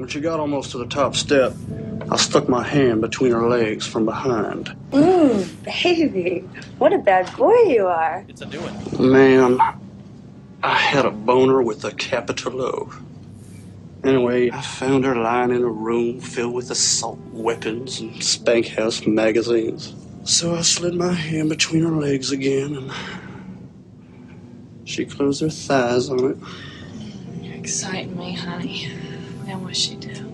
When she got almost to the top step, I stuck my hand between her legs from behind. Ooh, baby. What a bad boy you are. It's a new one. Man, I had a boner with a capital O. Anyway, I found her lying in a room filled with assault weapons and Spank House magazines. So I slid my hand between her legs again, and she closed her thighs on it. You're exciting me, honey. Now what's she do?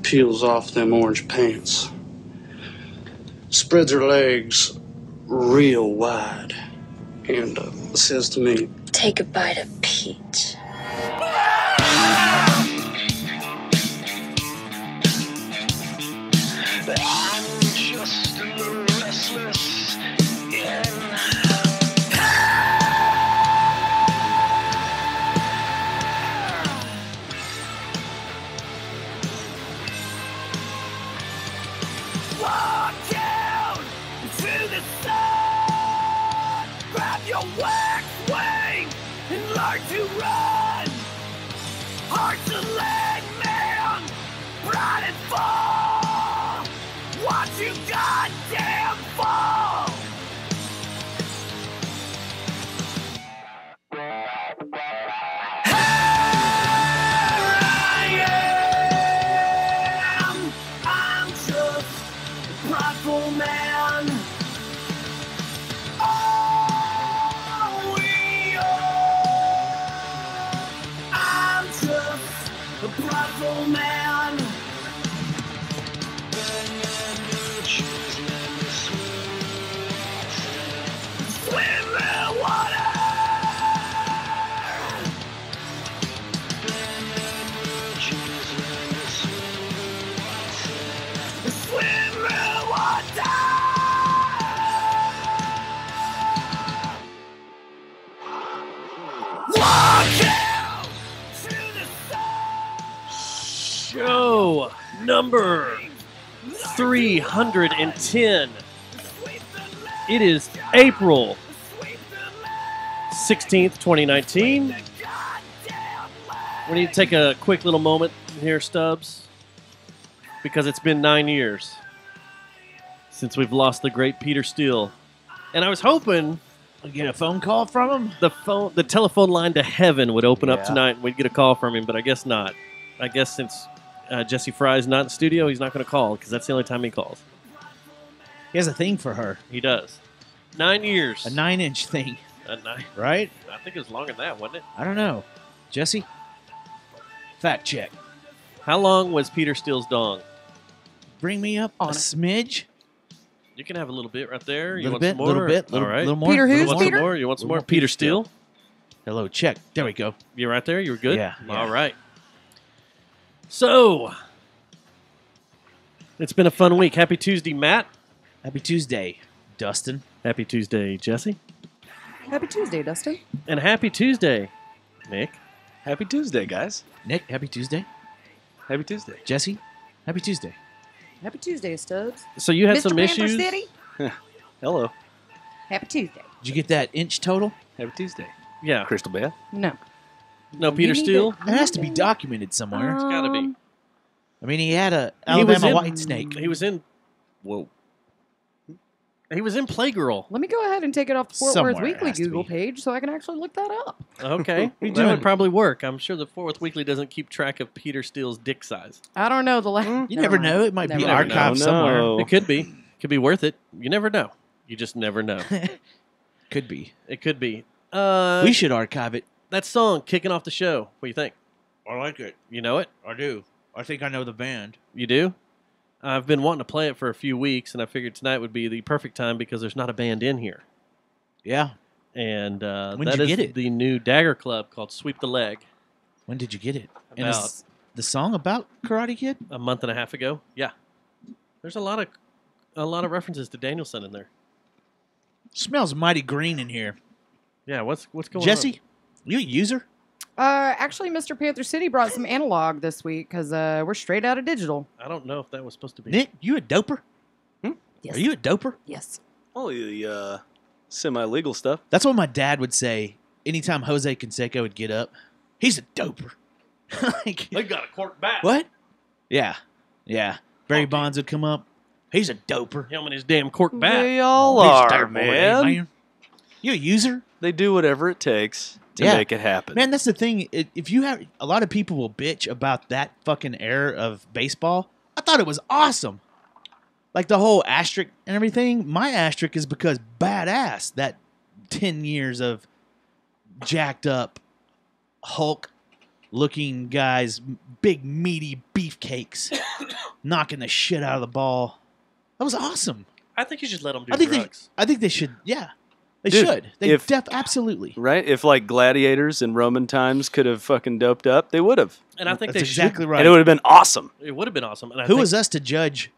Peels off them orange pants. Spreads her legs real wide and says to me, Take a bite of peach. I'm just restless walk down to the sun. Grab your wax wing and learn to run. Heart's a lead man, bright and fall. Watch you goddamn fall. I'm just a prideful man. Oh, we are. I'm just a prideful man. Swim in water. Swim in water. Walk out to the sun. Show number 310. It is April 16th, 2019. We need to take a quick little moment here, Stubbs, because it's been 9 years since we've lost the great Peter Steele. And I was hoping I'll get a phone call from him. the telephone line to heaven would open up Yeah. tonight and we'd get a call from him, but I guess not. I guess since Jesse Fry's not in the studio, he's not going to call because that's the only time he calls. He has a thing for her. He does. 9 years. A 9-inch thing, A nine. right? I think it was longer than that, wasn't it? I don't know. Jesse? Fact check. How long was Peter Steele's dong? Bring me up a smidge. You can have a little bit right there. You Little want bit, some more? little bit, All right. little more. Peter little who's You want more. some Peter? more? You want some Little more? more Peter Peter Steele? Hello, check. There we go. You right there? You were good? Yeah. All right. So, it's been a fun week. Happy Tuesday, Matt. Happy Tuesday, Dustin. Happy Tuesday, Jesse. Happy Tuesday, Dustin. And happy Tuesday, Nick. Happy Tuesday, guys. Nick, happy Tuesday. Happy Tuesday. Jesse, happy Tuesday. Happy Tuesday, Stubbs. So you had Mr. some Panther issues. City. Hello. Happy Tuesday. Did you get that inch total? Happy Tuesday. Yeah. Crystal Beth. No. No Peter need Steele. to- It has to be documented somewhere. It's got to be. I mean, he had a He was Alabama in- white snake. He was in. Whoa. He was in Playgirl. Let me go ahead and take it off the Fort Somewhere Worth it Weekly has to Google be. page so I can actually look that up. Okay. you That doing? would probably work. I'm sure the Fort Worth Weekly doesn't keep track of Peter Steele's dick size. I don't know the last. You never know. It might be Never mind. archived No, somewhere. no. It could be. Could be worth it. You never know. You just never know. Could be. It could be. We should archive it. That song kicking off the show. What do you think? I like it. You know it? I do. I think I know the band. You do? I've been wanting to play it for a few weeks, and I figured tonight would be the perfect time because there's not a band in here. Yeah. And When'd that you is get it? the new Dagger Club called Sweep the Leg. When did you get it? And About is the song about Karate Kid? a month and a half ago. Yeah. There's a lot of references to Danielson in there. Smells mighty green in here. Yeah, what's going Jesse, you a user? Actually, Mr. Panther City brought some analog this week because we're straight out of digital. on? I don't know if that was supposed to be. Nick, you a doper? Yes. Are you a doper? Yes. All the semi-legal stuff. That's what my dad would say anytime Jose Canseco would get up. He's a doper. Like, They got a cork bat. what? Yeah. Barry Bonds would come up. He's a doper. Him and his damn cork bat. They all He's are, terrible, man. You a user? They do whatever it takes to Yeah. make it happen. Man, that's the thing. If you have a lot of people will bitch about that fucking era of baseball. I thought it was awesome. Like the whole asterisk and everything. My asterisk is because badass that 10 years of jacked up Hulk looking guys, big meaty beefcakes, knocking the shit out of the ball. That was awesome. I think you should let them do I think drugs. they should. Yeah, they Dude, should. They absolutely. Right? If like gladiators in Roman times could have fucking doped up, they would have. And I think That's they exactly should. right. And it would have been awesome. It would have been awesome. And I Who think, is us to judge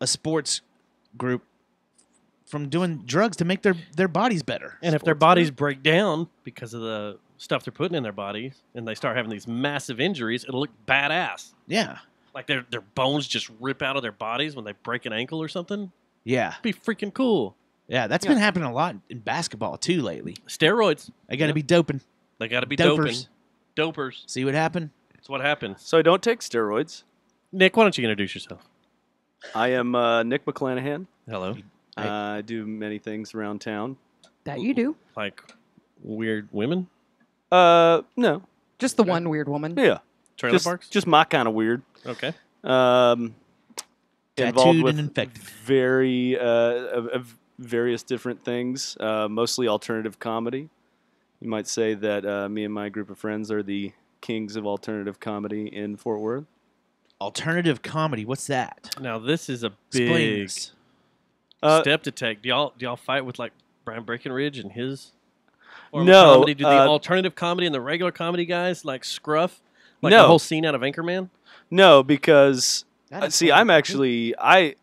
a sports group from doing drugs to make their bodies better? And if their bodies break down because of the stuff they're putting in their bodies and they start having these massive injuries, it'll look badass. Yeah, Like their bones just rip out of their bodies when they break an ankle or something. yeah, It'd be freaking cool. yeah. That's been happening a lot in basketball too lately. Steroids. I got to be doping. They got to be Dopers. doping. Dopers. See what happened? That's what happens. So I don't take steroids. Nick, why don't you introduce yourself? I am Nick McClanahan. Hello. I do many things around town. That you do. Like weird women? No. Just the one weird woman. Yeah. Trailer parks? Just my kind of weird. Okay. Involved Tattooed with and infected. very of various different things, mostly alternative comedy. You might say that me and my group of friends are the kings of alternative comedy in Fort Worth. Alternative comedy. What's that? Now this is a Explain big this. step to take. Do y'all fight with like Brian Breckenridge and his form of No, comedy? Do the alternative comedy and the regular comedy guys like scruff? Like No. the whole scene out of Anchorman? No, because That is see, fucking I'm cool. actually I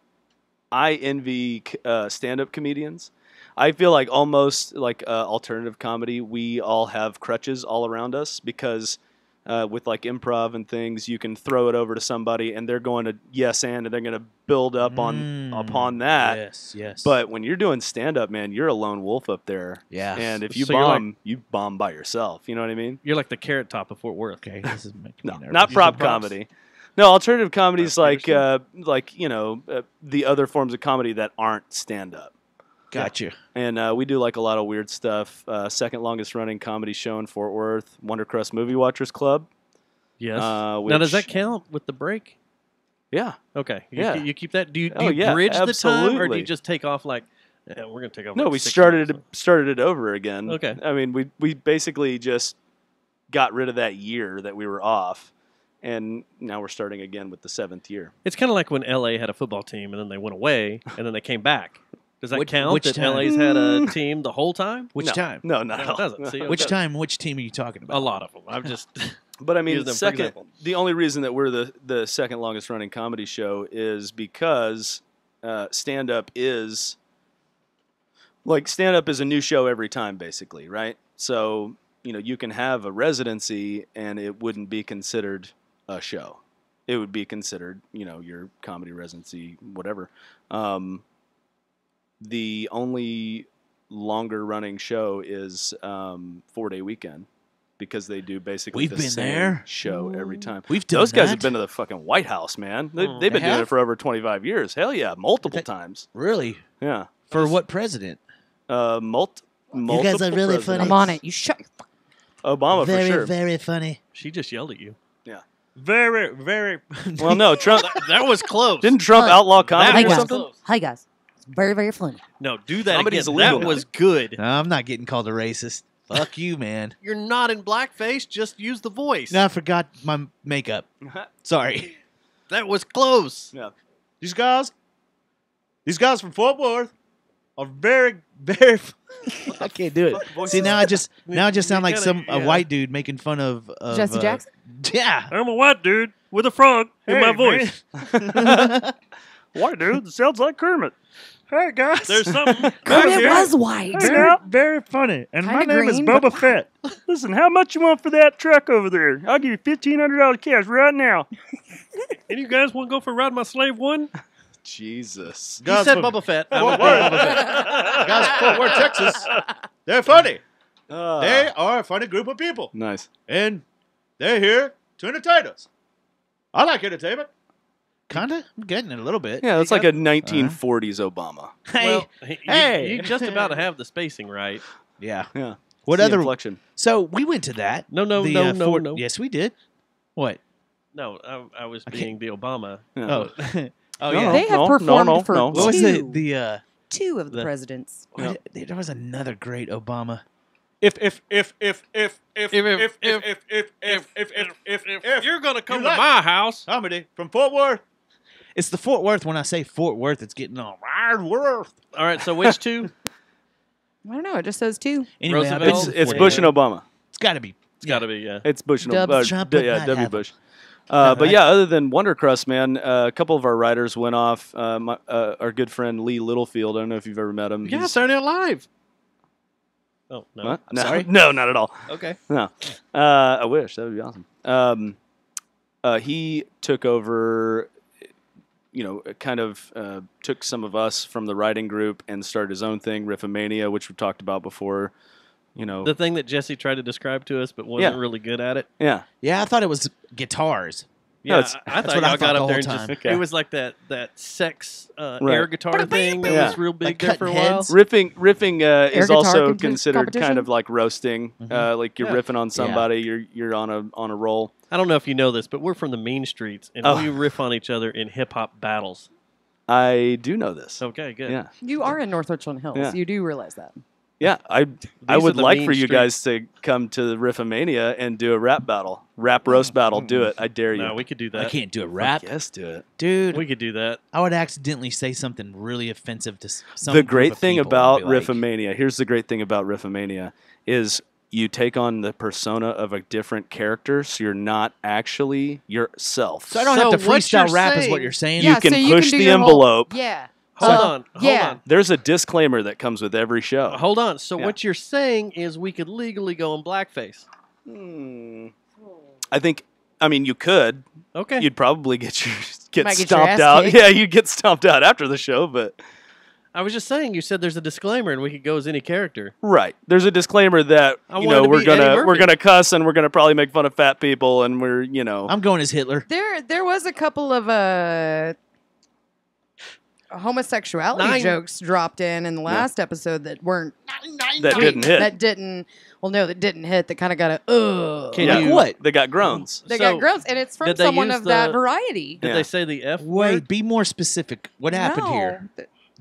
envy stand-up comedians. I feel like almost like alternative comedy, we all have crutches all around us because with like improv and things, you can throw it over to somebody and they're going to yes and they're going to build up upon that. Yes. But when you're doing stand-up, man, you're a lone wolf up there. Yeah. And if you So you're bomb, you bomb by yourself. You know what I mean? You're like the Carrot Top of Fort Worth. Okay, this is making No, me nervous. not prop props? comedy. No, alternative comedy is Props like you know the other forms of comedy that aren't stand-up. Gotcha. And we do like a lot of weird stuff. Second longest running comedy show in Fort Worth, Wonder Crust Movie Watchers Club. Yes. Now Now does that count with the break? Yeah. Okay. Yeah. You keep that? Do you Oh, yeah, bridge the time or do absolutely. you just take off like yeah, we're gonna take off? No, like we 6 started months. it over again. Okay. I mean, we basically just got rid of that year that we were off, and now we're starting again with the 7th year. It's kind of like when LA had a football team and then they went away and then they came back. Does that count? which That time? LA's had a team the whole time? Which No. time? No, not No, at it all. doesn't. See, Which okay. time? Which team are you talking about? A lot of them. I'm just But I mean, Use them for second, example. the only reason that we're the second longest running comedy show is because stand up is a new show every time, basically, right? So you can have a residency and it wouldn't be considered a show. It would be considered your comedy residency, whatever. The only longer running show is 4-Day Weekend. Because they do basically We've the been same there. show every time. We've done Those guys have that. been to the fucking White House, man. They've They been doing have? it for over 25 years. Hell yeah, multiple times. Really? Yeah. For what president? Multiple guys are really presidents. funny. I'm on it. You shut. Obama very, for sure. very funny. she just yelled at you. Very, very. Well, no, Trump That was close. didn't Trump outlaw That comedy Hi or was guys. something? close. Hi guys. It's very, very funny. No, do that Comedy's again. illegal That now. was good. No, I'm not getting called a racist. Fuck you, man. You're not in blackface. Just use the voice. No, I forgot my makeup. Sorry. That was close. Yeah. These guys from Fort Worth are very, very. I can't do it. See, now I just sound like a white dude making fun of Jesse Jackson? Yeah. I'm a white dude with a frog in my voice. White dude, that sounds like Kermit. Hey guys. There's something. Kermit was white. very, very funny. And Kinda green, but Fett. Listen, how much you want for that truck over there? I'll give you $1,500 cash right now. And you guys want to go for Ride My Slave 1? Jesus. You said Boba Fett. Guys, Fort Worth, Texas. They're funny. They are a funny group of people. Nice. And they're here to entertainers. I like entertainment. Kinda. I'm getting it a little bit. Yeah, that's like a 1940s Obama. Hey, Well, hey. you just about to have the spacing right. Yeah. Yeah. What It's the other inflection? So we went to that. No, no, The, no, no, Fort- no. Yes, we did. What? No, I was I being the Obama. Yeah. Oh, oh No, yeah. They have performed for What was the two. Two of the The- presidents. There was another great Obama. If you're gonna come You to like- my house, Comedy from Fort Worth. It's the Fort Worth. When I say Fort Worth, it's getting all Worth. all right. So which two? I don't know. It just says two. Anyway, I Roosevelt? bet It's Yeah. Bush and Obama. it's got to be. It's got to be yeah. It's Bush and Dubs. Obama. Trump would Yeah, not W. have Bush. All But right. yeah, other than Wondercrust, man, a couple of our writers went off. Our good friend Lee Littlefield. I don't know if you've ever met him. Yeah, He's- Saturday Night Live. Oh no. What? No, sorry? no, not at all. Okay. No. I wish. That would be awesome. He took over, kind of took some of us from the writing group and started his own thing, Riffomania, which we've talked about before. The thing that Jesse tried to describe to us, but wasn't really good at it. Yeah. Yeah, I thought it was guitars. Yeah, it's- I that's thought what I y'all thought got the up there and whole just time. Okay. it was like that sex Right. air guitar thing that Yeah. was real big Like there for a cutting while. heads? Riffing is guitar also competi- considered competition? kind of like roasting. Like you're Yeah. riffing on somebody, you're on a roll. I don't know if you know this, but we're from the mean streets and Oh. we riff on each other in hip hop battles. I do know this. Okay, good. Yeah. You are in North Richland Hills. Yeah. You do realize that. Yeah, I are would the like mean for you streets. guys to come to the Riffomania and do a rap battle, rap roast battle. Do it, I dare you. No, we could do I that. can't do a Fuck rap. yes, do it. Dude, We could do that. I would accidentally say something really offensive to some The group great of thing people about and be like, Riffomania, here's the great thing about Riffomania, is you take on the persona of a different character, so you're not actually yourself. So I don't So have to what freestyle you're rap is saying- what you're saying? You can push do the your whole- envelope. yeah. Hold on. yeah. There's a disclaimer that comes with every show. Hold on. So Yeah. what you're saying is we could legally go in blackface. I mean, you could. Okay. You'd probably get Might get your stomped ass out. kicked. Yeah, you'd get stomped out after the show, but I was just saying. You said there's a disclaimer, and we could go as any character. right. There's a disclaimer that I wanted to we're be Eddie gonna Murphy. cuss and we're gonna probably make fun of fat people and we're I'm going as Hitler. There was a couple of homosexuality Nine. jokes dropped in the last episode that weren't that didn't hit. that didn't hit that kind of got a Can Yeah. you? What? They got groans. they So, got gross and it's from did they someone use of that the- variety. Did Yeah. they say the F Wait, word? be more specific. What happened No. here?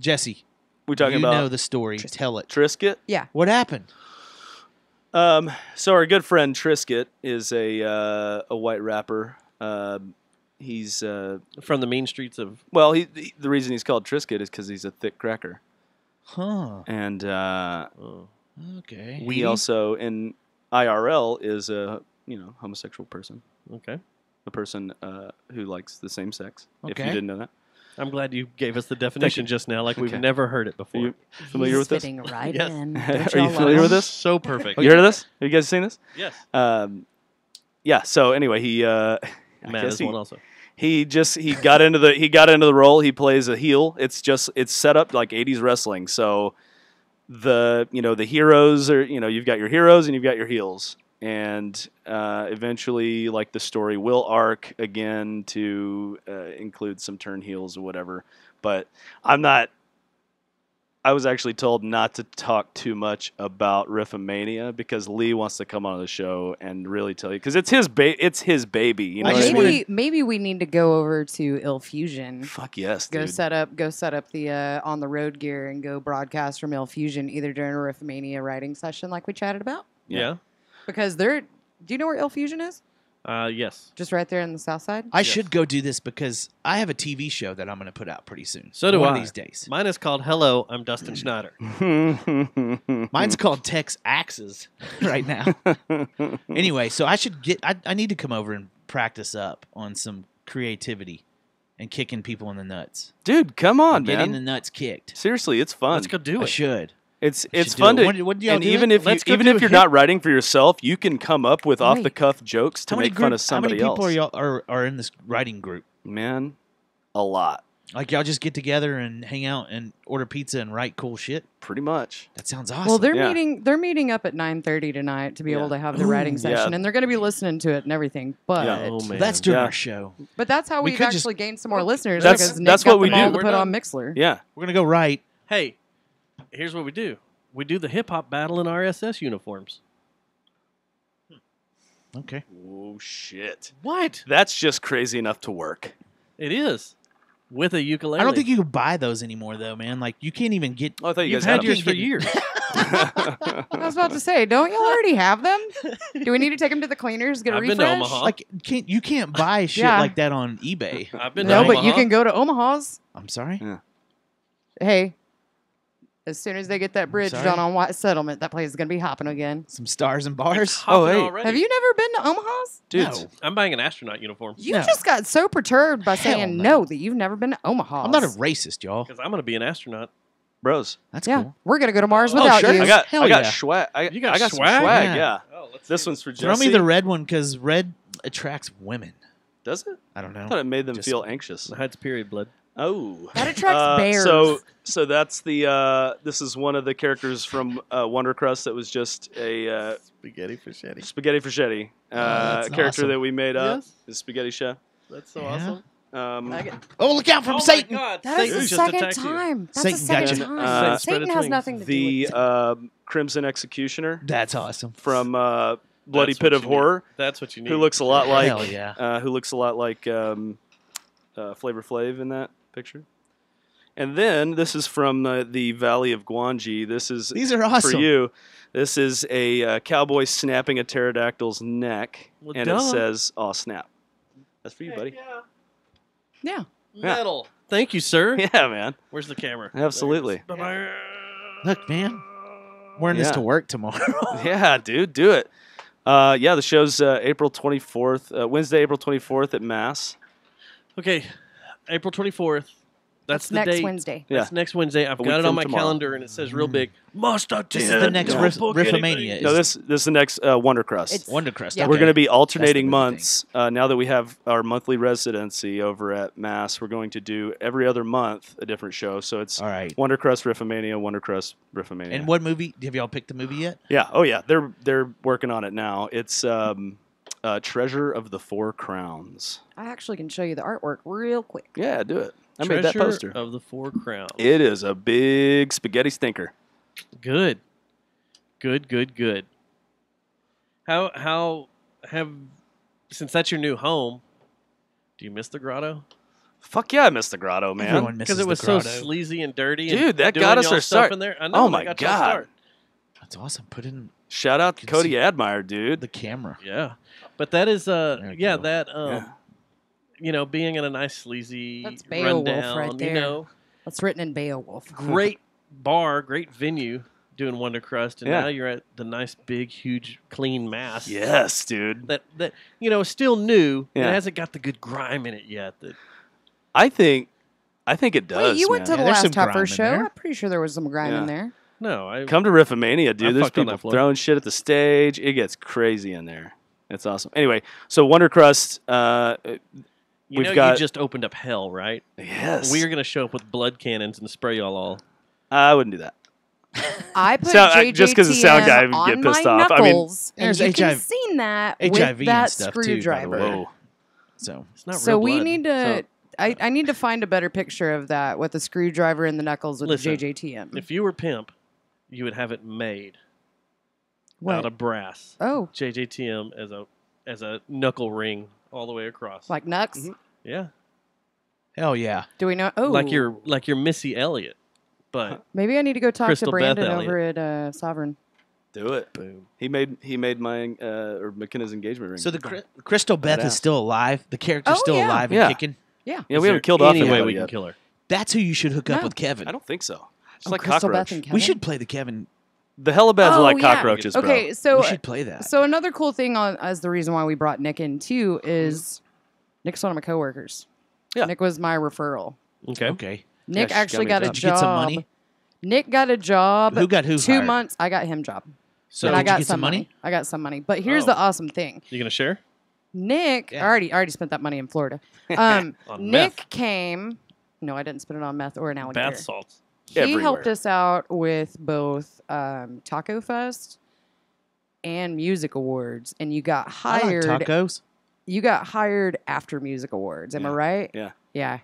Jesse, We talking you about know the story. Tell it. Trisket? What happened? So our good friend Trisket is a white rapper. He's From the mean streets of. the reason he's called Trisket is because he's a thick cracker, Huh. and Oh. Okay. he also in IRL is a homosexual person, Okay. a person who likes the same sex. If Okay. you didn't know that, I'm glad you gave us the definition just now, like we've Okay. never heard it are before. you familiar with this? Fitting right Yes. in. Are Don't you y'all familiar love with him? this? So perfect. You heard of this? Have you guys seen this? Yes. Yeah. So anyway, he I Matt guess is he- one also. He got into the role. He plays a heel. It's set up like 80s wrestling. So the heroes are you've got your heroes and you've got your heels. And eventually like the story will arc again to include some turn heels or whatever. But I was actually told not to talk too much about Riffomania because Lee wants to come on the show and really tell you because it's his baby. You know I what I just mean? wanna- Maybe we need to go over to Ill Fusion. Fuck yes, Go dude. set up the on the road gear and go broadcast from Ill Fusion either during a Riffomania writing session like we chatted about. Yeah. Because do you know where Ill Fusion is? Yes. Just right there in the south side? I should go do this because I have a TV show that I'm going to put out pretty soon. So do One I. of these days. Mine is called Hello, I'm Dustin Schneider. Mine's called Tex Axes right now. Anyway, so I need to come over and practice up on some creativity and kicking people in the nuts. Dude, come on, Getting man. the nuts kicked. Seriously, it's fun. Let's go do I it. should. It's should do fun it. to. What do y'all and do even it? if Let's go even do if a you're hip- not writing for yourself, you can come up with off the Right. cuff jokes to make fun of somebody How many people else. are in this writing group? Man, a lot. Like y'all just get together and hang out and order pizza and write cool shit. Pretty much. That sounds awesome. Well, they're Yeah. meeting. They're meeting up at 9:30 tonight to be able Yeah. to have the writing Ooh. session, Yeah. and they're going to be listening to it and everything. But Oh, man. That's during Yeah. our show. but that's how We we've could just- actually gained some more listeners. That's- because Nick that's got what we them all do. to We're put on done. Mixler. Yeah. We're gonna go right. Hey, here's what we do. We do the hip hop battle in RSS uniforms. Okay. Oh shit. What? That's just crazy enough to work. It is. With a ukulele. I don't think you can buy those anymore, though, man. Like you can't even get. Oh, I thought you You've guys had had yours them. for years. I was about to say, don't y'all already have them? Do we need to take them to the cleaners, get a I've refresh? been to Omaha. Like you can't buy shit Yeah. like that on eBay. I've been No, to but you Omaha. can go to Omaha's. I'm sorry. Hey, as soon as they get that bridge Sorry? done on White Settlement, that place is going to be hopping again. Some stars and bars. It's hopping Oh, hey. already. Have you never been to Omaha's? Dude. No. I'm buying an astronaut uniform You No. just got so perturbed by Hell saying no. no that you've never been to Omaha. I'm not a racist, y'all. because I'm going to be an astronaut. Bros. That's Yeah, cool. we're gonna go to Mars Oh, without sure. you. I got Hell yeah. swag. You got I got swag? some swag, Yeah. yeah. Oh, let's This see. one's for Jesse. Throw me the red one because red attracts women. Does it? I don't know. I thought it made them Just- feel anxious. It hides period blood. Oh. That attracts bears. So that's the this is one of the characters from Wonder Crust that was just a Spaghetti fischetti. spaghetti fraschetti that's character awesome. that we made up. Yes. The spaghetti chef. That's so Yeah. awesome. Oh, look out from Satan! God. That is Satan the just second attacked you. time. That's Satan the second got you. time. Satan spread Satan its has wings. nothing to do The with it. Crimson Executioner That's awesome. from Bloody That's Pit what of you need. Horror, That's what you need. who looks a lot like Hell yeah. who looks a lot like Flavor Flav in that picture. And then this is from the Valley of Guanji. This is These are awesome. for you. This is a cowboy snapping a pterodactyl's neck, Well, and duh. it says, "Oh snap!" That's for you, buddy. Yeah. Metal. Thank you, sir. Yeah, man. Where's the camera? Absolutely. There it is. Bye-bye. Look, man. Wearing this Yeah. to work tomorrow. Yeah, dude, do it. Yeah, the show's April 24th, Wednesday, April 24th at Mass. Okay, April 24th. That's the next date. Wednesday. Yeah. That's next Wednesday. I've A got week it on from my tomorrow. calendar, and it says real big. Must attend. This is the next Don't book Riffomania. anything. No, this is the next Wonder Crust. It's- Wonder Crust. Yeah. We're okay. going to be alternating big months. Now that we have our monthly residency over at Mass, we're going to do every other month a different show. So it's All right. Wonder Crust Riffomania, Wonder Crust Riffomania. And what movie? Have y'all picked the movie yet? Yeah. Oh, yeah. They're working on it now. It's Treasure of the Four Crowns. I actually can show you the artwork real quick. Yeah, do it. I made that Treasure poster. of the Four Crowns. It is a big spaghetti stinker. Good. Good. How have, since that's your new home, do you miss the grotto? Fuck yeah, I miss the grotto, man. Everyone misses Because it was the so grotto. sleazy and dirty. Dude, and that doing got us y'all our stuff start. in there. I know. Oh that my got y'all God. start. That's awesome. Put in Shout out to Can Cody see- Admire, dude. the camera. Yeah, but that is There we yeah go. that Yeah. you know, being in a nice sleazy That's Beowulf rundown, right you there. know, That's written in Beowulf. great bar, great venue doing Wonder Crust, and Yeah. now you're at the nice big huge clean mass. Yes, dude. That you know is still new. And Yeah. it hasn't got the good grime in it yet. That I think it does. Wait, you went to man. the Yeah, there's last some Topper grime in show? there. I'm pretty sure there was some grime in Yeah. there. no, I Come to Riffomania, dude. I There's fucked on people that floor. throwing shit at the stage. It gets crazy in there. It's awesome. Anyway, so Wonder Crust. you we've know got- you just opened up hell, right? Yes. We are gonna show up with blood cannons and spray y'all all. I wouldn't do that. I put just 'cause the sound guy would on get pissed my off. I mean- knuckles, and There's you can HIV see that HIV with and that stuff, too, by the screwdriver. way. Whoa. So It's not So real we blood. need to. I need to find a better picture of that with the screwdriver and the knuckles with Listen, the JJTM. If you were pimp, you would have it made What? out of brass. Oh, JJTM as a knuckle ring all the way across. like Nux? Mm-hmm. yeah, hell yeah. Do we know? Oh, like your Missy Elliott, but Maybe I need to go talk Crystal to Beth Brandon Elliott. over at Sovereign. Do it. boom. He made my or McKenna's engagement ring. So the Crystal Beth Badass. is still alive. The character's Oh, still yeah. alive and Yeah. kicking. Yeah. yeah, Is we haven't there killed off any way anybody we can yet. kill her. That's who you should hook up No. with Kevin. I don't think so. It's Oh, like Crystal cockroach. Beth and Kevin. We should play the Kevin. The Hellabads are Oh, like yeah. cockroaches, bro. Okay, so we should play that. so another cool thing as the reason why we brought Nick in too is Nick's one of my coworkers. Yeah. Nick was my referral. Okay. Okay. Nick Yeah, she actually got got me a a Did you get some job. money? Nick got a job. Who got who 2 hired? months. I got him job. So and I did got you get some some money? I got some money. But here's Oh. the awesome thing. You gonna share? Nick, Yeah. I already spent that money in Florida. On Nick meth. came No, I didn't spend it on meth or an alligator. Bath salts. He Everywhere. helped us out with both Taco Fest and Music Awards, and you got hired. I like tacos. You got hired after Music Awards. Am I Yeah. right? Yeah. Yeah.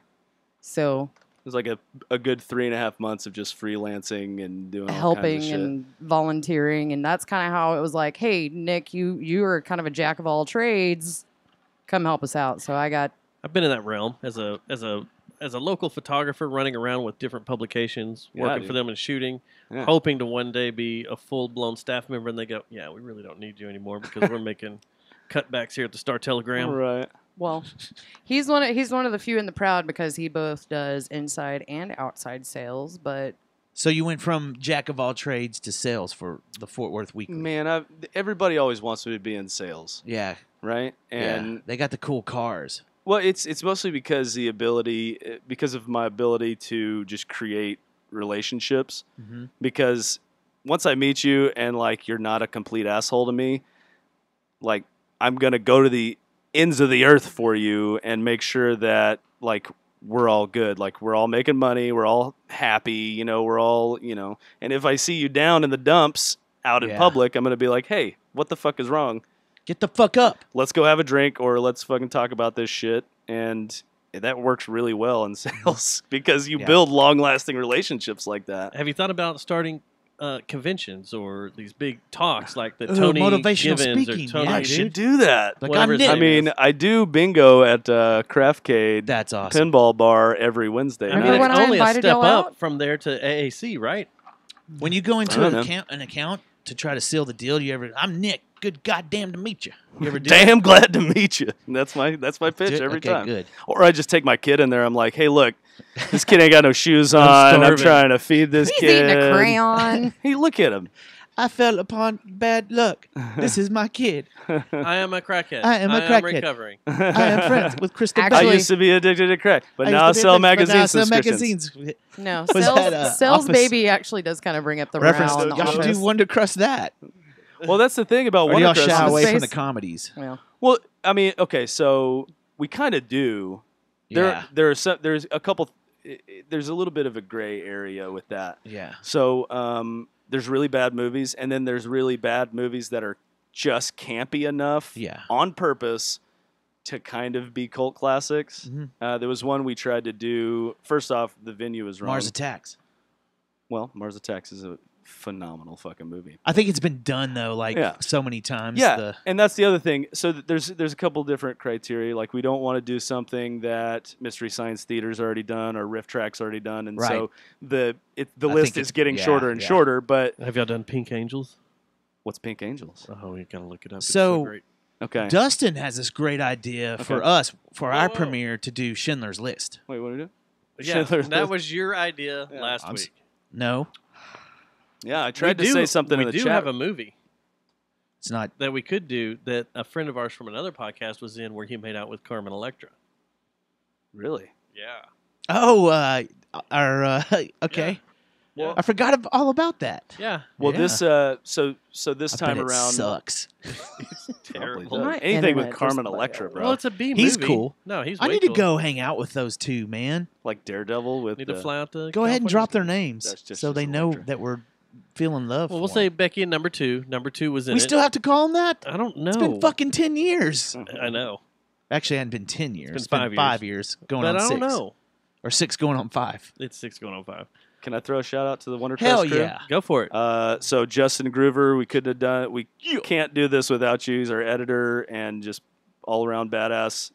So It was like a good 3.5 months of just freelancing and doing all helping kinds of shit. and volunteering, and that's kind of how it was like, hey, Nick, you are kind of a jack of all trades. Come help us out. So I've been in that realm as a local photographer, running around with different publications, Yeah, working dude. for them and shooting, Yeah. hoping to one day be a full blown staff member. And they go, "Yeah, we really don't need you anymore because we're making cutbacks here at the Star Telegram." Right. well, he's one of the few in the Proud because he both does inside and outside sales, but So you went from jack of all trades to sales for the Fort Worth Weekly. Man, everybody always wants me to be in sales, Yeah, right? And yeah. They got the cool cars. well, it's mostly because of my ability to just create relationships. Mm-hmm. Because once I meet you and like you're not a complete asshole to me, like I'm gonna go to the ends of the earth for you and make sure that like we're all good, like we're all making money, we're all happy, we're all, and if I see you down in the dumps out in Yeah. public, I'm gonna be like, hey, what the fuck is wrong? Get the fuck up. Let's go have a drink or let's fucking talk about this shit. And that works really well in sales because you Yeah. build long-lasting relationships like that. Have you thought about starting conventions or these big talks like the Ooh, Tony motivational Givens speaking, or Tony? yeah, I dude. should do that. Like, Whatever I'm his Nick. I name mean, is. I do bingo at Craftcade That's awesome. Pinball Bar every Wednesday. I Remember mean, when it's I only a invited step y'all up out? from there to AAC, right? When you go into I don't an account to try to seal the deal, I'm Nick. Good goddamn to meet you. You ever do Damn glad to meet you. That's my pitch every okay, time. good. Or I just take my kid in there. I'm like, hey, look, this kid ain't got no shoes I'm on. I'm starving. trying to feed this he's kid. eating a crayon. Hey, look at him. I fell upon bad luck. This is my kid. I am a crackhead. I am a crackhead. recovering. I am friends with Crystal I Actually- used to be addicted to crack, but I now I used to be sell a bitch, but now I magazine sell subscriptions. magazines. No, Was sales, that, sales Office baby actually does kind of bring up the Reference. morale in the Y'all should office. do Wonder Crust that. Well, that's the thing about Or do y'all Wonder Crust. shy away from Space. the comedies? Well, Well, I mean, okay, so we kind of do. Yeah. There's a couple. There's a little bit of a gray area with that. Yeah. So there's really bad movies, and then there's really bad movies that are just campy enough, Yeah. on purpose, to kind of be cult classics. Mhm. There was one we tried to do. First off, the venue was wrong. Mars Attacks. Well, Mars Attacks is a phenomenal fucking movie. I think it's been done though, like Yeah. so many times. Yeah, and that's the other thing. So there's a couple different criteria. Like we don't want to do something that Mystery Science Theater's already done or Riff Track's already done, and so the I list think is getting yeah, shorter and yeah. shorter. But Have y'all done Pink Angels? what's Pink Angels? Oh, you gotta look it up. It's So- so great. Okay. Dustin has this great idea for Okay. us for our Whoa. premiere to do Schindler's List. Wait, what do we do? Yeah, Schindler's that List. was your idea last I'm s- week. No, Yeah, I tried to We do- say something we in the do chat. have a movie it's not. that we could do that a friend of ours from another podcast was in, where he made out with Carmen Electra. Really? Yeah. Oh, okay. Well- I forgot all about that. Yeah. Well, Yeah. this so this I time bet it around sucks. Probably Terrible. does. My Anything with internet Carmen just Electra, like- bro. Well, it's a B movie. He's cool. No, he's. I way need to cool. go hang out with those two, man. like Daredevil with Need to fly out to. Go ahead and California. drop their names That's just so as they know Electra. that we're feeling love. Well, we'll for say 'em. Becky in number two. Number two was in we it. still have to call them that. I don't know. It's been fucking 10 years. I know, Actually, it hadn't been 10 years. been It's 5 years going but on I 6. don't know. Or 6 going on 5. It's 6 going on 5. Can I throw a shout out to the Wonder Hell Crust crew? yeah. Go for it. So Justin Groover, we couldn't have done. We can't do this without you. He's our editor and just all around badass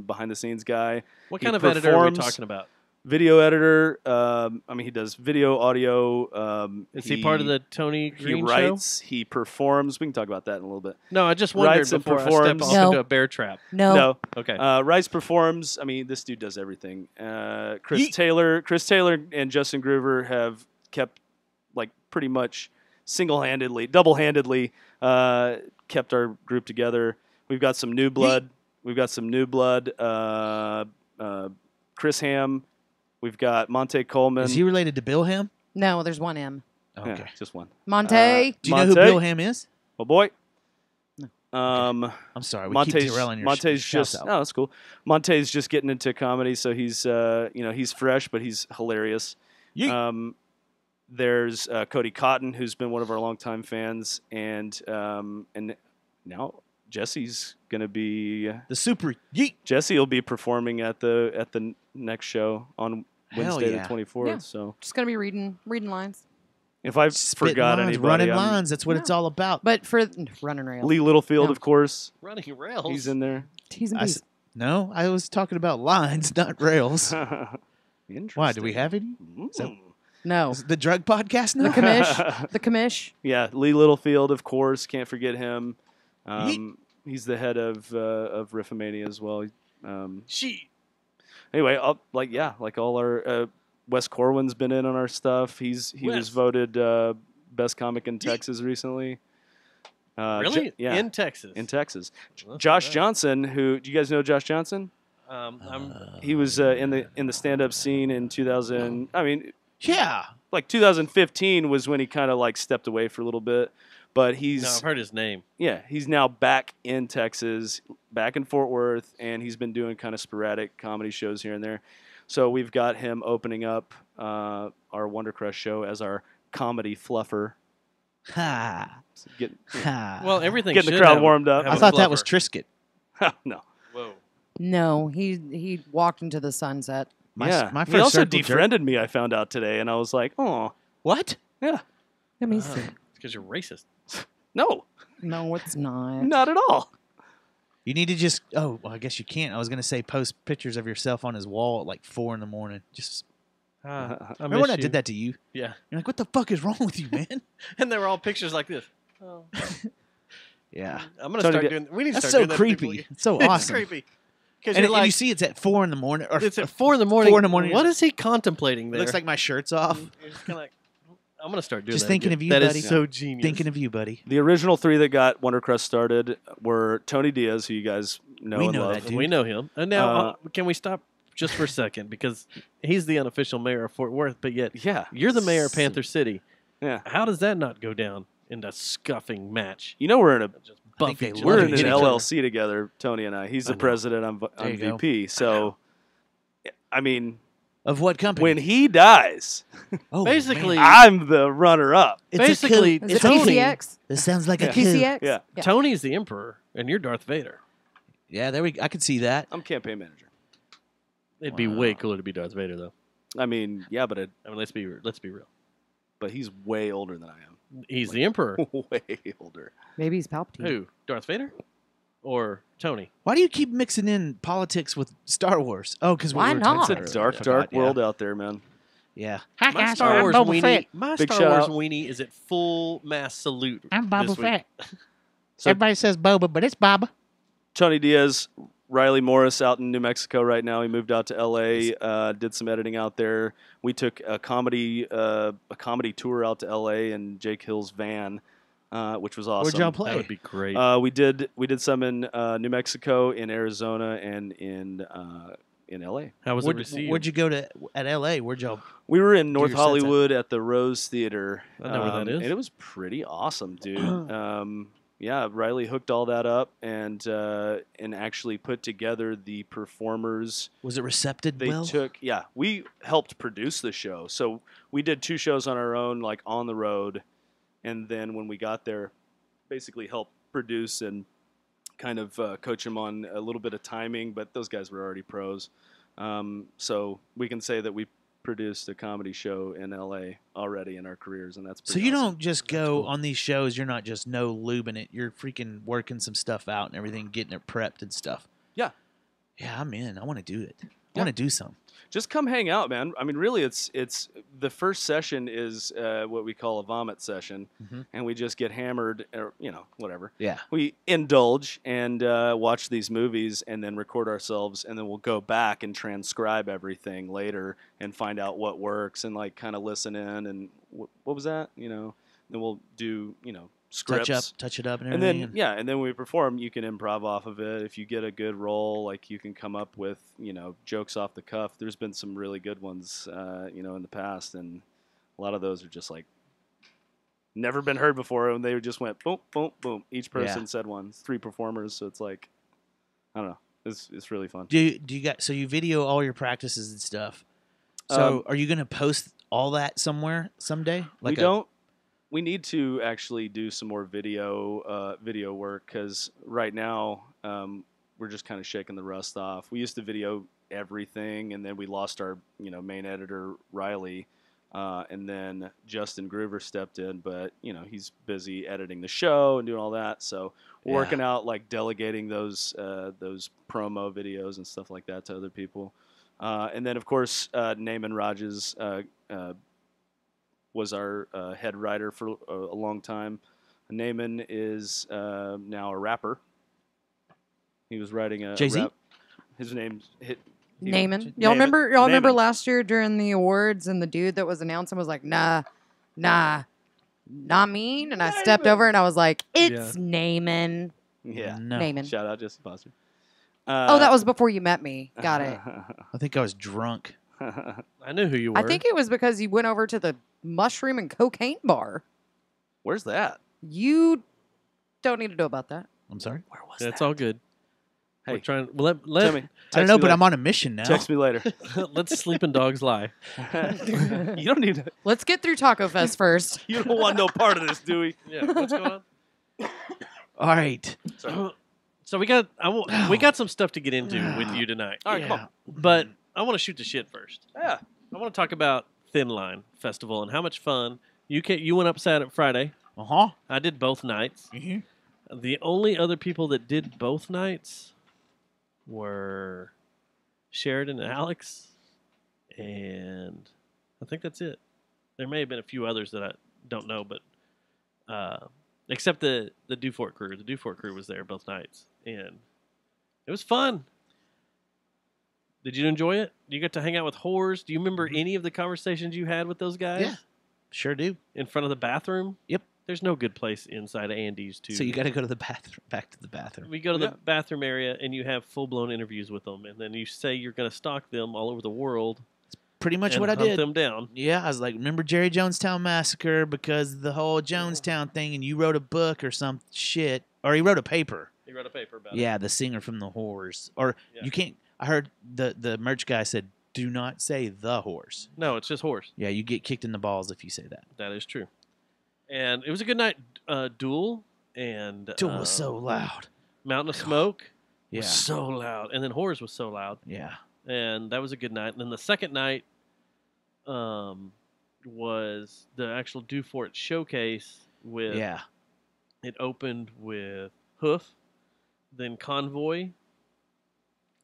behind the scenes guy. What he kind of editor are we performs- talking about? Video editor. I mean, he does video, audio. Is he part of the Tony He Green writes. He performs. We can talk about that in a little bit. show? No, I just wondered writes and before I step performs. off No. into a bear trap. No. No. Okay. Rice performs. I mean, this dude does everything. Chris Yeet. Chris Taylor, and Justin Groover have kept like pretty much single-handedly, double-handedly kept our group together. We've got some new blood. We've got some new blood. Chris Ham. We've got Monte Coleman. Is he related to Bill Ham? no, there's one M. Okay. Yeah, just one. Monte. Do you know who Monte? Bill Ham is? Oh boy. Um, I'm sorry, we keep derailing your Monte's shouts just out. no, that's cool. Monte's just getting into comedy, so he's he's fresh, but he's hilarious. Yeet. There's Cody Cotton, who's been one of our longtime fans, and now Jesse's gonna be The super yeet. Jesse will be performing at the next show on Hell Wednesday yeah. the 24th. Yeah. So Just gonna be reading lines. if I Spitting forgot lines, anybody, running I'm lines. That's what it's all about. But for running rails, Lee Littlefield, Yeah. of course, Running rails. he's in there. T's and I P's. s- no, I was talking about lines, not rails. Why? Do we have any? Mm. No, Is it the drug podcast now? the commish, the commish. Yeah, Lee Littlefield, of course. Can't forget him. Yeet. He's the head of Riffomania as well. She. Anyway, like all our Wes Corwin's been in on our stuff. He was Wes. voted best comic in Texas recently. Really? Yeah, In Texas. in Texas. Well, that's Josh not bad. Johnson, who do you guys know? Josh Johnson. He was in the stand-up scene in 2000. I mean, Yeah. like 2015 was when he kind of like stepped away for a little bit. But he's No, I've heard his name. yeah, he's now back in Texas, back in Fort Worth, and he's been doing kind of sporadic comedy shows here and there. So we've got him opening up our Wonder Crush show as our comedy fluffer. Ha. Get, Ha. Well, everything Getting the should crowd have- warmed up. have I a thought that was fluffer. Triscuit. no. Whoa. No, he walked into the sunset. My he first also circle jerk- defriended me, I found out today, and I was like, oh, What? yeah. Let me Oh, see. it's because you're racist. No, No, it's not. not at all. You need to just. Oh, well, I guess you can't. I was gonna say post pictures of yourself on his wall at like 4 a.m. Just I remember when I did that to you? Yeah. You're like, what the fuck is wrong with you, man? And they were all pictures like this. Oh. Yeah. I'm gonna Tony start did- doing. We need to That's start so doing creepy. That to people. It's so It's awesome. creepy. Because And, you're and like, you see it's at 4 a.m. Or it's at 4 in the morning. 4 in the morning. What is he contemplating It there? looks like my shirt's off. You're just kinda like, I'm gonna start doing Just that thinking again. of you, That buddy. is so genius. Thinking of you, buddy. The original three that got Wonder Crust started were Tony Diaz, who you guys know We and know love. that dude. We know him. And now, Uh, can we stop just for a second? Because he's the unofficial mayor of Fort Worth, but yet Yeah, you're the mayor of Panther City. yeah. How does that not go down in a scuffing match? You know we're in a Just I buff think they each love we're other. in an each other. LLC together, Tony and I. He's the know. president. I'm There you go. VP. So, I mean, Of what company? when he dies, oh, Basically- man. I'm the runner-up. It's a Basically, coup. Is it Tony, PCX? This sounds like a coup. PCX? Yeah. Tony's the emperor, and you're Darth Vader. Yeah, there we. I could see that. I'm campaign manager. It'd be way cooler to be Darth Vader, though. I mean, yeah, but I mean, let's be real. he's way older than I He's the emperor. am. Way older. Maybe he's Palpatine. Who? Darth Vader or Tony? Why do you keep mixing in politics with Star Wars? Oh, because Why not? It's a dark yeah. world out there, man. Yeah. Hi My guys, Star I'm Wars Boba weenie. Fett. My Big Star shout Wars out. weenie is at full mass salute. I'm this Boba week. Fett. So- Everybody says Boba, but it's Boba. Tony Diaz, Riley Morris out in New Mexico right now. He moved out to L.A. Did some editing out there. We took a comedy tour out to L.A. in Jake Hill's van, which was awesome. Where'd y'all That play? would be great. We did some in New Mexico, in Arizona, and in L.A. How was it Where'd, received? where'd you go to at LA? Where'd y'all? We were in North your sets at? Hollywood at the Rose Theater. I know where that is. And it was pretty awesome, dude. Yeah, Riley hooked all that up and actually put together the performers. Was it recepted They well? we helped produce the show. So we did 2 shows on our own, like on the road. And then when we got there, basically helped produce and kind of coach them on a little bit of timing. But those guys were already pros. So we can say that we produced a comedy show in LA already in our careers. And that's So pretty you awesome. don't just go on these shows. You're not just no lubing it. You're freaking working some stuff out and everything, getting it prepped and stuff. Yeah. Yeah, I'm in. I want to do it. I Yeah. want to do some. Just come hang out, man. I mean, really, it's the first session is what we call a vomit session, and we just get hammered, or whatever. Yeah. We indulge and watch these movies, and then record ourselves, and then we'll go back and transcribe everything later and find out what works, and like kind of listen in and what was that, Then we'll do scripts. Touch it up, and And everything. then and then when we perform, you can improv off of it. If you get a good role, like you can come up with jokes off the cuff. There's been some really good ones, in the past, and a lot of those are just like never been heard before, and they just went boom, boom, boom. Each person Yeah. said one. It's 3 performers, so it's like, I don't know. It's really fun. Do you got so you video all your practices and stuff? So are you gonna post all that somewhere someday? We don't. We need to actually do some more video work because right now we're just kind of shaking the rust off. We used to video everything, and then we lost our main editor Riley, and then Justin Groover stepped in, but he's busy editing the show and doing all that. So we're working out like delegating those promo videos and stuff like that to other people. And then, of course, Naaman Rajes was our head writer for a long time. Naaman is now a rapper. He was writing a Jay-Z? rap. His name's Naaman. Y'all remember last year during the awards and the dude that was announcing was like, nah, not mean. And I stepped over and I was like, it's Naaman. Yeah. No. Naaman. Shout out Jesse Foster. Oh, that was before you met me. Got it. I think I was drunk. I knew who you were. I think it was because you went over to the mushroom and cocaine bar. Where's that? You don't need to know about that. I'm sorry. Where was It's that? all good. Hey, We're trying. Let Tell me. I don't know, but I'm on a mission now. Text me later. let sleeping dogs lie. You don't need to. Let's get through Taco Fest first. You don't want no part of this, Dewey. Yeah, what's going on? All right. So we got some stuff to get into with you tonight. All right, come on. But I want to shoot the shit first. Yeah. I want to talk about Thin Line Festival and how much fun you went up Saturday, Friday. I did both nights. The only other people that did both nights were Sheridan and Alex, and I think that's it. There may have been a few others that I don't know, but except the Dufort crew. The Dufort crew was there both nights, and it was fun. Did you enjoy it? You got to hang out with whores. Do you remember any of the conversations you had with those guys? Yeah, sure do. In front of the bathroom? Yep. There's no good place inside of Andy's to. So you got to go to the bathroom, back to the bathroom. We go to the bathroom area, and you have full-blown interviews with them, and then you say you're going to stalk them all over the world. Pretty much and what I hunt did. them down. Yeah, I was like, remember Jerry Jonestown Massacre because of the whole Jonestown thing, and you wrote a book or some shit, or he wrote a paper. He wrote a paper about it. Yeah, the singer from the Whores, or you can't. I heard the merch guy said, "Do not say the horse." No, it's just horse. Yeah, you get kicked in the balls if you say that. That is true. And it was a good night. Duel and Duel was so loud. Mountain of Smoke Yeah. was so loud, and then Horrors was so loud. Yeah. And that was a good night. And then the second night was the actual Dufort showcase with. Yeah. It opened with Hoof, then Convoy,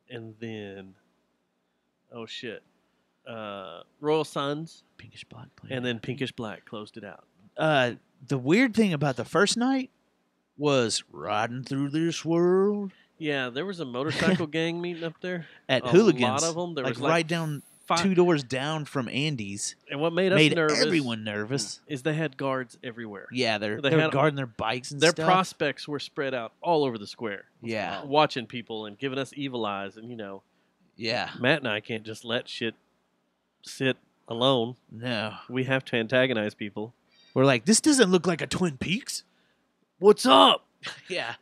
and then Royal Suns, Pinkish Black, and then Pinkish Black closed it out. The weird thing about the first night was riding through this world. Yeah, there was a motorcycle gang meeting up there At a Hooligans. lot of them. There like was right down 2 doors down from Andy's. And what made us nervous, everyone nervous, is they had guards everywhere. Yeah, they had were guarding their bikes and their stuff. prospects were spread out all over the square. Yeah. Watching people and giving us evil eyes, and Yeah. Matt and I can't just let shit sit alone. No. We have to antagonize people. We're like, this doesn't look like a Twin Peaks. What's up? Yeah.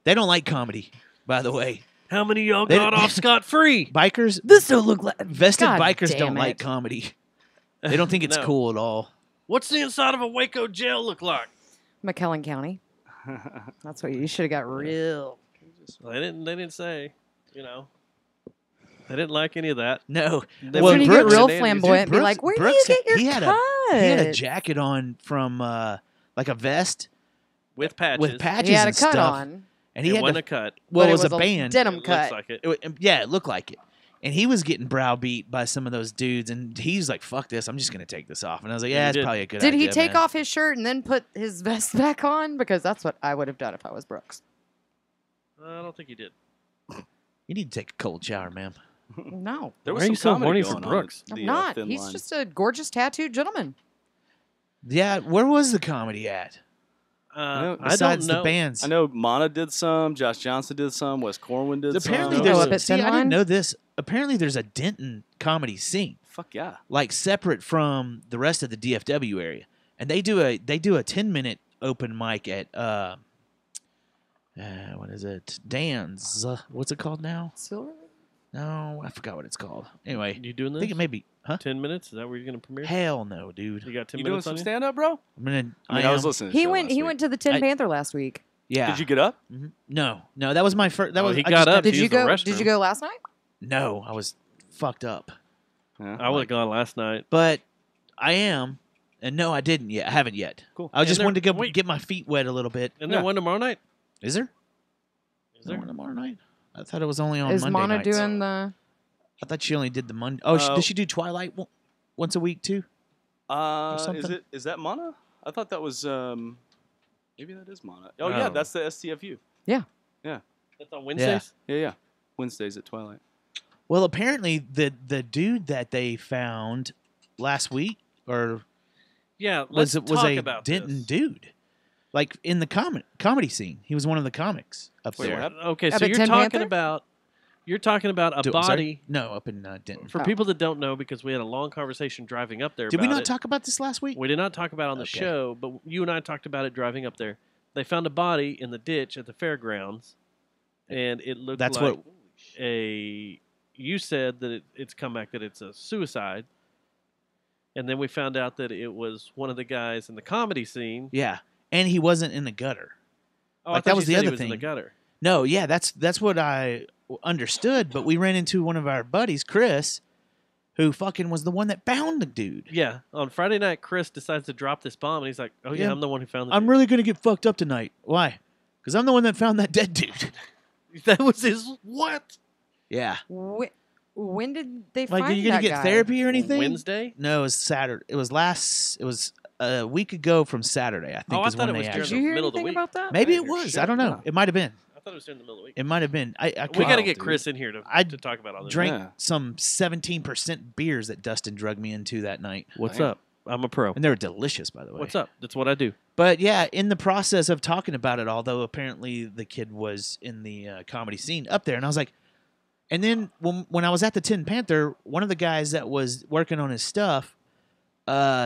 They don't like comedy, by the way. How many of y'all got off scot-free? Bikers, This don't look like vested God bikers damn don't it. like comedy. They don't think it's No. cool at all. What's the inside of a Waco jail look like? McClellan County. That's what you should have got real. They didn't say, They didn't like any of that. No. They Well, when you get Brooks- real Dude, flamboyant and be Brooks- like, where Brooks do you get your he had cut? He had a jacket on from like a vest with patches. with patches He had a and cut stuff. on. And he It had wasn't to, a cut. well, but it was a band. denim It cut. looks like it. It looked like it. And he was getting browbeat by some of those dudes, and he's like, "Fuck this! I'm just gonna take this off." And I was like, Yeah, "Yeah, he it's did. probably a good Did idea." he take man. off his shirt and then put his vest back on? Because that's what I would have done if I was Brooks. I don't think he did. You need to take a cold shower, ma'am. No, There was Why are you some so comedy horny for going on Brooks? at I'm the, not. Thin He's Line. just a gorgeous tattooed gentleman. Yeah, where was the comedy at? I Besides don't know. the bands, I know Mana did some, Josh Johnson did some, Wes Corwin did apparently some. Go there's up at see, Thin I didn't Line? know this. Apparently, there's a Denton comedy scene, Fuck yeah. like separate from the rest of the DFW area. and they do a 10-minute open mic at what is it? Dan's. What's it called now? Silver? No, I forgot what it's called. Anyway, You doing this? I think it may be. Huh? 10 minutes? Is that where you're going to premiere? Hell no, dude. You got 10 You doing minutes some on you? stand up, bro? I was listening. To the He show went. last He week. went to the Tin I- Panther last week. Yeah. Did you get up? No, that was my first. That Oh, was he I got just up. did- Did you use the go? restroom. Did you go last night? No, I was fucked up. Yeah. I would have gone last night. But I am, and no, I didn't yet. I haven't yet. Cool. I just And wanted to wait. get my feet wet a little bit. And then one tomorrow night? Is there? Is there? One tomorrow night? I thought it was only on Is Monday Mana nights. doing the? I thought she only did the Monday. Oh, does she do Twilight once a week too? Is something? is that Mana? I thought that was maybe that is Mana. Oh yeah, No. that's the STFU. Yeah. Yeah. That's on Wednesdays? Yeah. Wednesdays at Twilight. Well, apparently the dude that they found last week or Yeah, let's was talk a about Denton this. dude, like in the comedy scene. He was one of the comics up Wait, there. what? Okay, Up so at you're Tin talking Panther? about a Sorry? body. No, up in Denton. For Oh. people that don't know, because we had a long conversation driving up there Did about we not it. talk about this last week? We did not talk about it on the Okay. show, but you and I talked about it driving up there. They found a body in the ditch at the fairgrounds, and it looked That's like what- You said that it's come back that it's a suicide, and then we found out that it was one of the guys in the comedy scene. Yeah, and he wasn't in the gutter. Oh, Like, I thought that was you the said he other was in the thing. gutter. No, yeah, that's what I understood. But we ran into one of our buddies, Chris, who fucking was the one that found the dude. Yeah, on Friday night, Chris decides to drop this bomb, and he's like, "Oh yeah, Yeah. I'm the one who found the I'm dude." really gonna get fucked up tonight. Why? Because I'm the one that found that dead dude. That was his what? Yeah. When did they Like, find are you gonna that get guy? therapy or anything? Wednesday? No, it was Saturday. It was a week ago from Saturday. I think Oh, I is thought when it was they during Did the you hear middle of the anything week. about that? Maybe it Your was. shit, I don't know. yeah. It might have been. I thought it was during the middle of the week. It might have been. I We got to Wow, get dude. Chris in here I to talk about all this. drank Yeah. some 17% beers that Dustin drugged me into that night, What's Damn. up? I'm a pro. and they were delicious, by the way. What's up? That's what I do. But yeah, in the process of talking about it, although apparently the kid was in the comedy scene up there, and I was like, and then when I was at the Tin Panther, one of the guys that was working on his stuff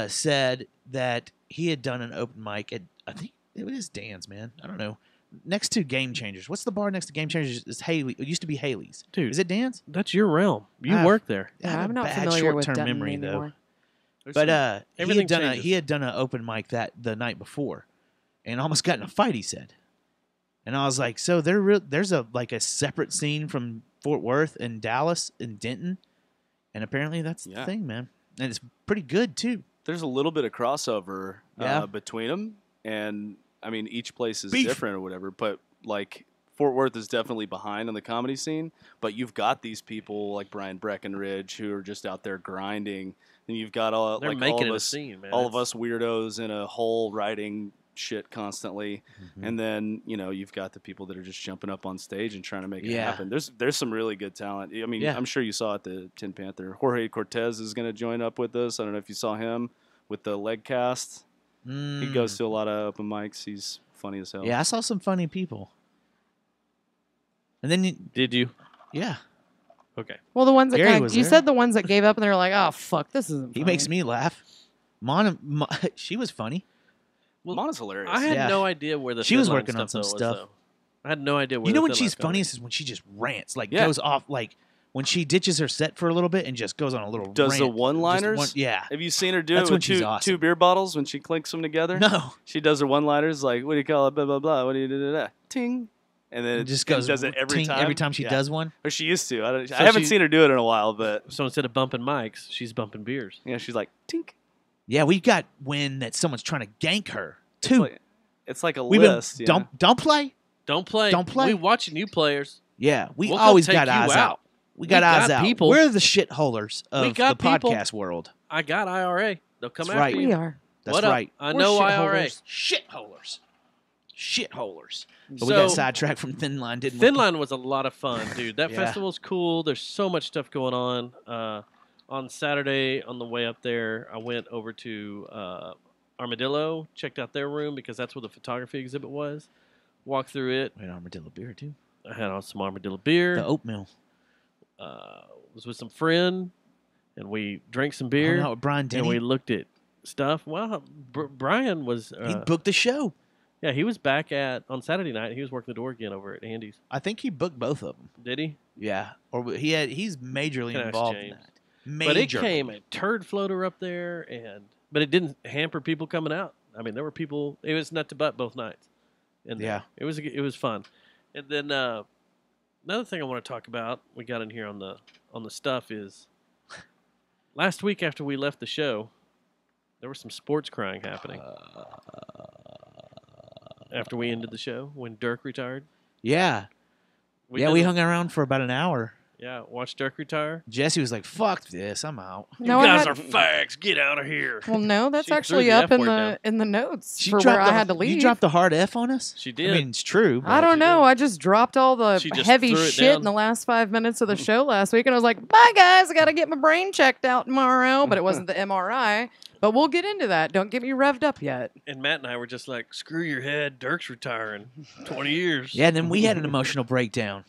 said that he had done an open mic at, I think it was Dan's, man. I don't know. Next to Game Changers. What's the bar next to Game Changers? It's Haley. It used to be Haley's. Dude. Is it Dan's? That's your realm. You Ah, work there. I have I'm a not bad familiar with short-term Denton memory though. anymore. But everything changes. he had done an open mic the night before, and almost got in a fight. He said, and I was like, so there's a separate scene from Fort Worth and Dallas and Denton, and apparently that's the Yeah. thing, man, and it's pretty good too. There's a little bit of crossover Yeah. between them, and I mean each place is Beef. different or whatever. But like Fort Worth is definitely behind on the comedy scene, but you've got these people like Brian Breckenridge who are just out there grinding, and you've got all They're like making all it of a us, scene, man. all of It's- us weirdos in a hole writing shit constantly, and then you've got the people that are just jumping up on stage and trying to make it Yeah. happen. There's some really good talent. I mean, Yeah. I'm sure you saw at the Tin Panther. Jorge Cortez is going to join up with us. I don't know if you saw him with the leg cast. He goes to a lot of open mics. He's funny as hell. Yeah, I saw some funny people, and then Did you? yeah, Okay. Well, the ones that Gary kind was you there. said the ones that gave up and they were like, "Oh fuck, this isn't." he funny." makes me laugh. She was funny. Well, Mana's hilarious. I had Yeah. no idea where the She was Thin Line working on some though, was, stuff. though. I had no idea where You know the when Thin she's Line's coming. funniest is when she just rants, like Yeah. goes off, like when she ditches her set for a little bit and just goes on a little Does rant. the Just one-liners? yeah. Have you seen her do That's it when with she's two awesome. beer bottles when she clinks them together? No, She does her one-liners like, what do you call it? Blah, blah, blah. What do you do? Ting. And then it just and goes does it every ting time. every time she Yeah. does one. Or she used to. I So haven't she- seen her do it in a while, but So instead of bumping mics, she's bumping beers. yeah, she's like, tink. Yeah, we got when that someone's trying to gank her. It's Two. like, it's like a We've list. been you know? don't play. Don't play. Don't play. We watching you players. Yeah, we We'll come always take got you eyes out. out. We got eyes out. people. We're the shitholers of We got the people. podcast world. I got IRA. They'll come That's after right. you. We are. That's What up? right. I We're know IRA. Shitholers. Shitholers. But we So- got sidetracked from Thin Line, didn't Thin we? Line was a lot of fun, dude. That Yeah. festival's cool. There's so much stuff going on. On Saturday, on the way up there, I went over to Armadillo, checked out their room because that's where the photography exhibit was. Walked through it. We had armadillo beer too. I had on some Armadillo beer. The oatmeal. Was with some friend, and we drank some beer. Hung out with Brian and Denny. we looked at stuff. Well, Brian was. He booked the show. Yeah, he was back on Saturday night. He was working the door again over at Andy's. I think he booked both of them. Did he? Yeah, or he's majorly Can I ask involved in James? that. But it Majorly. came a turd floater up there, but it didn't hamper people coming out. I mean, there were people. It was nut to butt both nights. And Yeah. it was fun. And then another thing I want to talk about, we got in here on the stuff is last week after we left the show, there was some sports crying happening. After we ended the show, when Dirk retired. Yeah. We hung around for about an hour. Yeah, watched Dirk retire. Jesse was like, "Fuck this, I'm out." No, you I guys had- are fags. Get out of here. Well, no, that's She threw actually the up F in word the down. in the notes She for dropped where I had to leave. You dropped the hard F on us? She did. I mean, it's true. I don't know. I just dropped all the She just heavy threw it shit down. in the last 5 minutes of the show last week, and I was like, "Bye, guys. I got to get my brain checked out tomorrow." But it wasn't the MRI. But we'll get into that. Don't get me revved up yet. And Matt and I were just like, screw your head. Dirk's retiring. 20 years. Yeah, and then we had an emotional breakdown.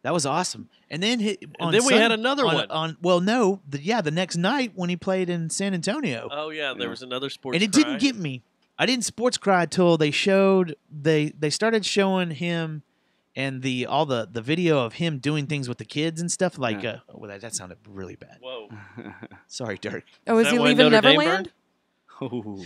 That was awesome. And then we had another one. The next night when he played in San Antonio. Oh, yeah. There was another sports And it cry. didn't get me. I didn't sports cry till they started showing him and all the video of him doing things with the kids and stuff like that sounded really bad. Whoa. Sorry, Dirk. Oh, is that he why leaving Notre Dame Neverland? Ooh.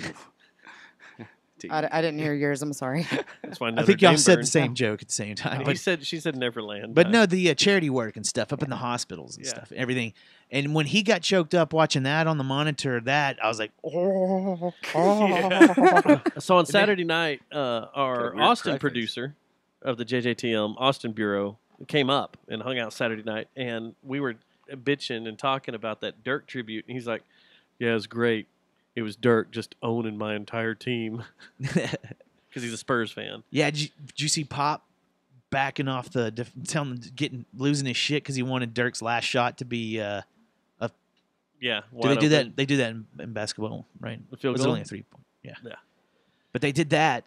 I didn't hear yours. I'm sorry. That's why I Notre think y'all Dame said burned. the same joke at the same time. But She said Neverland. But no, the charity work and stuff up in the hospitals and stuff, everything. And when he got choked up watching that on the monitor, I was like, oh. So on Saturday night, Got our a weird Austin cry face. producer of the JJTM Austin Bureau came up and hung out Saturday night, and we were bitching and talking about that Dirk tribute, and he's like, "Yeah, it was great. It was Dirk just owning my entire team because he's a Spurs fan." Yeah, did you see Pop backing off losing his shit because he wanted Dirk's last shot to be Yeah, do they do that? open. They do that in basketball, right? The field It was goal? only a 3-point. Yeah. Yeah. But they did that,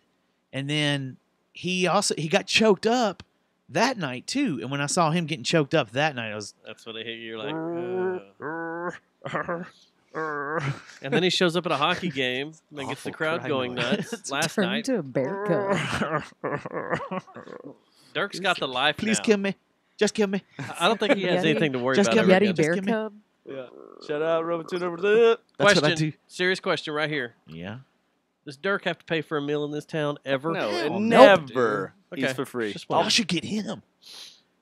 and then he got choked up that night too. And when I saw him getting choked up that night, I was That's when they hit you. You're like, and then he shows up at a hockey game and gets the Awful crowd cry going noise. nuts. Last Turned night, into a bear cub. Dirk's got the life. please now. kill me, just kill me. I don't think he has Yeti. anything to worry Just about. give ever Yeti again. Bear give me- cub. Yeah. Shout out Robinson over there. That's what I Question, do. serious question right here. Yeah. Does Dirk have to pay for a meal in this town ever? No, Hell and no. never. Okay. He's for free. Just Y'all wondering. should get him.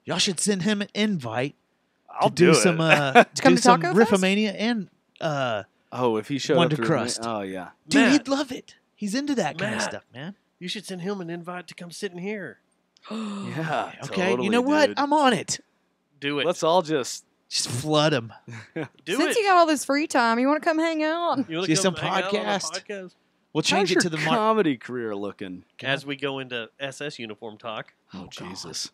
Y'all should send him an invite I'll to do it. some come do to some Taco Fest? Riffomania and Oh, if he showed Wonder up to Crust. Oh yeah. dude, Matt. he'd love it. He's into that kind of Matt. stuff, man. You should send him an invite to come sit in here. Yeah. Okay, totally, you know what? dude. I'm on it. Do it. Let's all just. Flood him. do Since it. you got all this free time, you want to come hang out? You wanna See come some hang out on the podcast? podcast? We'll change How's it to your the comedy career looking? As we go into SS uniform talk. Oh, Jesus.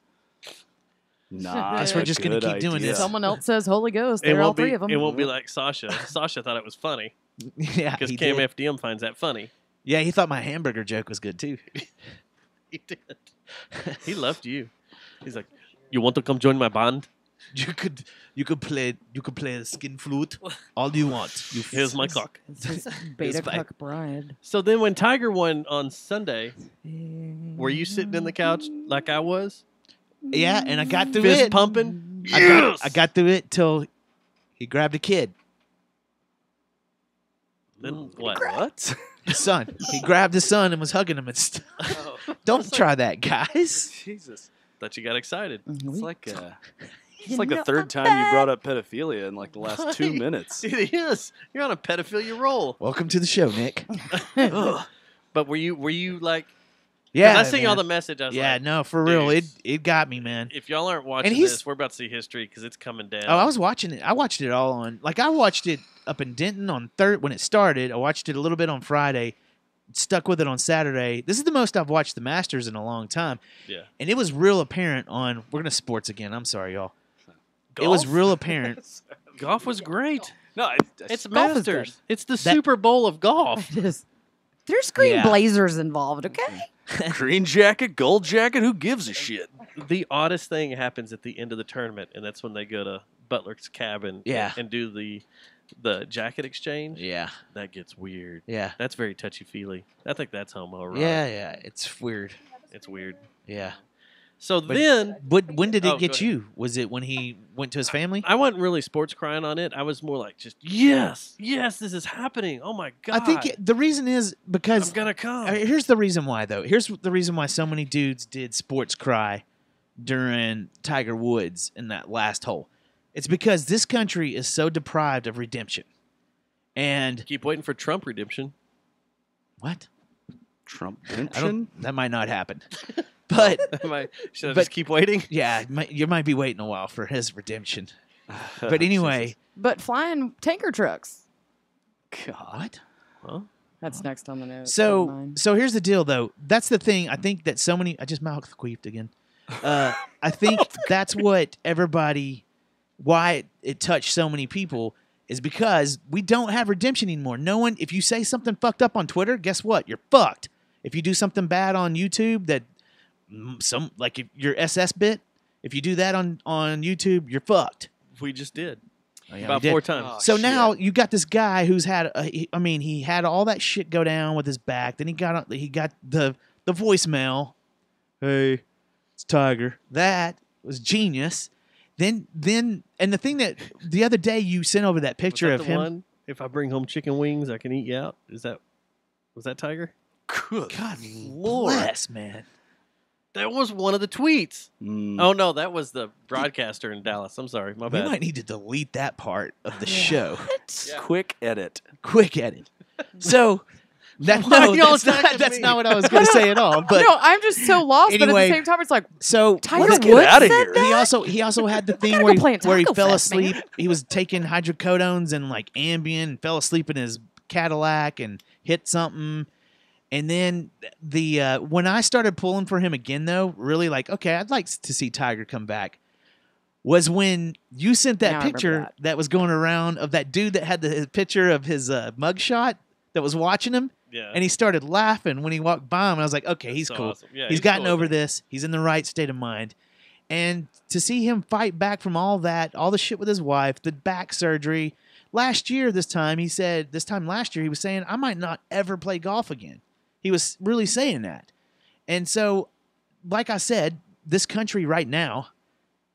Nah, Guess we're just gonna good keep doing idea. this. Someone else says Holy Ghost. It They're all won't be. three of them. It won't be like Sasha. Sasha thought it was funny Yeah, because he did. KMFDM finds that funny. Yeah, he thought my hamburger joke was good too. He did. He loved you. He's like, "You want to come join my band? You could play the skin flute all you want. Here's my cock." It's his beta fine. cuck bride. So then, when Tiger won on Sunday, were you sitting in the couch like I was, Yeah, and I got through fist it. pumping? I got through it till he grabbed a kid. Then what? What? His son. He grabbed his son and was hugging him and stuff. Don't try that, guys. Jesus. Thought you got excited. It's like it's like the third time you brought up pedophilia in like the last 2 minutes. It is. You're on a pedophilia roll. Welcome to the show, Nick. But were you like? Yeah, I sent y'all man. the message. I was Yeah, like, no, for real. dudes. It got me, man. if y'all aren't watching he's- this, we're about to see history because it's coming down. Oh, I was watching it. I watched it all on. Like I watched it up in Denton on when it started. I watched it a little bit on Friday. Stuck with it on Saturday. This is the most I've watched the Masters in a long time. Yeah. And it was real apparent on. We're gonna sports again. I'm sorry, y'all. It Golf? was real apparent. Golf was great. No, It's Golf is Masters. good. It's the That- Super Bowl of golf. It is. There's green Yeah. blazers involved, okay? green jacket, gold jacket. Who gives a shit? The oddest thing happens at the end of the tournament, and that's when they go to Butler's cabin Yeah. and do the the jacket exchange. Yeah. That gets weird. Yeah. That's very touchy-feely. I think that's homoerotic. Yeah. It's weird. It's weird. Yeah. So But then... when did it Oh, get go ahead. you? Was it when he went to his family? I wasn't really sports crying on it. I was more like just, yes, this is happening. Oh, my God. I think the reason is because... I'm going to come. Here's the reason why, though. Here's the reason why so many dudes did sports cry during Tiger Woods in that last hole. It's because this country is so deprived of redemption. And... Keep waiting for Trump redemption. What? Trump I redemption? don't, that might not happen. But... Should I just keep waiting? Yeah, you might be waiting a while for his redemption. But anyway... But flying tanker trucks. God. Huh? That's next on the note. So here's the deal, though. That's the thing. I think that so many... I just mouth queefed again. I think that's what everybody... Why it touched so many people is because we don't have redemption anymore. No one... If you say something fucked up on Twitter, guess what? You're fucked. If you do something bad on YouTube that... Like if your SS bit, if you do that on YouTube, you're fucked. We just did. Oh, yeah, About we did. 4 times. Oh, So shit. now you got this guy who's had, he had all that shit go down with his back. Then he got the voicemail. Hey, it's Tiger. That was genius. Then, and the thing that the other day you sent over that picture Was that of the him. one? If I bring home chicken wings, I can eat you out. Was that Tiger? Good God Lord. bless, man. That was one of the tweets. Mm. Oh no, that was the broadcaster in Dallas. I'm sorry, my We bad. might need to delete that part of the show. Quick edit. Quick edit. So that, Why no, y'all that's attacking that's me? not what I was going to say at all. But no, I'm just so lost. But at anyway, the same time, it's like so Tiger let's get Woods outta said here. that. he also had the thing gotta where go play in he Taco fell Fest, man. asleep. He was taking hydrocodones and like Ambien and fell asleep in his Cadillac and hit something. And then when I started pulling for him again, though, really like, okay, I'd like to see Tiger come back, was when you sent Now I that remember picture that was going around of that dude that had the picture of his mugshot that was watching him. Yeah. And he started laughing when he walked by him. And I was like, okay, he's so cool. awesome. Yeah, he's gotten cool over with it. this. He's in the right state of mind. And to see him fight back from all that, all the shit with his wife, the back surgery. Last year, this time last year, he was saying, I might not ever play golf again. He was really saying that. And so, like I said, this country right now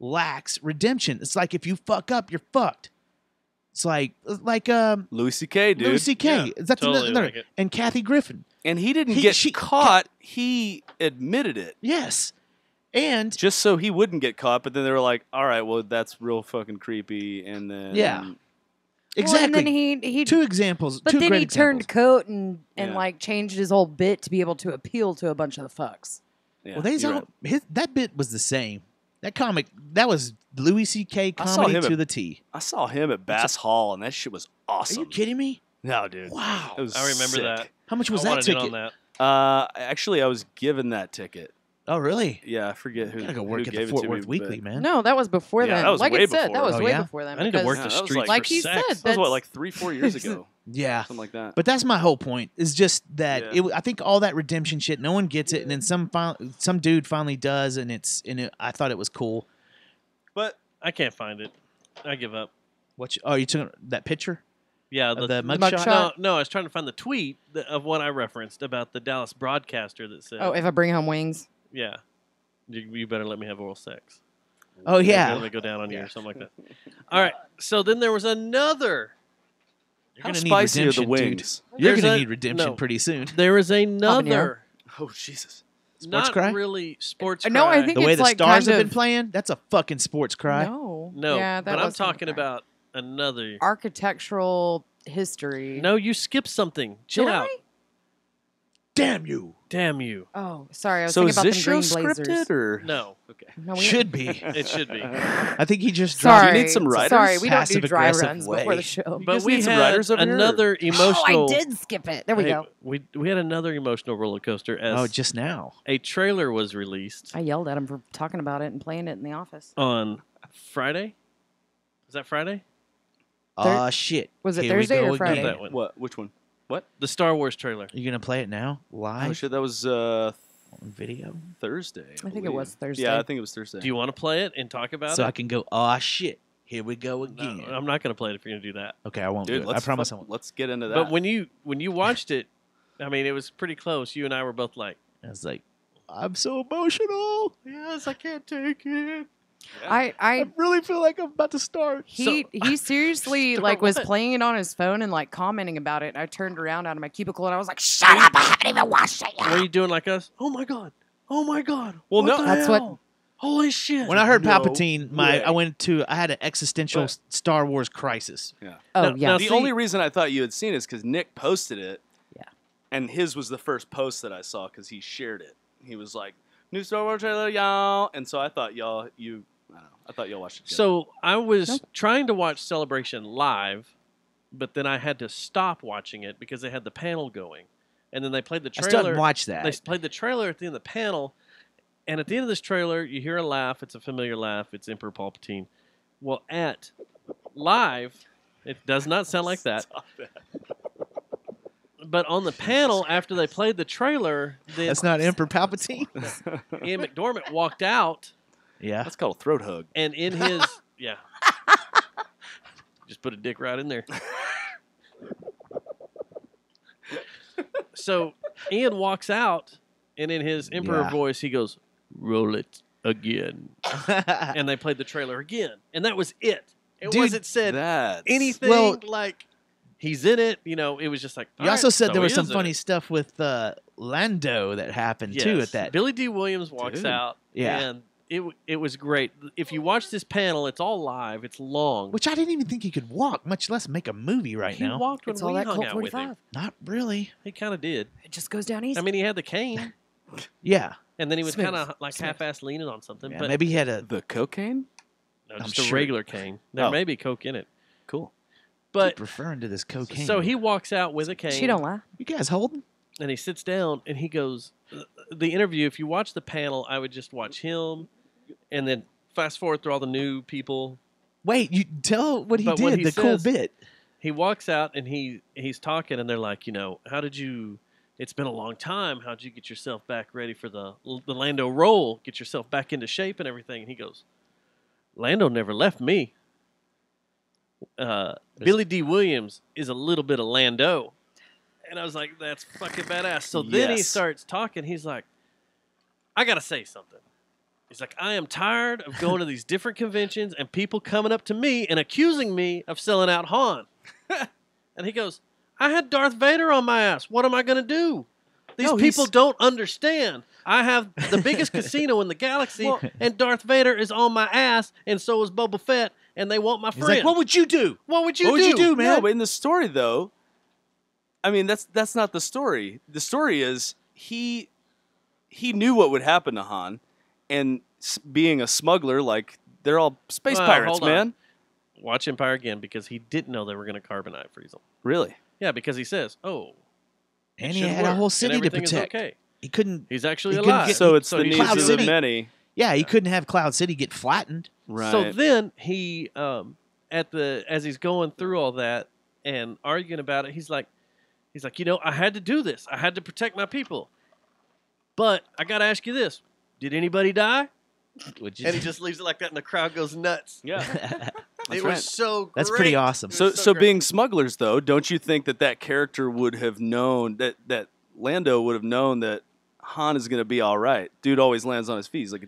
lacks redemption. It's like if you fuck up, you're fucked. It's like Louis C.K., dude. Louis C.K. Yeah, That's totally another, like it. and Kathy Griffin. And he didn't He- get she- caught. He admitted it. Yes. And Just so he wouldn't get caught, but then they were like, all right, well, that's real fucking creepy. And then... Yeah. Well, and exactly. then he two examples. But two then great he turned examples. coat and Yeah. like changed his whole bit to be able to appeal to a bunch of the fucks. Yeah, Well, they's you're all, right. that bit was the same. That comic, that was Louis C.K. I saw comedy him to at- the T. I saw him at Bass Hall, and that shit was Are awesome. you kidding me? No, dude. Wow. It was I remember sick. that. How much was I that wanted in ticket? on that. Actually, I was given that ticket. Oh, really? Yeah, I forget who. I gotta go who work at the gave it Fort to Worth me, Weekly, but- man. No, that was before Yeah, then. that was like way it said, before. that was Oh, way yeah? before then. I need to work because- the that was streets like for he sex. said, That was what, That's- like 3-4 years ago, Yeah. something like that. But that's my whole point. Is just that Yeah. I think all that redemption shit, no one gets it, and then some dude finally does, and I thought it was cool. But I can't find it. I give up. You took that picture? Yeah, Of the mugshot? mugshot? No, I was trying to find the tweet of what I referenced about the Dallas broadcaster that said, Oh, if I bring home wings. yeah, you better let me have oral sex. Oh yeah. Let me go down on you or something like that. All right, so then there was another. You're How gonna need spicy are the redemption, dude. wings? You're There's gonna a- need redemption no. pretty soon. There is another. Oh Jesus! Sports Not cry? really sports. No, I cry. think The way it's the like stars kind have been of- playing, that's a fucking sports cry. No. No, Yeah, that but I'm was kind of talking cry. about another. Architectural history. No, you skipped something. Chill Did out. I? Damn you. Damn you. Oh, sorry. I was So thinking is about this them show green blazers. scripted or? No. Okay. No, we Should be. It should be. I think he just Sorry. dropped. Do you need some writers? Sorry, we don't do Passive dry aggressive runs way. before the show. But guys we need some had writers over here, or- another emotional. Oh, I did skip it. There we Hey, go. We had another emotional roller coaster as Oh, just now. a trailer was released I yelled at him for talking about it and playing it in the office. on Friday. Is that Friday? Shit. Was it Here we Thursday go or Friday? again. That one. What? Which one? The Star Wars trailer. You gonna play it now? Oh Live? shit! That was On video? Thursday. I think it believe. was Thursday. Yeah, I think it was Thursday. Do you want to play it and talk about So it? I can go, shit. Here we go No, again. I'm not going to play it if you're going to do that. Okay, I won't Dude, do it. I promise I won't. Let's get into that. But when you watched it, I mean, it was pretty close. You and I were both like, I was like, I'm so emotional. yes, I can't take it. I really feel like I'm about to start. he seriously Start like was what? playing it on his phone and like commenting about it. I turned around out of my cubicle and I was like, "Shut up! I haven't even watched it yet." Were you doing like us? Oh my god! Oh my god! Well, what no, the that's what- hell? Holy shit! When I heard No Palpatine, way. I had an existential But- Star Wars crisis. yeah. Oh Now- yeah. now The see- only reason I thought you had seen it is because Nick posted it. Yeah. And his was the first post that I saw because he shared it. He was like, "New Star Wars trailer, y'all," and so I thought I don't know. I thought y'all watched it. Together. So I was trying to watch Celebration live, but then I had to stop watching it because they had the panel going, and then they played the I trailer. still haven't watched that. They played the trailer at the end of the panel, and at the end of this trailer, you hear a laugh. It's a familiar laugh. It's Emperor Palpatine. Well, at live, it does not sound like that. Stop that. But on the panel, after they played the trailer, then That's not Emperor Palpatine. Ian McDormand walked out, Yeah. That's called a throat hug. and in his yeah, just put a dick right in there. So Ian walks out, and in his Emperor Yeah. voice, he goes, "Roll it again," and they played the trailer again, and that was it. It Dude, wasn't said That's anything Well- like he's in it. You know, it was just like. You "All also right, said so there was he some is in funny it." stuff with Lando that happened too Yes. at that. Billy D. Williams walks Dude. out, Yeah. and it was great. If you watch this panel, it's all live. It's long. Which I didn't even think he could walk, much less make a movie right he now. walked when It's we all that hung Colt out with 45. him. Not really. He kind of did. It just goes down easy. I mean, he had the cane, Yeah. and then he was Smooth. kind of like Smooth. half-ass leaning on something. Yeah, but maybe he had a. the cocaine. no, I'm just a sure. regular cane. There Oh. may be coke in it, Cool. but keep referring to this cocaine. so he walks out with a cane. she don't laugh. You guys holding? And he sits down and he goes, the interview, if you watch the panel, I would just watch him and then fast forward through all the new people. Wait, you tell what he But did. what he the cool says- bit. He walks out and he's talking and they're like, you know, how did you, it's been a long time. How'd you get yourself back ready for the Lando role? Get yourself back into shape and everything. And he goes, Lando never left me. Billy D. Williams is a little bit of Lando. And I was like, that's fucking badass. So then he Yes. starts talking. He's like, I got to say something. He's like, I am tired of going to these different conventions and people coming up to me and accusing me of selling out Han. And he goes, I had Darth Vader on my ass. What am I going to do? These No, people he's- don't understand. I have the biggest casino in the galaxy, Well- and Darth Vader is on my ass, and so is Boba Fett, and they want my He's friend. like, what would you do? What would you What would do? you do, man? No, but in the story though, I mean that's not the story. The story is he knew what would happen to Han, and being a smuggler, like they're all space Well, pirates, hold on. man. Watch Empire again because he didn't know they were going to carbonite freeze him. Really? Yeah, because he says, "Oh, And it he should had a work, whole and city to everything is protect. okay." He couldn't. He's actually He couldn't alive. get- So it's the he needs Cloud of City- the many. Yeah, he couldn't have Cloud City get flattened. Right. So then he, as he's going through all that and arguing about it, he's like, you know, I had to do this. I had to protect my people. But I got to ask you this: did anybody die? And he just leaves it like that, and the crowd goes nuts. yeah. It right. was so great. That's pretty awesome. It So was so great. being smugglers though, don't you think that character would have known that Lando would have known that Han is going to be all right? Dude always lands on his feet. He's like a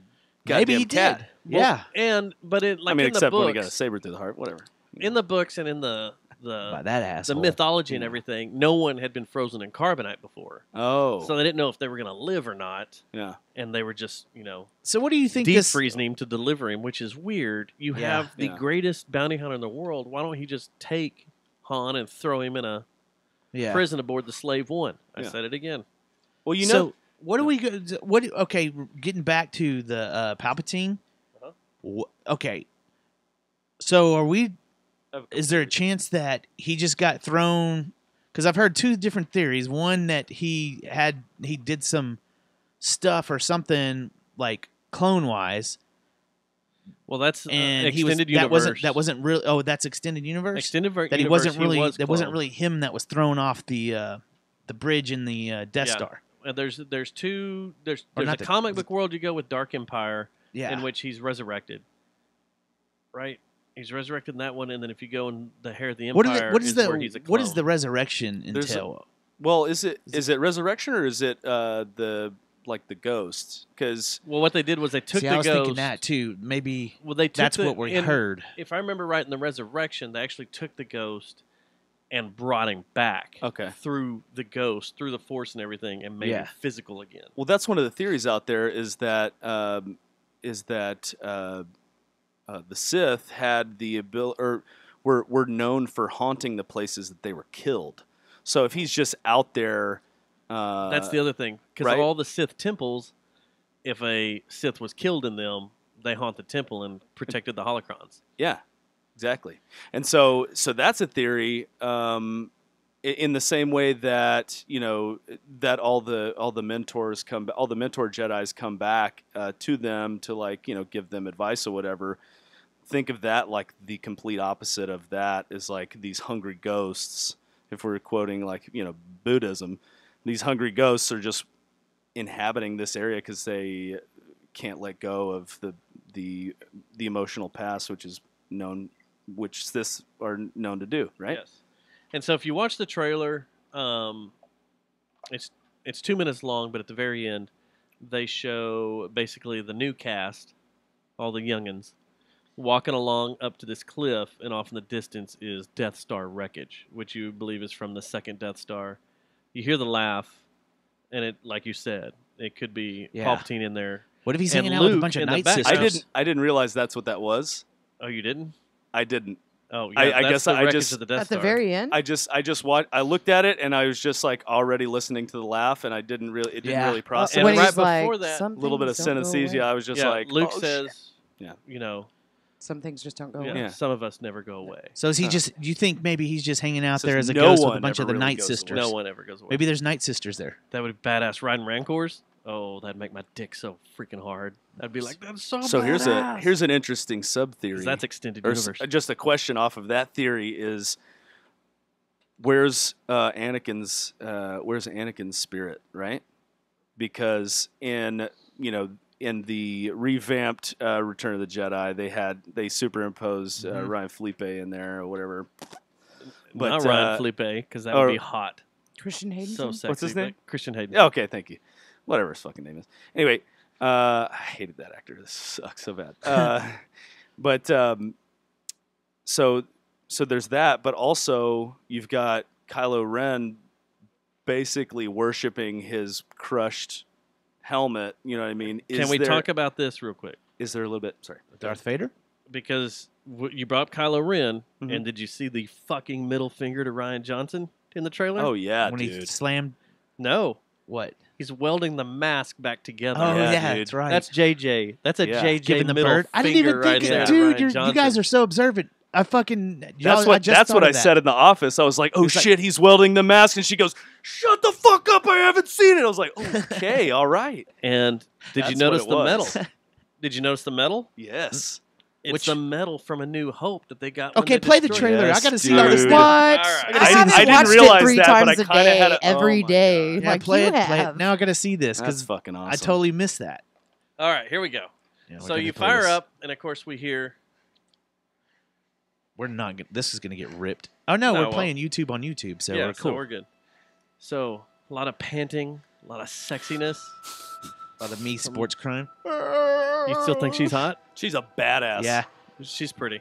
goddamn Maybe he cat. did. Well, Yeah. but it, like I mean, in the except books, when he got a saber through the heart. Whatever. in the books and in the By that asshole. the mythology and everything, no one had been frozen in carbonite before, Oh. so they didn't know if they were going to live or not, yeah. and they were just, you know, So what do you think deep this? freezing him to deliver him, which is weird. You Yeah. have the Yeah. greatest bounty hunter in the world. Why don't he just take Han and throw him in a Yeah. prison aboard the Slave One? I Yeah. said it again. Well, you know. So what do we go? What? Okay, getting back to the Palpatine. Okay. So are we? Is there a chance that he just got thrown? Because I've heard two different theories. One that he did some stuff or something like clone wise, Well, that's and he was extended universe. that wasn't really. Oh, that's extended universe. extended That he universe. wasn't really. was that wasn't cloned. really him that was thrown off the bridge in the Death Yeah. Star. There's two. There's Or a not the- comic book world you go with Dark Empire, Yeah. in which he's resurrected. Right. He's resurrected in that one, and then if you go in the Hair of the What, Empire, what is the where he's a what does clone. the resurrection There's a- entail? Well, is it resurrection or is it the ghost? Because Well, what they did was they took See, the I was ghost. thinking that too. Maybe Well, they took that's the, what we in- heard. If I remember right, in the resurrection, they actually took the ghost and brought him back. Okay. Through the ghost, through the Force and everything, and made him physical again. well, that's one of the theories out there is that the Sith had the ability, or were known for haunting the places that they were killed. So if he's just out there, That's the other thing, because right? all the Sith temples, if a Sith was killed in them, they haunt the temple and protected the holocrons. Yeah, exactly. And so that's a theory. In the same way that that all the mentors all the mentor Jedis come back to them to give them advice or whatever. Think of that like the complete opposite of that is like these hungry ghosts. If we're quoting Buddhism, these hungry ghosts are just inhabiting this area because they can't let go of the emotional past, which Siths are known to do, right? Yes. And so if you watch the trailer, it's 2 minutes long, but at the very end, they show basically the new cast, all the youngins, walking along up to this cliff, and off in the distance is Death Star wreckage, which you believe is from the second Death Star. You hear the laugh, and it, like you said, it could be Palpatine in there. What if he's And hanging out with a Luke bunch of in the Night background. Sisters? I didn't realize that's what that was. Oh, you didn't? I didn't. Oh, yeah. I that's guess the I wreckage just- of the Death At the Star. very end? I just watched. I looked at it and I was just like already listening to the laugh, and it didn't really process. And when right he's like, before that, a some little bit of things don't go synesthesia. away. I was just yeah, like, Luke oh, says, shit. Yeah. you know, Some things just don't go yeah, away. Yeah. some of us never go away. So is he just? Do you think maybe he's just hanging out Says there as a no ghost with one a bunch ever of the really Night goes away. Sisters? No one ever goes away. Maybe there's Night Sisters there. That would be badass. Riding Rancors? Oh, that'd make my dick so freaking hard. I'd be like, that's so So badass. here's an interesting sub theory. 'Cause that's extended Or universe. just a question off of that theory is, where's Anakin's spirit, right? Because in the revamped Return of the Jedi, they superimposed Ryan Felipe in there or whatever. But Not Ryan Felipe, because that would be hot. Christian Hayden. So sexy. What's his name? but Christian Hayden. Yeah, okay, thank you. Whatever his fucking name is. Anyway, I hated that actor. This sucks so bad. But so there's that. But also you've got Kylo Ren basically worshiping his crushed helmet. You know what I mean? Can we talk about this real quick? Is there a little bit? Sorry, Darth Vader? Because you brought up Kylo Ren, Mhm. and did you see the fucking middle finger to Ryan Johnson in the trailer? Oh yeah, When dude. he slammed No. what? He's welding the mask back together. Oh Yeah, yeah, dude. that's right. That's JJ. That's a Yeah. JJ Giving the middle bird. I didn't finger even think right it, there to dude. Ryan You Johnson. guys are so observant. I fucking. That's I what just thought I of that. said in the office. I was like, "Oh It's like- shit, he's welding the mask," and she goes, "Shut the fuck up! I haven't seen it." I was like, "Okay, all right." And did you That's notice what the it metal? was. Did you notice the metal? Yes. It's Which- the metal from A New Hope that they got. when Okay, they play the destroyed trailer. Yes, I gotta see dude. all this What? stuff. All right. I haven't I didn't watched realize it 3 that, but times I a kinda day had a- every oh my day. Yeah, like play you it. Play have. it. Now I gotta see this That's because fucking awesome. I totally missed that. All right, here we go. Yeah, we're So gonna you play fire this. up, and of course we hear. We're not. This is gonna get ripped. Oh no, No, we're well- playing YouTube on YouTube, so yeah, we're cool. so we're good. So a lot of panting, a lot of sexiness. By the me sports crime. You still think she's hot? She's a badass. Yeah, She's pretty.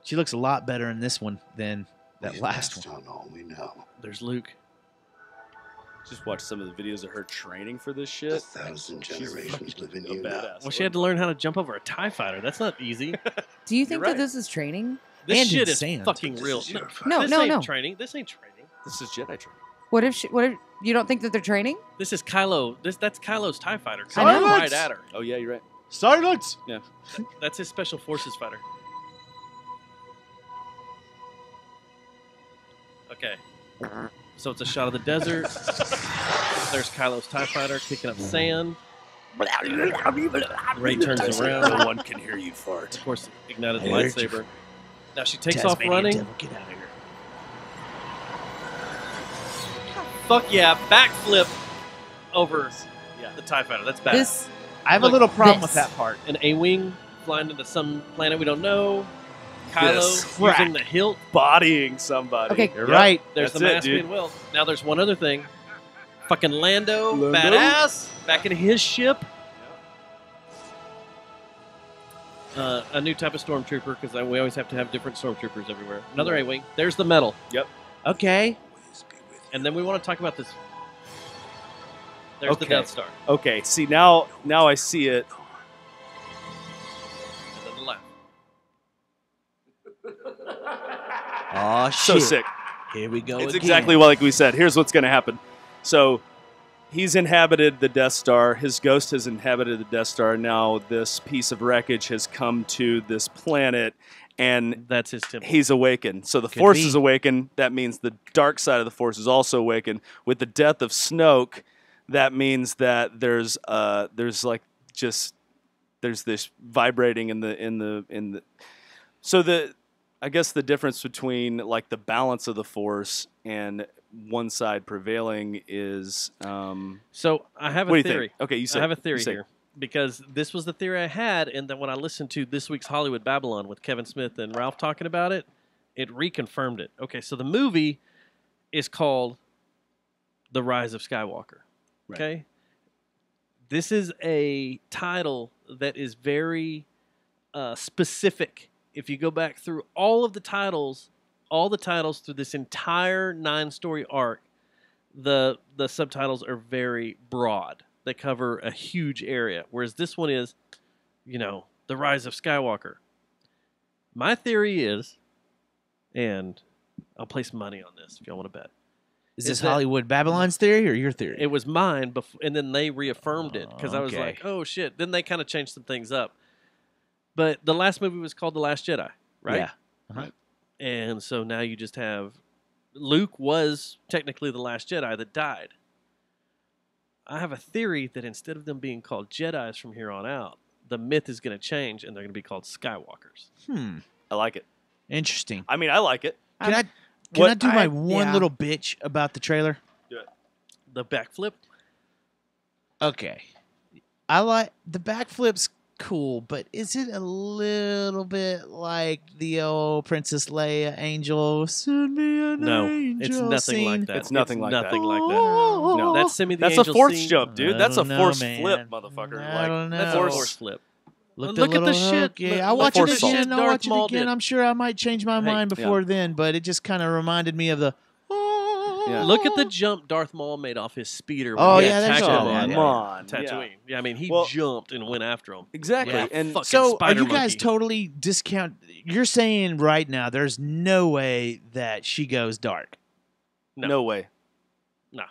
she looks a lot better in this one than that last one. on all we know. There's Luke. Just watch some of the videos of her training for this A shit. 1,000 She's generations live in a you now. badass. Well, she had to learn how to jump over a TIE fighter. That's not easy. Do you think You're right. that this is training? This And shit in is sand. fucking This real. is your No, this no, ain't no. training. This ain't training. This is Jedi training. What if you don't think that they're training? This is Kylo. That's Kylo's TIE fighter. I know. Kylo's right at her. Oh yeah, you're right. Silence! That's his special forces fighter. Okay. So it's a shot of the desert. There's Kylo's TIE fighter kicking up sand. Rey turns around. No one can hear you fart. Of course, ignited the I heard you. lightsaber. Now she takes off Tasmanian running. devil, get out of here. Fuck yeah, backflip over the TIE fighter. That's bad. This I have a Look, little problem this. with that part. An A-Wing flying into some planet we don't know. Kylo Crack. using the hilt. Bodying somebody. Okay. You're right. There's That's the it, Maspian dude. will. Now there's one other thing. Fucking Lando, Lando? badass, back in his ship. A new type of stormtrooper, because we always have to have different stormtroopers everywhere. Another A-wing. There's the medal. Yep. Okay. And then we want to talk about this. There's the Okay. Death Star. Okay. See, now I see it. And then the left. Oh, So shit. sick. Here we go It's again. exactly like we said. Here's what's going to happen. So he's inhabited the Death Star. His ghost has inhabited the Death Star. Now this piece of wreckage has come to this planet, and That's his temple. he's awakened. So the Could Force be. is awakened. That means the dark side of the Force is also awakened. With the death of Snoke, that means that there's this vibrating in the. So I guess the difference between like the balance of the Force and one side prevailing is. So I have What do a you theory. think? Okay, you say. I have a theory You say. here because this was the theory I had, and then when I listened to this week's Hollywood Babylon with Kevin Smith and Ralph talking about it, it reconfirmed it. Okay, so the movie is called The Rise of Skywalker. Right. Okay, this is a title that is very specific. If you go back through all the titles through this entire 9-story arc, the subtitles are very broad. They cover a huge area, whereas this one is, The Rise of Skywalker. My theory is, and I'll place money on this if y'all want to bet. Is Is this that- Hollywood Babylon's theory or your theory? It was mine, and then they reaffirmed it because I was Okay. like, oh shit. Then they kind of changed some things up. But the last movie was called The Last Jedi, right? Yeah. Uh-huh. And so now you just have Luke was technically the last Jedi that died. I have a theory that instead of them being called Jedis from here on out, the myth is going to change and they're going to be called Skywalkers. I like it. Interesting. I mean, I like it. Can I What- do my one yeah. little bitch about the trailer? Do it. The backflip. Okay. I like the backflip's cool, but is it a little bit like the old Princess Leia angel? Send me an No, angel it's nothing scene? like that. It's nothing like that. nothing like that. No. That's Send Me the That's a Angel force scene. jump, dude. I That's a don't know, force man. flip, motherfucker. I don't That's know. a force flip. Look at the little shit. hook. Yeah, Look- I'll look watch at it the shit again. I'll Darth watch it Maul again. did. I'm sure I might change my Hey, mind before then, but it just kind of reminded me of the. Yeah. Look at the jump Darth Maul made off his speeder. When Oh, he yeah, that's attacked all him that, on yeah. Come on. Tatooine. Yeah, I mean, he Well- jumped and went after him. Exactly. Yeah, And fucking So, are spider you guys monkey. totally discount? You're saying right now there's no way that she goes dark. no way. No.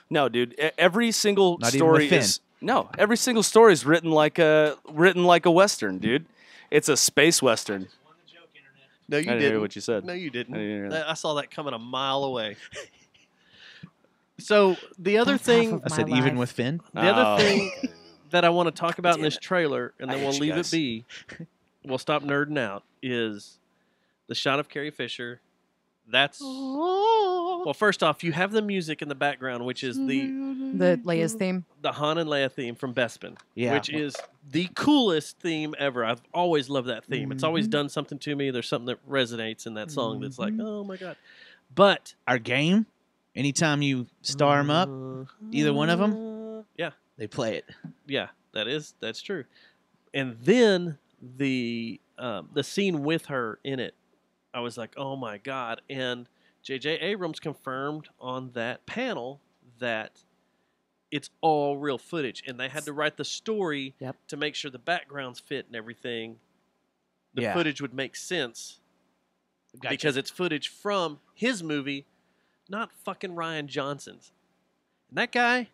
No, dude. Every single Not even story with Finn. is no. Every single story is written like a western, dude. It's a space western. No, you I didn't hear what you said. No, you didn't. I didn't hear that. I saw that coming a mile away. So the other That's half thing, of I my said even life. with Finn. the other Oh. thing that I want to talk about in Damn this it. trailer, and I then hate we'll you leave guys. it be. We'll stop nerding out. Is the shot of Carrie Fisher? That's well. First off, you have the music in the background, which is the Leia's theme. Han and Leia theme from Bespin, Yeah. which is the coolest theme ever. I've always loved that theme. It's always done something to me. There's something that resonates in that song that's like, oh my god. But Our game. Anytime you star them up, either one of them, yeah, they play it. yeah, that's true. And then the scene with her in it, I was like, oh my god. And J.J. Abrams confirmed on that panel that it's all real footage, and they had to write the story Yep. to make sure the backgrounds fit and everything. The Yeah. footage would make sense Gotcha. because it's footage from his movie, not fucking Ryan Johnson's. And that guy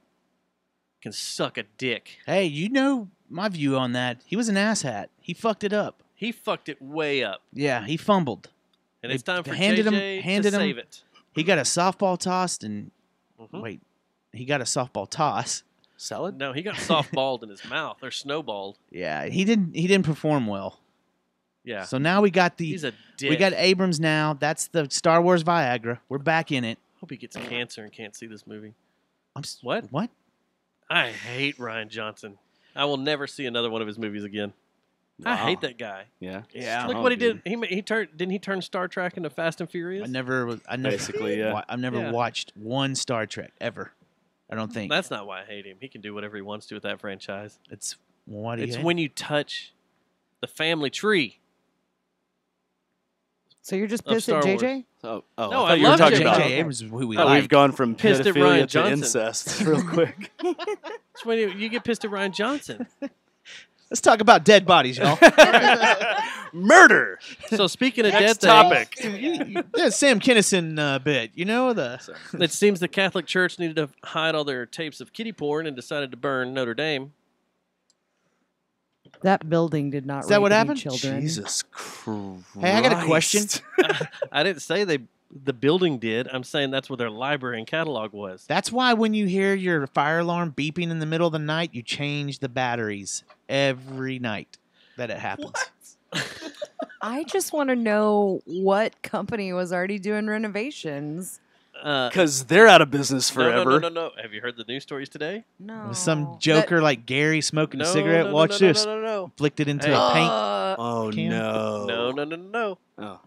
can suck a dick. Hey, you know my view on that. He was an asshat. He fucked it up. He fucked it way up, Yeah, he fumbled. and it's They time for handed him- JJ handed to him- save it. He got a softball tossed and Mhm. wait, he got a softball toss. Salad? No, he got softballed in his mouth or snowballed. Yeah, he didn't perform well. Yeah, So now we got he's a dick. we got Abrams now. That's the Star Wars Viagra. We're back in it. Hope he gets cancer and can't see this movie. What? I hate Ryan Johnson. I will never see another one of his movies again. I hate Wow. that guy. Yeah. Yeah. Look Oh, what he dude. did. He turned. Didn't he turn Star Trek into Fast and Furious? Basically, yeah. I've never Yeah. watched one Star Trek ever. I don't think. That's not why I hate him. He can do whatever he wants to with that franchise. It's what do you It's hate? when you touch the family tree. So you're just Of pissed at Star JJ? Wars. Oh, No, I I thought you were love talking J.J. about. J.J. Abrams is who we Oh, like. we've gone from Pissed at pedophilia Ryan to Johnson. incest real quick. It's when you get pissed at Ryan Johnson. Let's talk about dead bodies, y'all. Murder. So speaking of dead Next things, topic. That Sam Kinison bit, you know the. it seems the Catholic Church needed to hide all their tapes of kiddie porn and decided to burn Notre Dame. That building did not Is that rape what any happened? children. Jesus Christ. Hey, I got a question. I didn't say the building did. I'm saying that's where their library and catalog was. That's why when you hear your fire alarm beeping in the middle of the night, you change the batteries every night that it happens. I just want to know what company was already doing renovations. Because they're out of business forever. No. Have you heard the news stories today? No. It was some joker like Gary smoking a cigarette. Watch this. No. Flicked it into Hey. a paint. Oh, Can? no. No. Oh.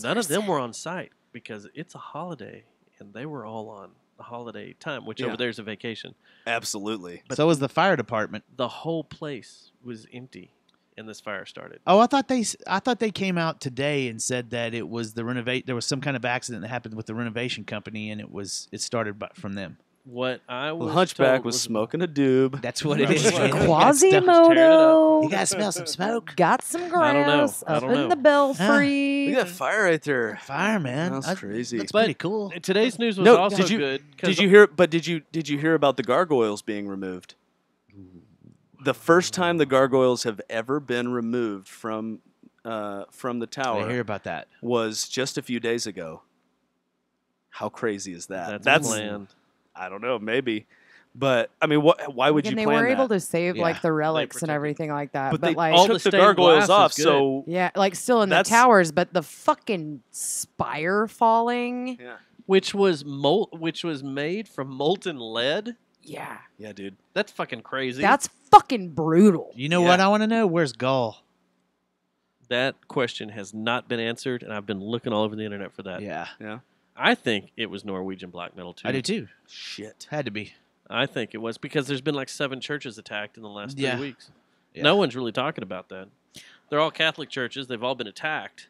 None of them were on site because it's a holiday, and they were all on the holiday time, which Yeah. over there is a vacation. Absolutely. So was the fire department. The whole place was empty, and this fire started. Oh, I thought they came out today and said that it was the renovate. There was some kind of accident that happened with the renovation company, and it started from them. What I was Well, Hunchback told was smoking a doob. That's what it That's is. what it man. is. Quasimodo. You gotta smell some smoke. Got some I don't know. grass I up don't in know. the belfry. Look at that fire right there. Fire, man. That's crazy. That's But pretty cool. Today's news was No, also did you- good. 'cause Did you hear? But did you hear about the gargoyles being removed? The first time the gargoyles have ever been removed from the I tower hear about that. was just a few days ago. How crazy is that? That's planned. I don't know, maybe, but I mean, why would you And they plan were able that? to save Yeah. like the relics protected- and everything like that. But But, they like, all took the the stained gargoyles glass off, is good. so yeah, like still in the That's- towers, but the fucking spire falling. yeah, which was made from molten lead. Yeah, yeah, dude. That's fucking crazy. that's fucking brutal. You know Yeah. what I want to know? Where's Gull? That question has not been answered, and I've been looking all over the internet for that. Yeah, I think it was Norwegian black metal too. I do too. Shit. Had to be. I think it was because there's been like 7 churches attacked in the last 3 Yeah. weeks. Yeah. No one's really talking about that. They're all Catholic churches. They've all been attacked.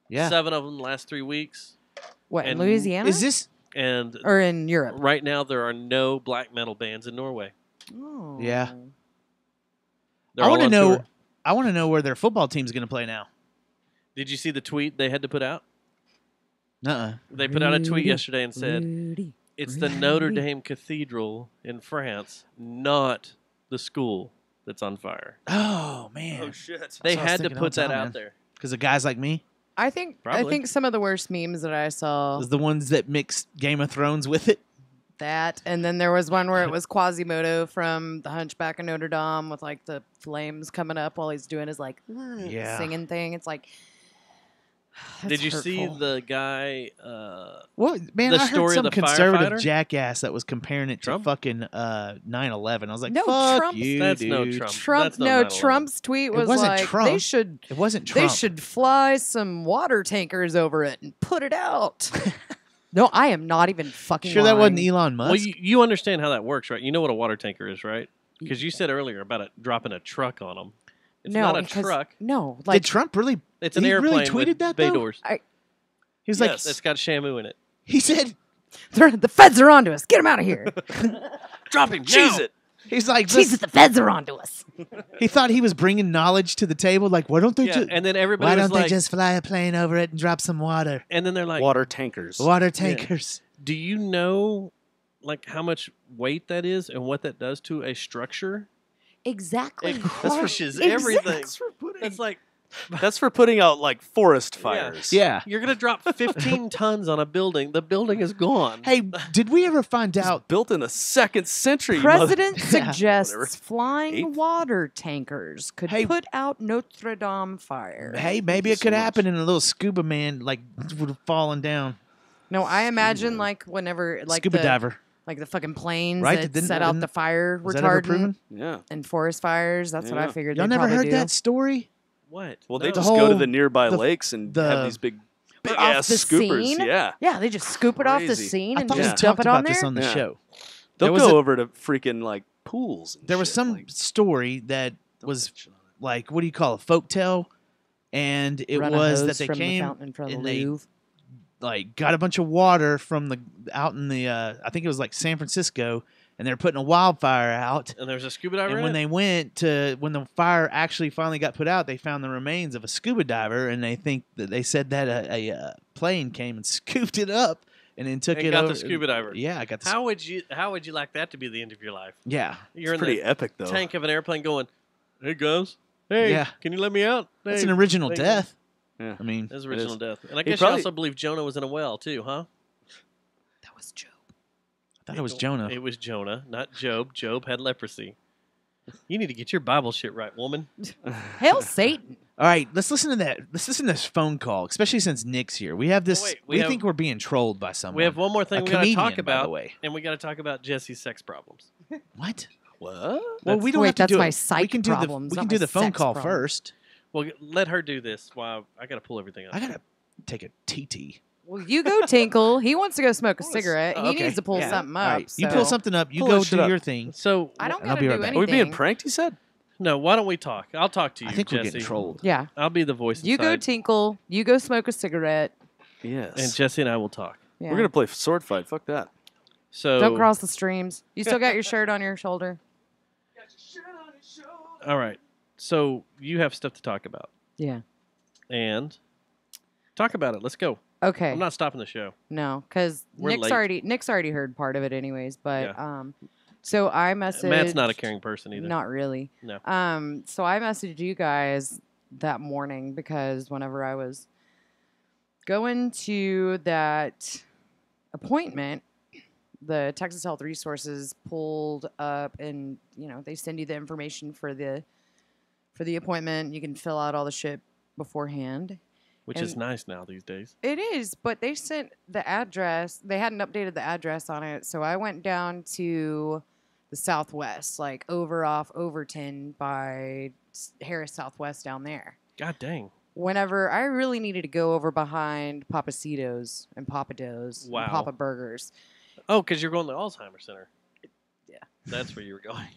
Yeah. 7 of them in the last 3 weeks. What in And Louisiana Is this? And or in Europe? right now, there are no black metal bands in Norway. Oh. Yeah. They're I all want to on know. tour. I want to know where their football team's going to play now. Did you see the tweet they had to put out? Uh-uh. They put out a tweet Rudy, yesterday and said, Rudy. it's the Notre Dame Cathedral in France, not the school that's on fire. Oh man. shit. They what I was had to thinking all put the that time, out man. there. Because of guys like me, I think Probably. some of the worst memes that I saw was the ones that mix Game of Thrones with it. that, and then there was one where it was Quasimodo from The Hunchback of Notre Dame with like the flames coming up while he's doing his like Yeah. singing thing. It's like, that's Did you see hurtful. the guy? What man? The I heard story of some the conservative firefighter? jackass that was comparing it Trump? to fucking 9/11. I was like, No, fuck Trump's- you, That's dude. no Trump. Trump? That's not No, 9/11. Trump's tweet was wasn't like Trump. they should It wasn't Trump. they should fly some water tankers over it and put it out. No, I am not even fucking Sure, that wasn't lying. Elon Musk. Well, you understand how that works, right? You know what a water tanker is, right? Because you said earlier about it dropping a truck on them. It's no, not a because- truck. No, Did like Trump really? It's an he really airplane tweeted with that, bay though? doors. He was Yes. It's got Shamu in it. he said, the feds are onto us. Get them out of here. Drop him. Cheese it. he's like, Jesus, the feds are onto us. he thought he was bringing knowledge to the table. Like, why don't they Yeah, just? and then everybody Why was don't like, they just fly a plane over it and drop some water? and then they're like, Water tankers. Water tankers. do you know like how much weight that is and what that does to a structure? Exactly. It crushes Exactly. everything. It's like That's for putting out like forest fires. Yeah. you're gonna drop 15 tons on a building. The building is gone. Hey, did we ever find out? Built in the 2nd century. you mother- President Yeah, suggests whatever. flying Eighth? water tankers could Hey. put out Notre Dame fire. Hey, maybe it so could much. happen, and a little scuba man like would have fallen down. No, I imagine like whenever like Scuba the, diver. Like the fucking planes Right, that didn't- set out didn't- the fire Was that ever retardant proven? Yeah. and forest fires. That's what I Yeah. figured. Y'all they'd never probably heard do. that story? What? Well, they No. just go to whole- the nearby the- lakes and the- have these big Off ass the scoopers. scene? Yeah. Yeah, they just scoop it off the Crazy. scene I and thought we just talked dump it about on this there. on the Yeah. show. They'll was go a- over to freaking like pools. And There was shit, some like, story that was like, what do you call it, folktale? And it Run a was hose that they from the came fountain in front of and the they Louvre. like got a bunch of water from the out in the I think it was like San Francisco, and they're putting a wildfire out. And there's a scuba diver And in when it? they went to when the fire actually finally got put out, they found the remains of a scuba diver, and they think that they said that a plane came and scooped it up and then took And it got over. the scuba diver. Yeah, I got the. How would you like that to be the end of your life? Yeah, You're it's in pretty the epic though. tank of an airplane going, "Hey guys, hey, Yeah. can you let me out?" that's Hey, an original thank you." death. Yeah. I mean, That's It original is. death. And I He guess probably- you also believe Jonah was in a well too, huh? That was Job. I thought it was Jonah. It was Jonah, not Job. Job had leprosy. You need to get your Bible shit right, woman. Hail Satan. All right, let's listen to that. Let's listen to this phone call, especially since Nick's here. We have this. wait, we we think we're being trolled by someone. We have one more thing A we got to comedian, talk by the about, way. and we got to talk about Jesse's sex problems. What? What? Well, we don't Wait, have to that's do my it. psych we can do problems, the we not can my do the phone sex call problem. first. Well, let her do this while I got to pull everything up. I gotta take a TT. Well, you go, Tinkle. He wants to go smoke a cigarette. He Okay, needs to pull yeah. something All up. right, you so- pull something up. You Pull go that shit do up. your thing. So I don't and I'll gotta be do right back. anything. Are we being pranked? He said. no, why don't we talk? I'll talk to you, I think we're Jesse. getting trolled. Yeah. I'll be the voice You go, inside, Tinkle. You go smoke a cigarette. Yes. and Jesse and I will talk. Yeah. We're gonna play sword fight. Fuck that. So Don't cross the streams. You still got your shirt on your shoulder? all right. So you have stuff to talk about, Yeah. and talk about it. Let's go. Okay. I'm not stopping the show. No, because We're Nick's late. already heard part of it anyways. But so I messaged. Matt's not a caring person either. Not really. No. So I messaged you guys that morning because whenever I was going to that appointment, the Texas Health Resources pulled up and they send you the information for the appointment. You can fill out all the shit beforehand. Which is nice now these days. It is, but they sent the address. They hadn't updated the address on it, so I went down to the Southwest, like off Overton by Harris Southwest down there. God dang. Whenever I really needed to go over behind Papacitos and Papados Wow. and Papa Burgers. Oh, because you're going to the Alzheimer's Center. Yeah. That's where you were going.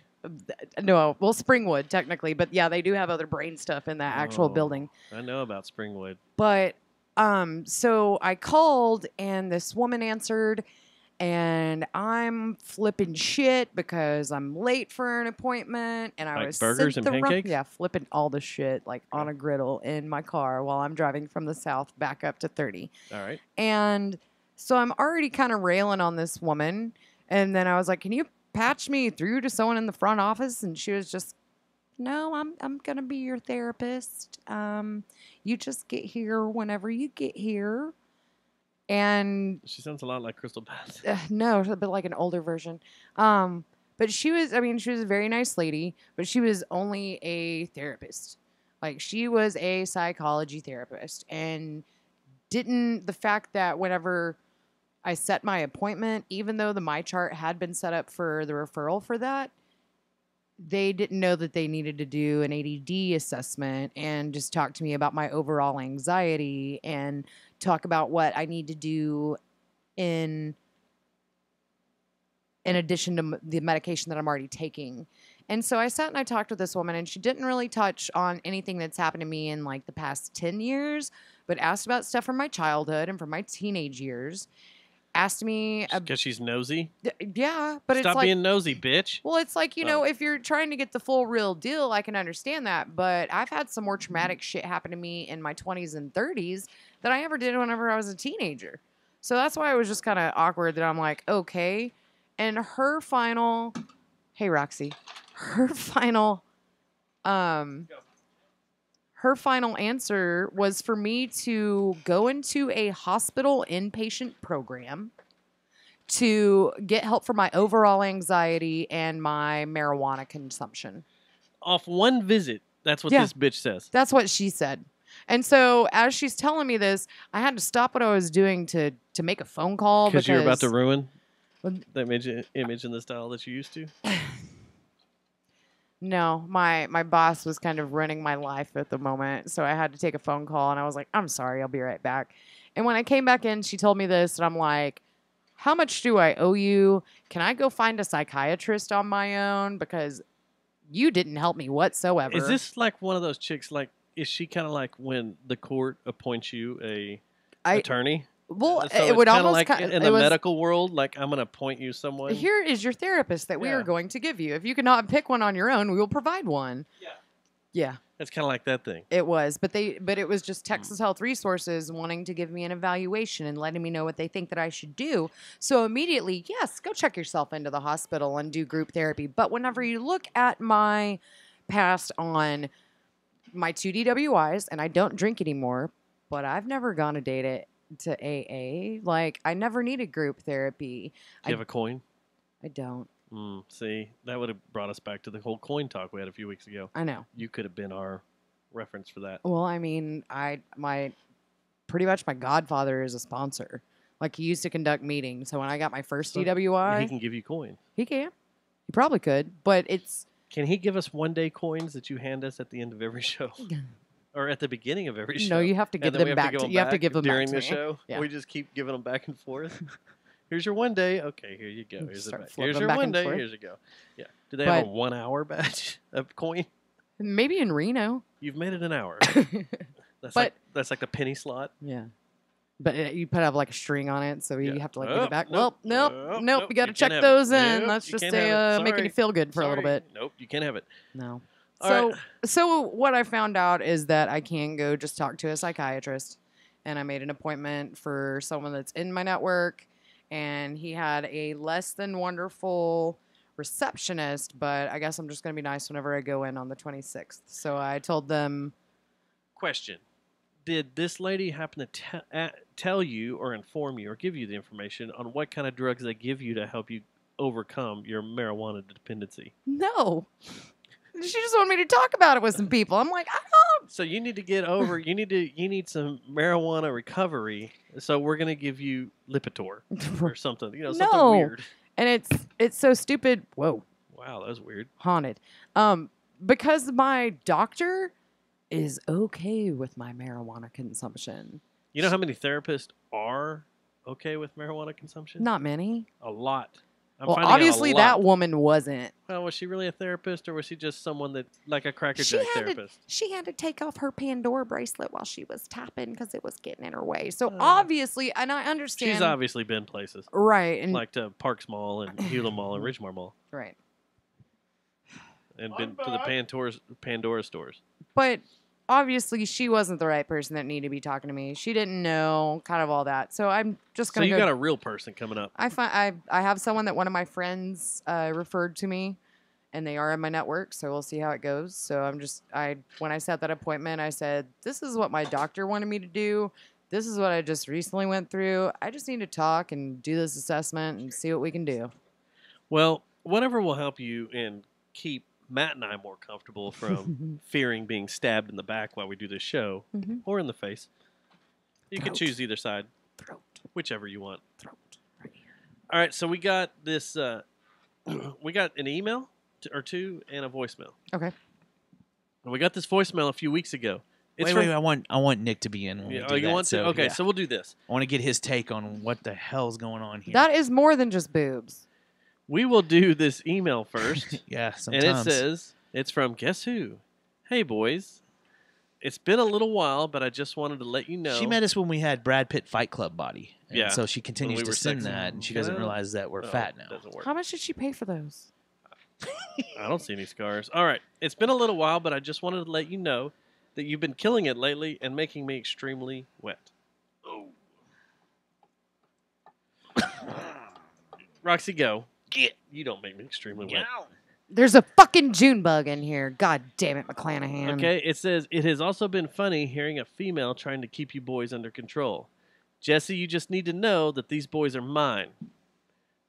No, well, Springwood technically, but yeah, they do have other brain stuff in that actual Oh, building. I know about Springwood. But so I called and this woman answered and I'm flipping shit because I'm late for an appointment and I Like was burgers sent and the pancakes? yeah, flipping all the shit like on a griddle in my car while I'm driving from the south back up to 30. All right. And so I'm already kind of railing on this woman and then I was like, "Can you patch me through to someone in the front office?" And she was just, "No, I'm gonna be your therapist. You just get here whenever you get here." And She sounds a lot like Crystal Bath. no, a bit like an older version. But she was a very nice lady, but she was only a therapist. Like she was a psychology therapist, and the fact that whenever I set my appointment, even though the My Chart had been set up for the referral for that, they didn't know that they needed to do an ADD assessment and just talk to me about my overall anxiety and talk about what I need to do in addition to the medication that I'm already taking. And so I sat and I talked with this woman, and she didn't really touch on anything that's happened to me in like the past 10 years, but asked about stuff from my childhood and from my teenage years. Asked me, Because she's nosy? yeah, but Stop it's like, being nosy, bitch. well, it's like, if you're trying to get the full real deal, I can understand that. But I've had some more traumatic shit happen to me in my 20s and 30s than I ever did whenever I was a teenager. So that's why it was just kind of awkward that I'm like, okay. And her final, hey, Roxy, her final answer was for me to go into a hospital inpatient program to get help for my overall anxiety and my marijuana consumption. Off one visit, that's what Yeah. this bitch says. That's what she said. And so as she's telling me this, I had to stop what I was doing to make a phone call Because you're about to ruin The image in the style that you used to? No, my boss was kind of running my life at the moment, so I had to take a phone call, and I was like, "I'm sorry, I'll be right back." And when I came back in, she told me this, and I'm like, "How much do I owe you? Can I go find a psychiatrist on my own because you didn't help me whatsoever?" Is this like one of those chicks? Like, is she kind of like when the court appoints you a attorney? Well, So it it's would kinda almost like in the medical world. Like, I'm going to appoint you someone. Here is your therapist that we are Yeah. going to give you. If you cannot pick one on your own, we will provide one. Yeah. It's kind of like that thing. It was, but it was just Texas Health Resources wanting to give me an evaluation and letting me know what they think that I should do. So immediately, yes, go check yourself into the hospital and do group therapy. But whenever you look at my past on my 2 DWIs, and I don't drink anymore, but I've never gone a date to AA. Like, I never needed group therapy. Do you have a coin? I don't. See, that would have brought us back to the whole coin talk we had a few weeks ago. I know. You could have been our reference for that. Well, I mean, pretty much my godfather is a sponsor. Like, he used to conduct meetings. So when I got my first DWI, He can give you coin. he can. He probably could, but it's Can he give us one-day coins that you hand us at the end of every show? Or at the beginning of every show? No, you have to And give then we them have back. give them You have to back give them back during to the me. show. Yeah. We just keep giving them back and forth. Here's your one day. Okay, here you go. Here's, Start it back. flipping Here's your back one and day. forth. Here's you go. Yeah. Do they have a But- 1 hour batch of coin? Maybe in Reno. You've made it an hour. That's But- like the penny slot. Yeah. But you put up like a string on it, so you Yeah. have to like give Oh, it back. nope, Nope. nope, You got to you check can't have it. those in. Nope, That's you just can't have it. making you Sorry. feel good for a little Sorry. bit. Nope, you can't have it. No. All So, right. so what I found out is that I can go just talk to a psychiatrist, and I made an appointment for someone that's in my network, and he had a less than wonderful receptionist, but I guess I'm just gonna be nice whenever I go in on the 26th. So I told them, Question. Did this lady happen to tell you or inform you or give you the information on what kind of drugs they give you to help you overcome your marijuana dependency? no. She just wanted me to talk about it with some people. I'm like, I don't. So you need to get over. You need some marijuana recovery. So we're gonna give you Lipitor or something. You know, something No. weird. And it's so stupid. Whoa, Wow, that was weird. haunted. Because my doctor is okay with my marijuana consumption. You know how many therapists are okay with marijuana consumption? Not many. A lot. I'm Well, finding out a obviously lot. that woman wasn't. Well, was she really a therapist, or was she just someone that, like a Cracker She Jack had, to, therapist? she had to take off her Pandora bracelet while she was tapping because it was getting in her way. So obviously, and I understand. She's obviously been places. Right. And Like to Parks Mall and Hewlett Mall and Ridgemore Mall. right. And been to the Pandora stores. But obviously, she wasn't the right person that needed to be talking to me. She didn't know kind of all that. So I'm just So going to you go. got a real person coming up. I have someone that one of my friends referred to me, and they are in my network. So we'll see how it goes. So when I set that appointment, I said, "This is what my doctor wanted me to do. This is what I just recently went through. I just need to talk and do this assessment and see what we can do." Well, whatever will help you and keep Matt and I more comfortable from fearing being stabbed in the back while we do this show, Mhm. or in the face. You can Throat. choose either side, Throat. whichever you want. Throat. Right here. All right, so we got this. We got an email or two and a voicemail. Okay. And we got this voicemail a few weeks ago. It's Wait, from- I want Nick to be in. When we Yeah, do oh, you that, want to? so, Okay, yeah. so we'll do this. I want to get his take on what the hell's going on here. That is more than just boobs. We will do this email first. yeah, And sometimes. it says, it's from guess who? Hey, boys. It's been a little while, but I just wanted to let you know. She met us when we had Brad Pitt Fight Club body. And Yeah, so she continues we to were send sexy. that, and she doesn't Well, realize that we're no, fat now. Doesn't work. How much did she pay for those? I don't see any scars. All right. It's been a little while, but I just wanted to let you know that you've been killing it lately and making me extremely wet. Oh. Roxy, go. You don't make me extremely wet. There's a fucking June bug in here. God damn it, McClanahan. Okay, it says, it has also been funny hearing a female trying to keep you boys under control. Jesse, you just need to know that these boys are mine.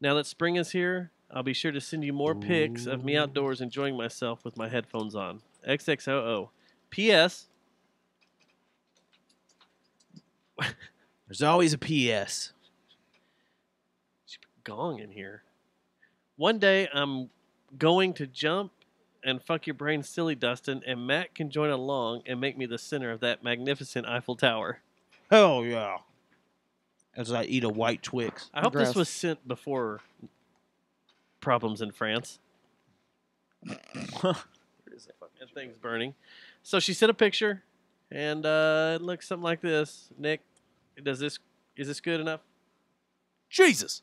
Now that spring is here, I'll be sure to send you more pics of me outdoors enjoying myself with my headphones on. XXOO. P.S. There's always a PS. gong in here. One day I'm going to jump and fuck your brain silly, Dustin, and Matt can join along and make me the center of that magnificent Eiffel Tower. Hell yeah. As I eat a white Twix. I hope Gross. this was sent before problems in France and things burning. So she sent a picture, and it looks something like this. Nick, is this good enough? Jesus.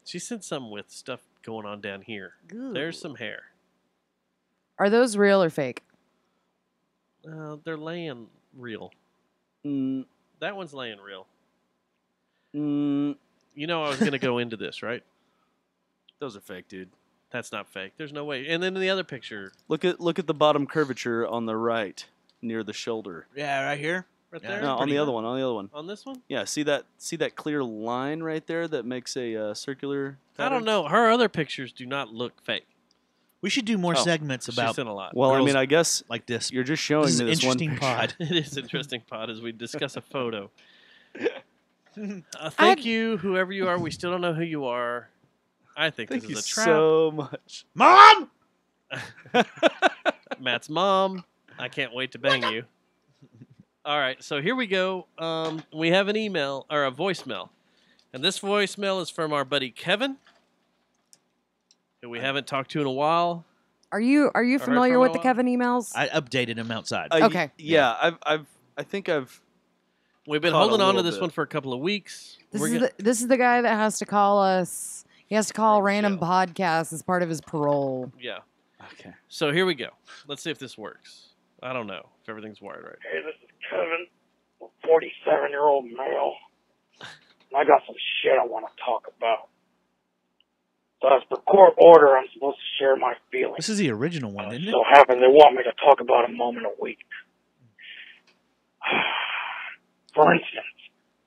She sent something with stuff going on down here. There's some hair. Are those real or fake? They're laying real. Mm, That one's laying real. mm, You know I was going to go into this, right? those are fake, dude. That's not fake. There's no way. And then in the other picture, Look at the bottom curvature on the right near the shoulder. Yeah, right here. right Yeah, there. No, on pretty the other good. one. On the other one. On this one? Yeah, see that clear line right there that makes a circular I pattern? don't know. Her other pictures do not look fake. We should do more Oh, segments She about sent a lot. Well, I girls mean, I guess like this. you're just showing This is me an this one interesting picture. pod. It is interesting, Pod, as we discuss a photo. Thank I'd- you, whoever you are. We still don't know who you are. I think Thank this you is a trap. so much. Mom! Matt's mom. I can't wait to bang you. All right, so here we go. We have an email or a voicemail, and this voicemail is from our buddy Kevin, who we haven't talked to in a while. Are you heard familiar from with a the while. Kevin emails? I updated him outside. Okay. Yeah, I think I've. We've been Caught a holding on to little this bit. one for a couple of weeks. This is the guy that has to call us. He has to call random podcasts as part of his parole. Yeah. Okay. So here we go. Let's see if this works. I don't know if everything's wired right. Hey, this is Kevin, a 47-year-old male. And I got some shit I want to talk about. So as per court order, I'm supposed to share my feelings. This is the original one, isn't it? So happens they want me to talk about a moment a week. For instance,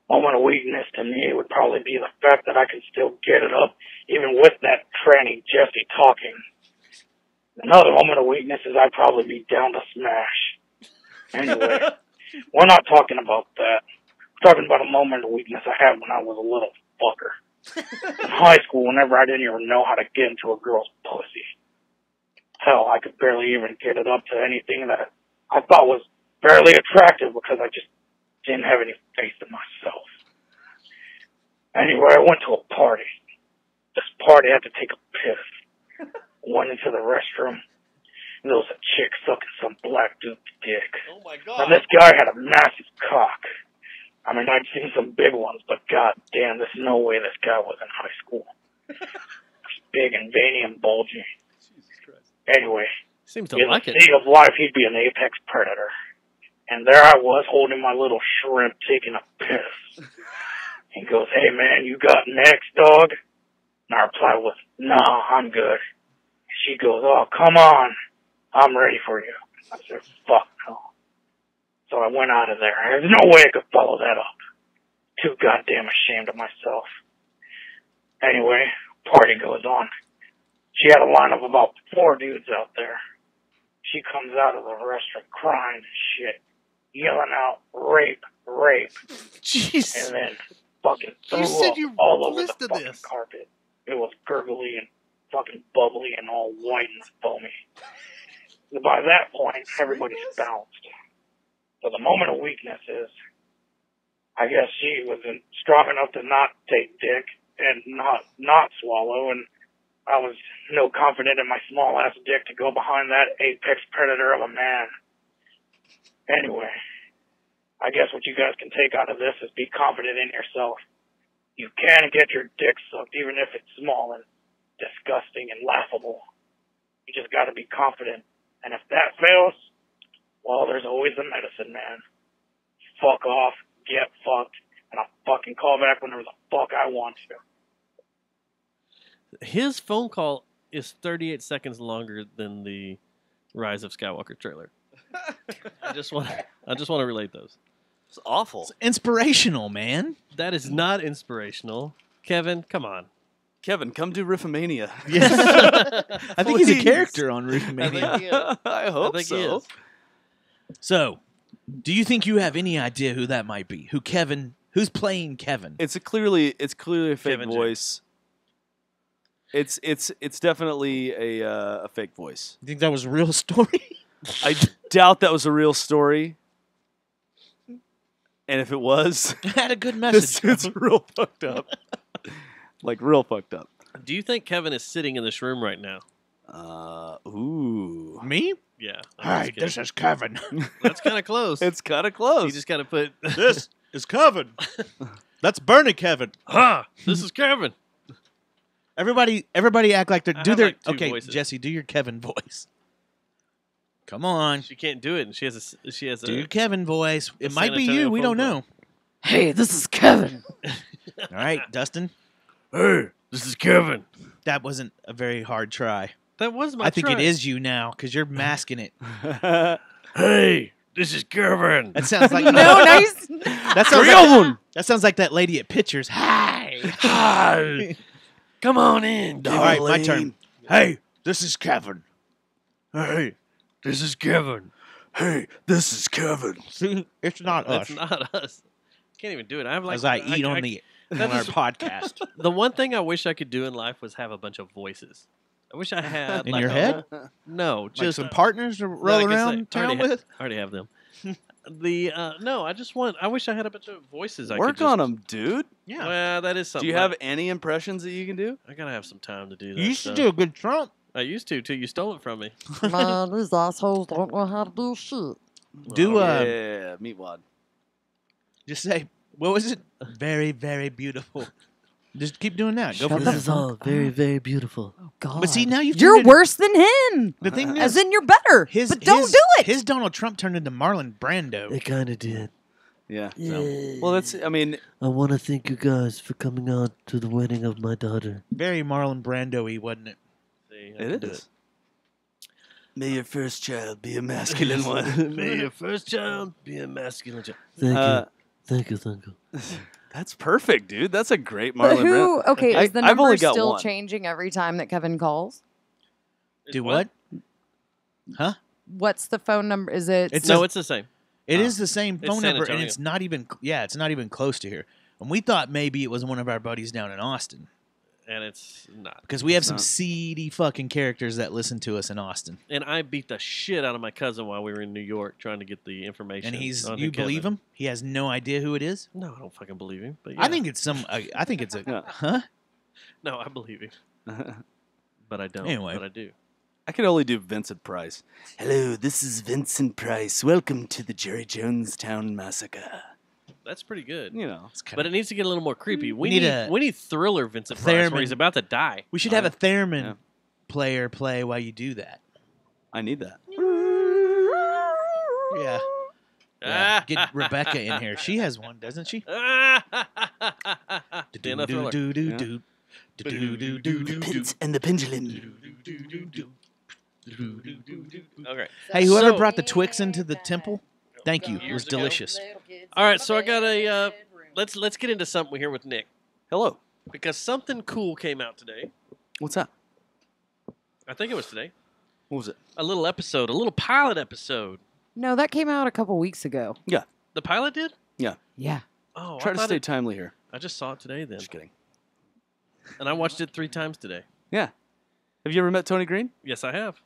moment of weakness to me would probably be the fact that I can still get it up even with that tranny Jesse talking. Another moment of weakness is I'd probably be down to smash. Anyway, we're not talking about that. We're talking about a moment of weakness I had when I was a little fucker. In high school, whenever I didn't even know how to get into a girl's pussy. Hell, I could barely even get it up to anything that I thought was fairly attractive because I just didn't have any faith in myself. Anyway, I went to a party. This party I had to take a piss. Went into the restroom. And there was a chick sucking some black dude's dick. Oh my Now, god. this guy had a massive cock. I mean, I'd seen some big ones, but god damn, there's no way this guy was in high school. He's big and veiny and bulgy. Anyway, Seems to in like the it. state of life, he'd be an apex predator. And there I was, holding my little shrimp, taking a piss. He goes, "Hey man, you got next, dog?" And I reply with, "No, I'm good." She goes, "Oh, come on. I'm ready for you." I said, "Fuck no." So I went out of there. There's no way I could follow that up. Too goddamn ashamed of myself. Anyway, party goes on. She had a line of about 4 dudes out there. She comes out of the restroom crying and shit, yelling out, "Rape, rape." Jeez. And then fucking threw said up you all over the listed fucking this. carpet. It was gurgly and fucking bubbly and all white and foamy. By that point, everybody's bounced. So the moment of weakness is, I guess she wasn't strong enough to not take dick and not swallow, and I was no confident in my small ass dick to go behind that apex predator of a man. Anyway, I guess what you guys can take out of this is be confident in yourself. You can get your dick sucked even if it's small and disgusting and laughable. You just gotta be confident. And if that fails, well, there's always the medicine, man. Fuck off, get fucked, and I'll fucking call back whenever the fuck I want to. His phone call is 38 seconds longer than the Rise of Skywalker trailer. I just want to relate those. It's awful. It's inspirational, man. That is not inspirational. Kevin, come on. Kevin, come do Riffomania. Yes. I think he's a Please. character on I think Roofmania. he is. I hope I think so. he is. So, do you think you have any idea who that might be? Who's playing Kevin? It's clearly a fake Kevin James. voice. It's definitely a fake voice. You think that was a real story? I doubt that was a real story. And if it was, It had a good this message. is real fucked up. Like real fucked up. Do you think Kevin is sitting in this room right now? Ooh. Me? Yeah. Hi, this is Kevin. That's kind of close. It's kind of close. You just got to put. This is Kevin. That's Bernie Kevin. This is Kevin. Everybody act like they're I do have, their like, two okay. voices. Jesse, do your Kevin voice. Come on, She can't do it, and she has do your a. Kevin voice. It a might San be Antonio you. We phone don't call. know. Hey, this is Kevin. All right, Dustin. Hey, this is Kevin. That wasn't a very hard try. That was my. I think try. it is you now because you're masking it. Hey, this is Kevin. That sounds like No, nice. that sounds like that lady at Pictures. Hi. Hi. Come on in. All right, my turn. Hey, this is Kevin. Hey, this is Kevin. Hey, this is Kevin. See, it's not That's us. not us. Can't even do it. I have like As I eat on that our is- podcast. The one thing I wish I could do in life was have a bunch of voices. I wish I had In like your a- head? No, Like just some partners to no, roll like I around say, town I already with. I already have them. No, I wish I had a bunch of voices. I Work could on just, them, dude. Yeah. Well, that is something. Do you have any impressions that you can do? I gotta have some time to do that. You used to stuff. do a good Trump. I used to till you stole it from me. Man, these assholes don't know how to do shit. Do Yeah, meatwad. just say what was it? Very, very beautiful. Just keep doing that. Go from Shut there. the all very, very beautiful. Oh, God. But see, now you've You're turned it- worse than him. The thing As is, in, you're better. but don't do it. His Donald Trump turned into Marlon Brando. kind of did. Yeah. Yeah. Well, that's. I mean, I want to thank you guys for coming on to the wedding of my daughter. Very Marlon Brando-y, wasn't it? it is. May your first child be a masculine one. May your first child be a masculine child. Thank you. That's perfect, dude. That's a great But Marlon who? Brando. Okay, is the I've number only got still one. changing every time that Kevin calls? Do what? Huh? What's the phone number? Is it? It's No, a- it's the same. It is the same It's phone San number, and Antonio. it's not even. Yeah, it's not even close to here. And we thought maybe it was one of our buddies down in Austin And it's not. because we have It's some not. seedy fucking characters that listen to us in Austin. And I beat the shit out of my cousin while we were in New York trying to get the information. And he's. on You Kevin. believe him? He has no idea who it is. No, I don't fucking believe him. But I yeah. think it's some. I think it's a. Yeah. Huh? No, I believe him, but I don't. Anyway. But I do. I can only do Vincent Price. Hello, this is Vincent Price. Welcome to the Jerry Jonestown Massacre. That's pretty good. You know, It's kinda, But it needs to get a little more creepy. We need need a- we need thriller Vincent Price Theremin. where he's about to die. we should have a theremin yeah. player play while you do that. I need that. Yeah. Yeah. Get Rebecca in here. She has one, doesn't she? Stand up thriller. The Prince and the Pendulum. Okay. Hey, whoever So- brought the Twix into the temple, thank you. It was Years ago. delicious. All right, so I got a. Let's get into something here with Nick Hello. because something cool came out today. What's that? I think it was today. What was it? A little episode, a little pilot episode. No, that came out a couple weeks ago. Yeah. The pilot did? Yeah. Oh, Try I to thought stay it- timely here. I just saw it today then, Just kidding. and I watched it 3 times today. Yeah. Have you ever met Tony Green? Yes, I have.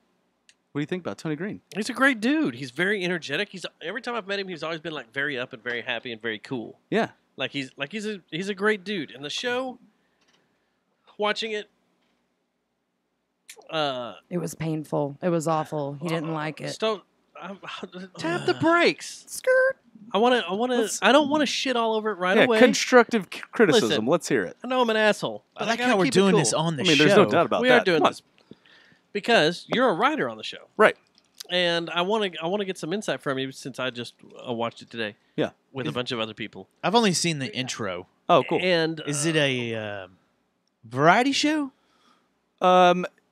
What do you think about Tony Green? He's a great dude. He's very energetic. He's every time I've met him, he's always been like very up and very happy and very cool. Yeah. He's a great dude. And the show, watching it, It was painful. It was awful. He didn't like it. Tap the brakes. Skirt. I don't want to shit all over it right Yeah, away. constructive criticism. Listen. Let's hear it. I know I'm an asshole. I but like gotta how we're keep it doing cool. this on the I mean, show. there's no doubt about We that. are doing Come on. this because you're a writer on the show, Right. and I want to get some insight from you since I just watched it today. Yeah. with a bunch of other people. I've only seen the intro. Oh, cool. And Is it a variety show?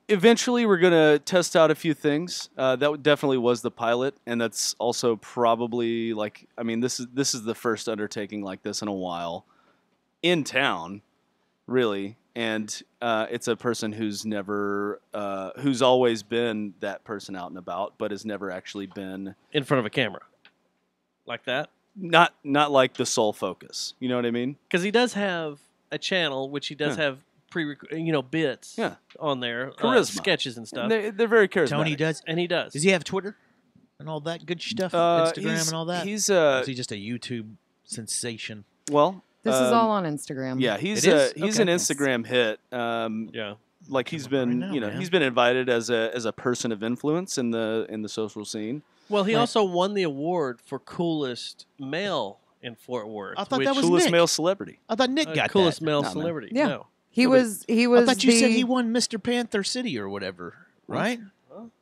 Eventually, we're gonna test out a few things. That definitely was the pilot, and that's also probably like. I mean, this is the first undertaking like this in a while, in town, really. And it's a person who's never, who's always been that person out and about, but has never actually been in front of a camera, like that. Not like the sole focus. You know what I mean? Because he does have a channel, which he does have bits Yeah. on there, Charisma. sketches and stuff. And they're very charismatic. Tony does. And he does. Does he have Twitter and all that good stuff? Instagram and all that? He's Or is he just a YouTube sensation? well. This is all on Instagram. Yeah, he's It is? he's Okay. an Instagram hit. Yeah. Like he's been, right now, man. he's been invited as a person of influence in the social scene. Well, he Right. also won the award for coolest male in Fort Worth. I thought that was Coolest Nick. male celebrity. I thought Nick got coolest that. male Nah, man. celebrity. Yeah. No. He was. I thought you said he won Mr. Panther City or whatever, right?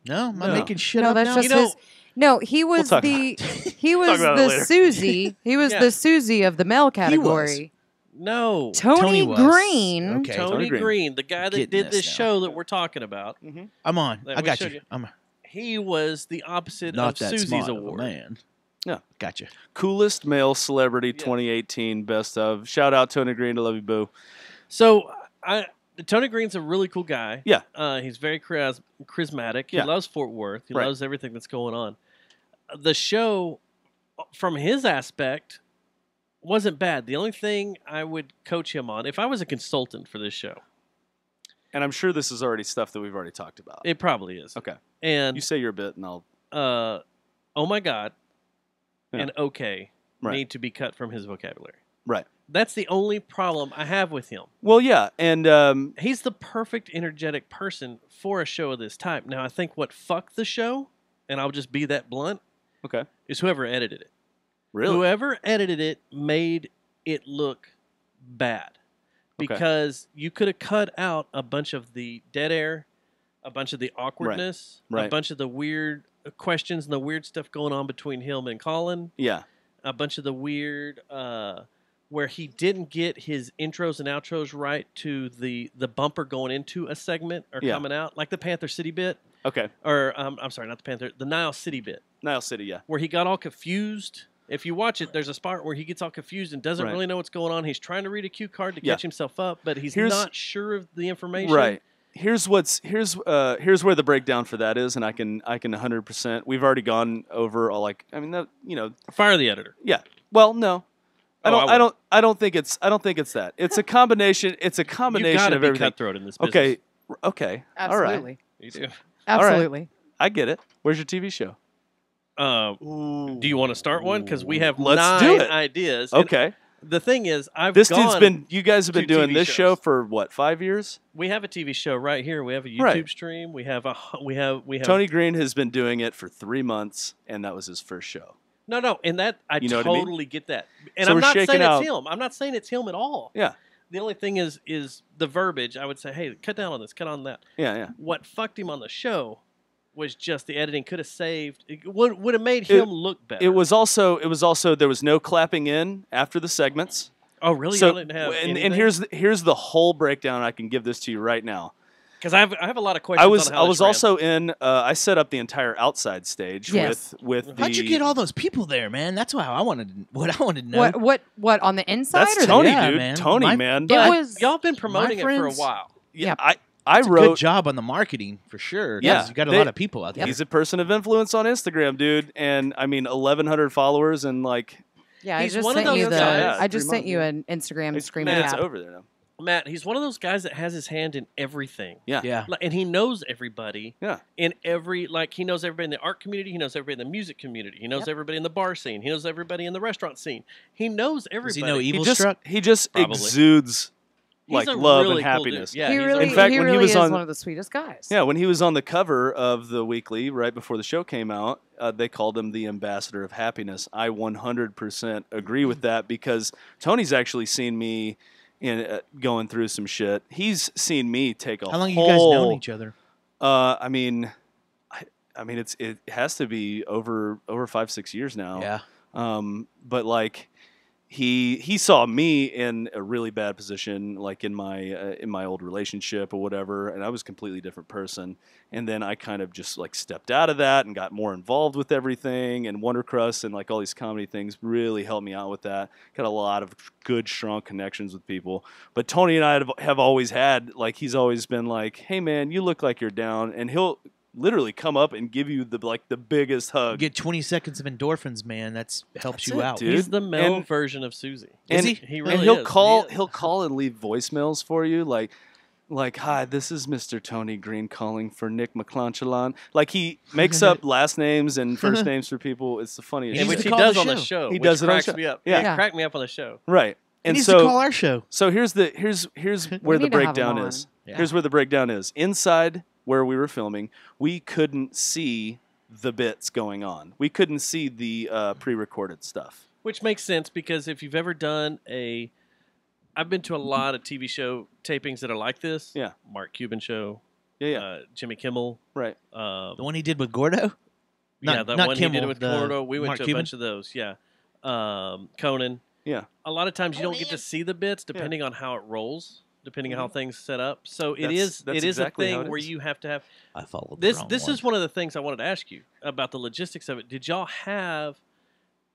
No, am I No. making shit No, up that's now? just You know- his. No, he was talk the. He was about it the later. Susie. He was Yeah. the Susie of the male category. No. Tony was. Green. Okay. Tony Green. Green, the guy that Getting did this this now. show that we're talking about, I'm on. That I we got showed you. you. I'm he was the opposite not of that Susie's smart of a award. man. Yeah. Gotcha. Coolest male celebrity 2018 best of. Shout out Tony Green. I love you, boo. So, Tony Green's a really cool guy. Yeah. He's very charismatic. He Yeah. loves Fort Worth. He Right. loves everything that's going on. The show, from his aspect, wasn't bad. The only thing I would coach him on, if I was a consultant for this show, And I'm sure this is already stuff that we've already talked about. it probably is. Okay. And You say your bit, and I'll. oh my God, Yeah. and okay Right. need to be cut from his vocabulary. Right. That's the only problem I have with him. Well, yeah, and He's the perfect energetic person for a show of this type. Now, I think what fucked the show, and I'll just be that blunt, okay. is whoever edited it. Really? Whoever edited it made it look bad. Okay. Because you could have cut out a bunch of the dead air, a bunch of the awkwardness, a Right. bunch of the weird questions and the weird stuff going on between him and Colin, Yeah. a bunch of the weird where he didn't get his intros and outros right to the bumper going into a segment or Yeah. coming out, like the Panther City bit, Okay. or I'm sorry, not the Panther, the Nile City bit, Nile City. Yeah. where he got all confused. If you watch it, there's a spot where he gets all confused and doesn't Right. really know what's going on. He's trying to read a cue card to Yeah. catch himself up, but he's Here's- not sure of the information. Right. Here's where the breakdown for that is, and I can 100%. We've already gone over all Fire the editor. Yeah. Well, no. Oh, I don't think it's that. It's a combination. It's a You combination got to of be everything. cutthroat in this business. Okay. Okay. All right. Absolutely. You do. Absolutely. I get it. Where's your TV show? Do you want to start one? Because we have Let's 9 do it. ideas. And Okay. the thing is, You guys have been to doing TV this shows. show for what, 5 years? We have a TV show right here. We have a YouTube Right. stream. We have we have Tony Green has been doing it for 3 months, and that was his first show. No, and that I You know what I mean? totally get that. And So I'm we're not shaking saying out- it's him. I'm not saying it's him at all. Yeah. The only thing is the verbiage. I would say, hey, cut down on this, cut on that. Yeah, yeah. What fucked him on the show was just the editing. Could have saved. It would have made him look better. It was also there was no clapping in after the segments. Oh, really? So, Y'all didn't have and anything? here's the whole breakdown. I can give this to you right now. Because I have a lot of questions. I was on how I was this ran. also in. I set up the entire outside stage Yes. with the. How'd you get all those people there, man? That's why I wanted to know. What on the inside? That's or Tony, the, Yeah, dude. man. Tony, My- man. It But was y'all been promoting it for a friends- while. Yeah, Yeah. I It's a wrote. good job on the marketing for sure. 'cause Yeah, you got a they- lot of people out there. He's a person of influence on Instagram, dude, and I mean 1,100 followers and like Yeah, He's I just one of sent you those the. guys- I just 3 sent you an Instagram it's, screen man, it's cap. over there now. Matt, he's one of those guys that has his hand in everything. Yeah, Yeah. And he knows everybody. Yeah. In every, he knows everybody in the art community. He knows everybody in the music community. He knows everybody in the bar scene. He knows everybody in the restaurant scene. He knows everybody. Does he know He Evil just Struck? exudes He's like a love really and cool dude. happiness. Yeah, he he's a really, In fact, he when he really was is on- one of the sweetest guys. Yeah, when he was on the cover of the weekly right before the show came out, they called him the ambassador of happiness. I 100% agree with that because Tony's actually seen me in going through some shit. He's seen me take a How long have whole, you guys known each other? I mean, it has to be over 5-6 years now. Yeah. But like he saw me in a really bad position, like in my old relationship or whatever, and I was a completely different person. And then I kind of just like stepped out of that and got more involved with everything. And Wonder Crust and like all these comedy things really helped me out with that. Got a lot of good, strong connections with people. But Tony and I have always had like he's always been like, hey man, you look like you're down, and he'll literally come up and give you the biggest hug. Get 20 seconds of endorphins, man. That's helps That's you it, out. dude. He's the male And- version of Susie. Is and he? He and really he'll is. call He is. he'll call and leave voicemails for you like like, "Hi, this is Mr. Tony Green calling for Nick McClanahan." Like he makes up last names and first names for people. It's the funniest. And shit. which he call does the on the show. show. He which does it on the cracks show. me up. Yeah. He Yeah. cracked me up on the show. Right. He And needs so to call our show. So here's where the need to have breakdown him is. on. Yeah. Here's where the breakdown is. Inside where we were filming, we couldn't see the bits going on. We couldn't see the pre-recorded stuff. Which makes sense because if you've ever done I've been to a lot of TV show tapings that are like this. Yeah. Mark Cuban show. Yeah. Jimmy Kimmel. Right. The one he did with Gordo? Yeah, that not one he did Kimmel, it with the Gordo. We went Mark to a Cuban? bunch of those. Yeah. Conan. Yeah. A lot of times you don't get to see the bits depending on how it rolls, depending on how things set up. So it is exactly a how thing it where is. you have to have I followed this is one of the things I wanted to ask you about the logistics of it. Did y'all have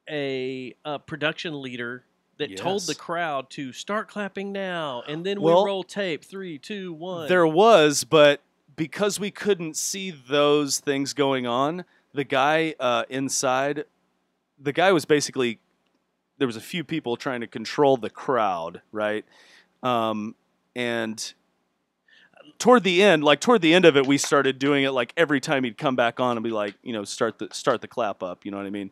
a production leader that told the Yes. crowd to start clapping now, and then Well, we roll tape 3, 2, 1? There was, but because we couldn't see those things going on, the guy inside, the guy was basically, there was a few people trying to control the crowd, right? And toward the end of it, we started doing it like every time he'd come back on and be like, start the clap up. You know what I mean?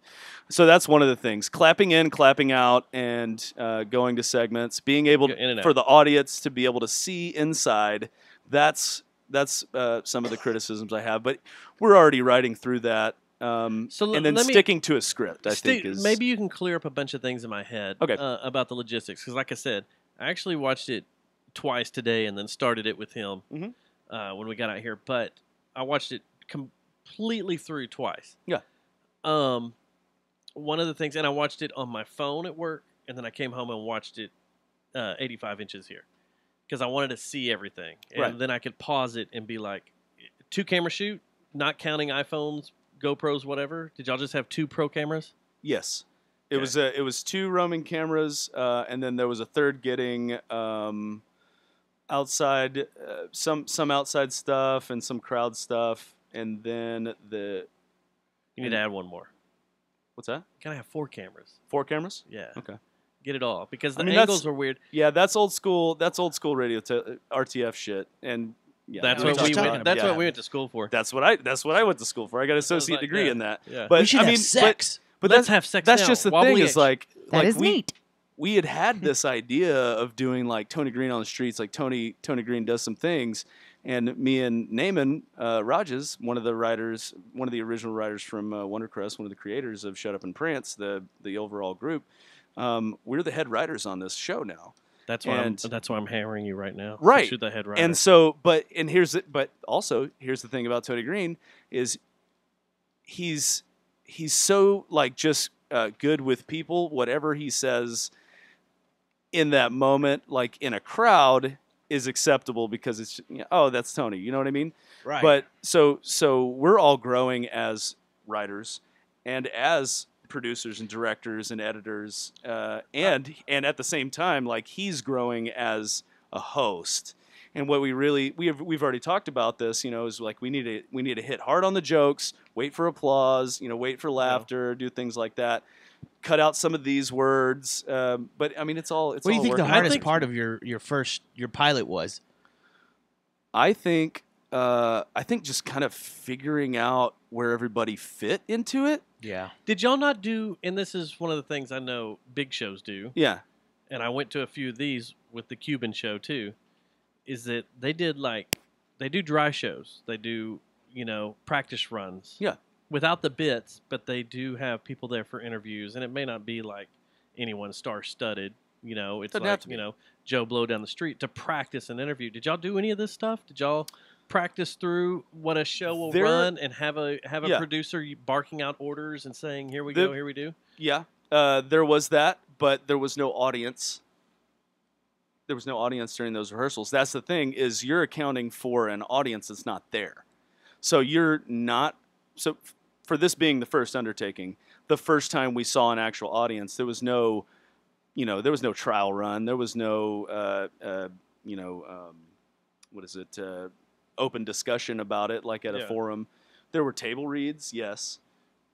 So that's one of the things: clapping in, clapping out, and going to segments, being able Go in and out. for the audience to be able to see inside. That's some of the criticisms I have, but we're already writing through that. And then let me- sticking to a script, I think is maybe you can clear up a bunch of things in my head Okay. About the logistics. Because like I said, I actually watched it twice today and then started it with him when we got out here. But I watched it completely through twice. Yeah. One of the things, and I watched it on my phone at work, and then I came home and watched it 85 inches here because I wanted to see everything. And Right. then I could pause it and be like, 2-camera shoot, not counting iPhones, GoPros, whatever. Did y'all just have 2 pro cameras? Yes, it Okay. was 2 roaming cameras, and then there was a third getting outside some outside stuff and some crowd stuff, and then You need to add one more. what's that? You gotta have 4 cameras. 4 cameras? Yeah. Okay. Get it all because the I mean, angles are weird. Yeah, that's old school. That's old school radio RTF shit, and yeah, That's we what talked we about went. it. That's Yeah. what we went to school for. That's what I went to school for. I got an associate like, degree yeah, in that. yeah. But We should I have mean, sex. But Let's that's have sex That's now. just the Wobbly thing. itch. Is like That is we neat. we had this idea of doing like Tony Green on the streets, like Tony Green does some things, and me and Naaman Rajas, one of the original writers from Wondercrest, one of the creators of Shut Up and Prance, the overall group. We're the head writers on this show now. That's why I'm hammering you right now. Right. Shoot the head writer. And so, but also here's the thing about Tony Green is he's so like just good with people. Whatever he says in that moment, like in a crowd, is acceptable because it's oh, that's Tony. You know what I mean? Right. But so we're all growing as writers and as producers and directors and editors, and at the same time, like he's growing as a host. And what we've already talked about this, is like we need to hit hard on the jokes, wait for applause, wait for laughter, do things like that. Cut out some of these words, but I mean, it's all. What do you think the working. hardest part of your pilot was? I think just kind of figuring out where everybody fit into it. Yeah. did y'all not do? And this is one of the things I know big shows do. Yeah. And I went to a few of these with the Cuban show too. Is that they do dry shows. They do practice runs. Yeah. Without the bits, but they do have people there for interviews, and it may not be like anyone star-studded. It's Doesn't have like to be. Joe Blow down the street to practice an interview. Did y'all do any of this stuff? Did y'all practice through what a show will run and have a Yeah. producer barking out orders and saying, "Here we The- go, here we do"? Yeah, there was that, but there was no audience. There was no audience during those rehearsals. That's the thing, is you're accounting for an audience that's not there. So you're not. So for this being the first undertaking, the first time we saw an actual audience, there was no, there was no trial run. There was no, what is it? Open discussion about it, like at a forum. There were table reads, yes,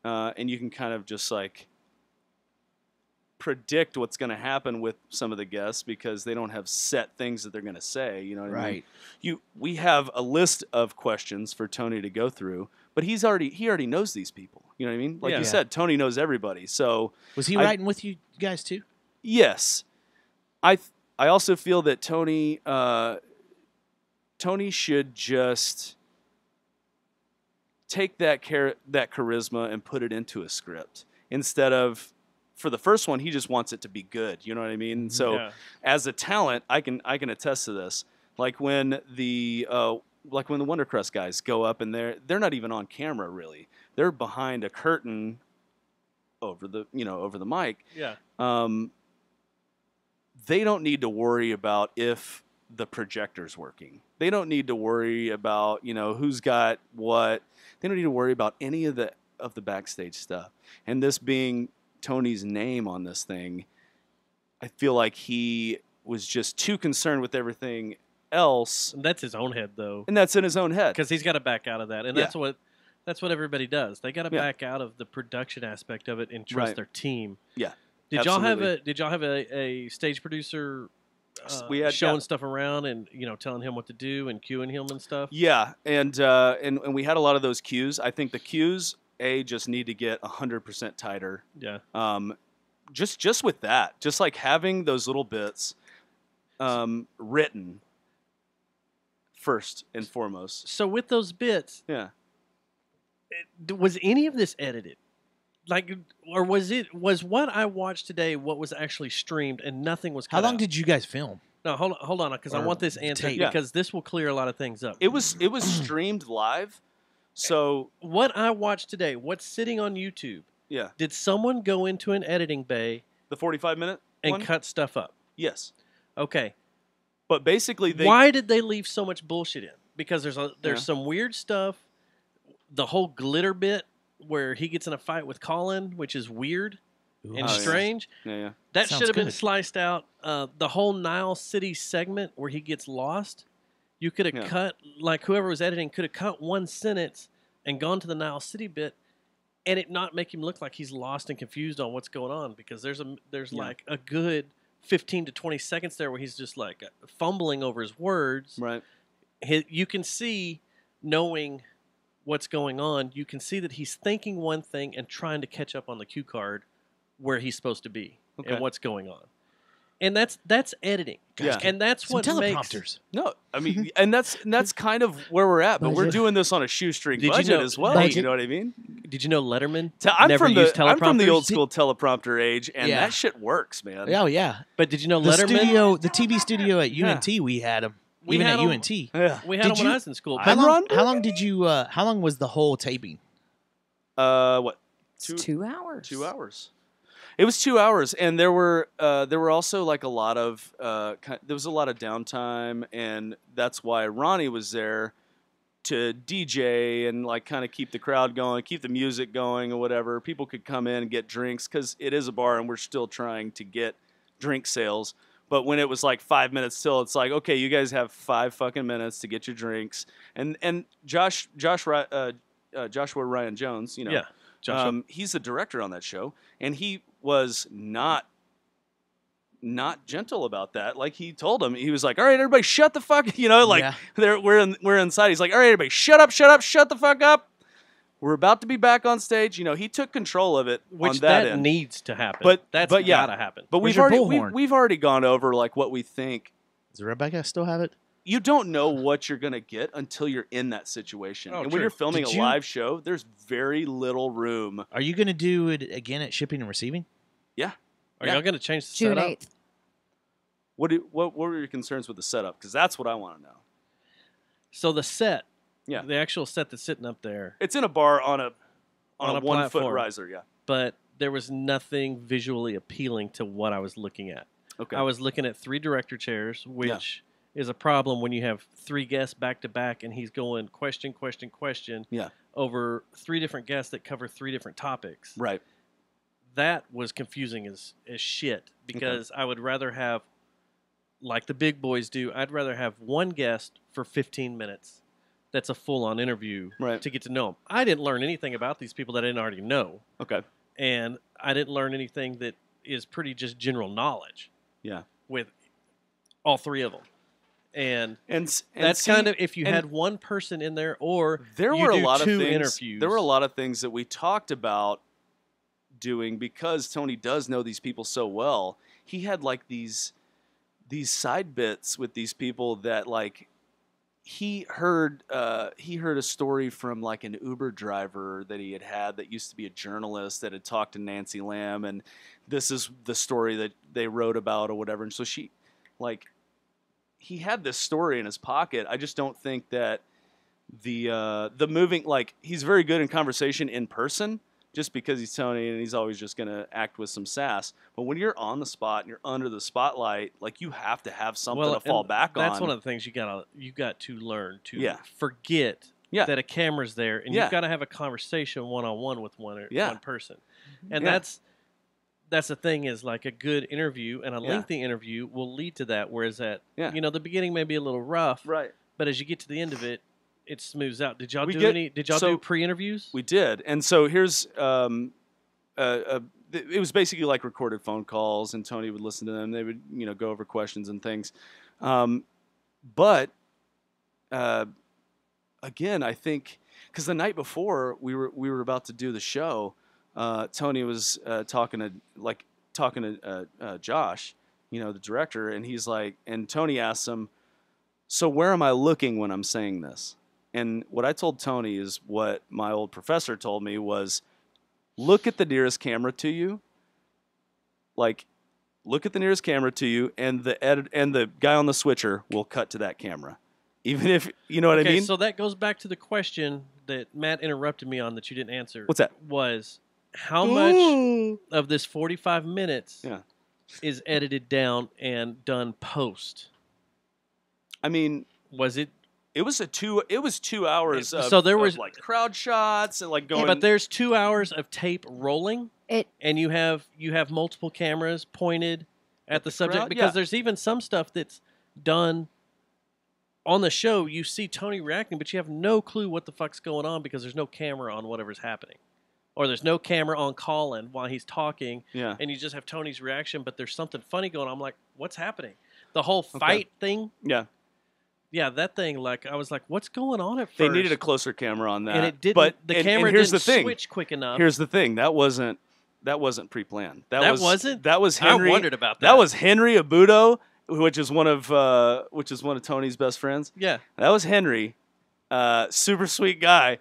and you can kind of just like predict what's going to happen with some of the guests because they don't have set things that they're going to say. You know what I mean? We have a list of questions for Tony to go through, but he already knows these people. You know what I mean? Like you said, Tony knows everybody. So was he writing with you guys too? Yes, I also feel that Tony should just take that charisma and put it into a script instead of. For the first one, he just wants it to be good. You know what I mean? So, as a talent, I can attest to this. Like when the Wonder Crust guys go up and they're not even on camera really. They're behind a curtain over the mic. Yeah. They don't need to worry about if the projector's working. They don't need to worry about who's got what. They don't need to worry about any of the backstage stuff. And this being Tony's name on this thing, I feel like he was just too concerned with everything else. And that's his own head, though. And that's in his own head because he's got to back out of that, and that's what everybody does. They got to back out of the production aspect of it and trust their team. Yeah. Did y'all have a stage producer? We had showing stuff around and telling him what to do and cueing him and stuff. Yeah, and we had a lot of those cues. I think the cues just need to get 100% tighter. Yeah. Just with that, just like having those little bits written first and foremost. So with those bits, was any of this edited? Like, or was what I watched today what was actually streamed and nothing was cut How long out? did you guys film? No, hold on, because I want this answered because this will clear a lot of things up. It was streamed live. So what I watched today, what's sitting on YouTube? Yeah. Did someone go into an editing bay, the 45-minute and one? cut stuff up? Yes. Okay. But basically, why did they leave so much bullshit in? Because there's some weird stuff. The whole glitter bit where he gets in a fight with Colin, which is weird and strange. Yeah. That should have been sliced out. The whole Nile City segment where he gets lost. You could have cut, like whoever was editing could have cut one sentence and gone to the Nile City bit and it not make him look like he's lost and confused on what's going on because there's like a good 15 to 20 seconds there where he's just like fumbling over his words. Right. You can see, knowing what's going on, you can see that he's thinking one thing and trying to catch up on the cue card where he's supposed to be and what's going on. And that's editing. Yeah. And that's what teleprompters. No, I mean, and that's kind of where we're at. But we're doing this on a shoestring budget as well. You know what I mean? Did you know Letterman I'm never used teleprompters? I'm from the old school teleprompter age, and that shit works, man. Oh yeah. But did you know the Letterman? The TV studio at UNT, we had them. Even at UNT. Yeah. We had them when I was in school. How long did you? How long was the whole taping? What? 2 hours. 2 hours. It was 2 hours, and there were also like a lot of there was a lot of downtime, and that's why Ronnie was there to DJ and like kind of keep the crowd going, keep the music going, or whatever. People could come in and get drinks because it is a bar, and we're still trying to get drink sales. But when it was like 5 minutes till, it's like, okay, you guys have 5 fucking minutes to get your drinks. And Joshua Ryan Jones, he's the director on that show, and he was not gentle about that. Like he told him, he was like, "All right, everybody, shut the fuck," we're inside. He's like, "All right, everybody, shut the fuck up. We're about to be back on stage." He took control of it. Which on that end. Needs to happen. But gotta happen. But we've already gone over like what we think. Does Rebecca still have it? You don't know what you're gonna get until you're in that situation. And when you're filming a live show, there's very little room. Are you gonna do it again at shipping and receiving? Yeah. Are y'all gonna change the June setup? 8th. What were your concerns with the setup? Because that's what I want to know. So the set, yeah, the actual set that's sitting up there, it's in a bar on a 1 foot platform, riser, yeah. But there was nothing visually appealing to what I was looking at. Okay. I was looking at 3 director chairs, which is a problem when you have 3 guests back to back and he's going question over 3 different guests that cover 3 different topics. Right. That was confusing as shit because I would rather have, like the big boys do, I'd rather have one guest for 15 minutes that's a full-on interview to get to know them. I didn't learn anything about these people that I didn't already know. Okay. And I didn't learn anything that is pretty just general knowledge. Yeah. With all three of them. And that's see, kind of if you had one person in there, or there you were do a lot of two things. interviews. There were a lot of things that we talked about doing because Tony does know these people so well. He had like these side bits with these people that like he heard a story from like an Uber driver that he had that used to be a journalist that had talked to Nancy Lamb, and this is the story that they wrote about or whatever. And so she like. He had this story in his pocket. I just don't think that the moving, like, he's very good in conversation in person just because he's Tony and he's always just going to act with some sass. But when you're on the spot and you're under the spotlight, like, you have to have something to fall back on. That's one of the things you got to learn to forget Yeah. that a camera's there, and Yeah. you've got to have a conversation one-on-one with one person. And Yeah. that's the thing is like a good interview and a lengthy interview will lead to that. Whereas the beginning may be a little rough, right? But as you get to the end of it, it smooths out. Did y'all Did y'all do pre-interviews? We did, and so here's it was basically like recorded phone calls, and Tony would listen to them. They would go over questions and things, but again, I think because the night before we were about to do the show. Tony was talking to Josh, the director, and he's like, and Tony asks him, "So where am I looking when I'm saying this?" And what I told Tony is what my old professor told me was, look at the nearest camera to you. Like, look at the nearest camera to you, and the guy on the switcher will cut to that camera, even if you know what I mean. So that goes back to the question that Matt interrupted me on that you didn't answer. What's that? Was how much of this 45 minutes is edited down and done post? I mean, was it? It was 2 hours. So there was like crowd shots and like going. Yeah, but there's 2 hours of tape rolling, and you have multiple cameras pointed at the subject crowd? because there's even some stuff that's done on the show. You see Tony reacting, but you have no clue what the fuck's going on because there's no camera on whatever's happening. Or there's no camera on Colin while he's talking, and you just have Tony's reaction, but there's something funny going on. I'm like, what's happening? The whole fight thing? Yeah, that thing, like, I was like, what's going on at first? They needed a closer camera on that. And it didn't, but the camera here's didn't the thing. switch quick enough. Here's the thing. That wasn't pre-planned. Wasn't? That was Henry. I wondered about that. That was Henry Abudo, which is one of Tony's best friends. Yeah. That was Henry. Super sweet guy.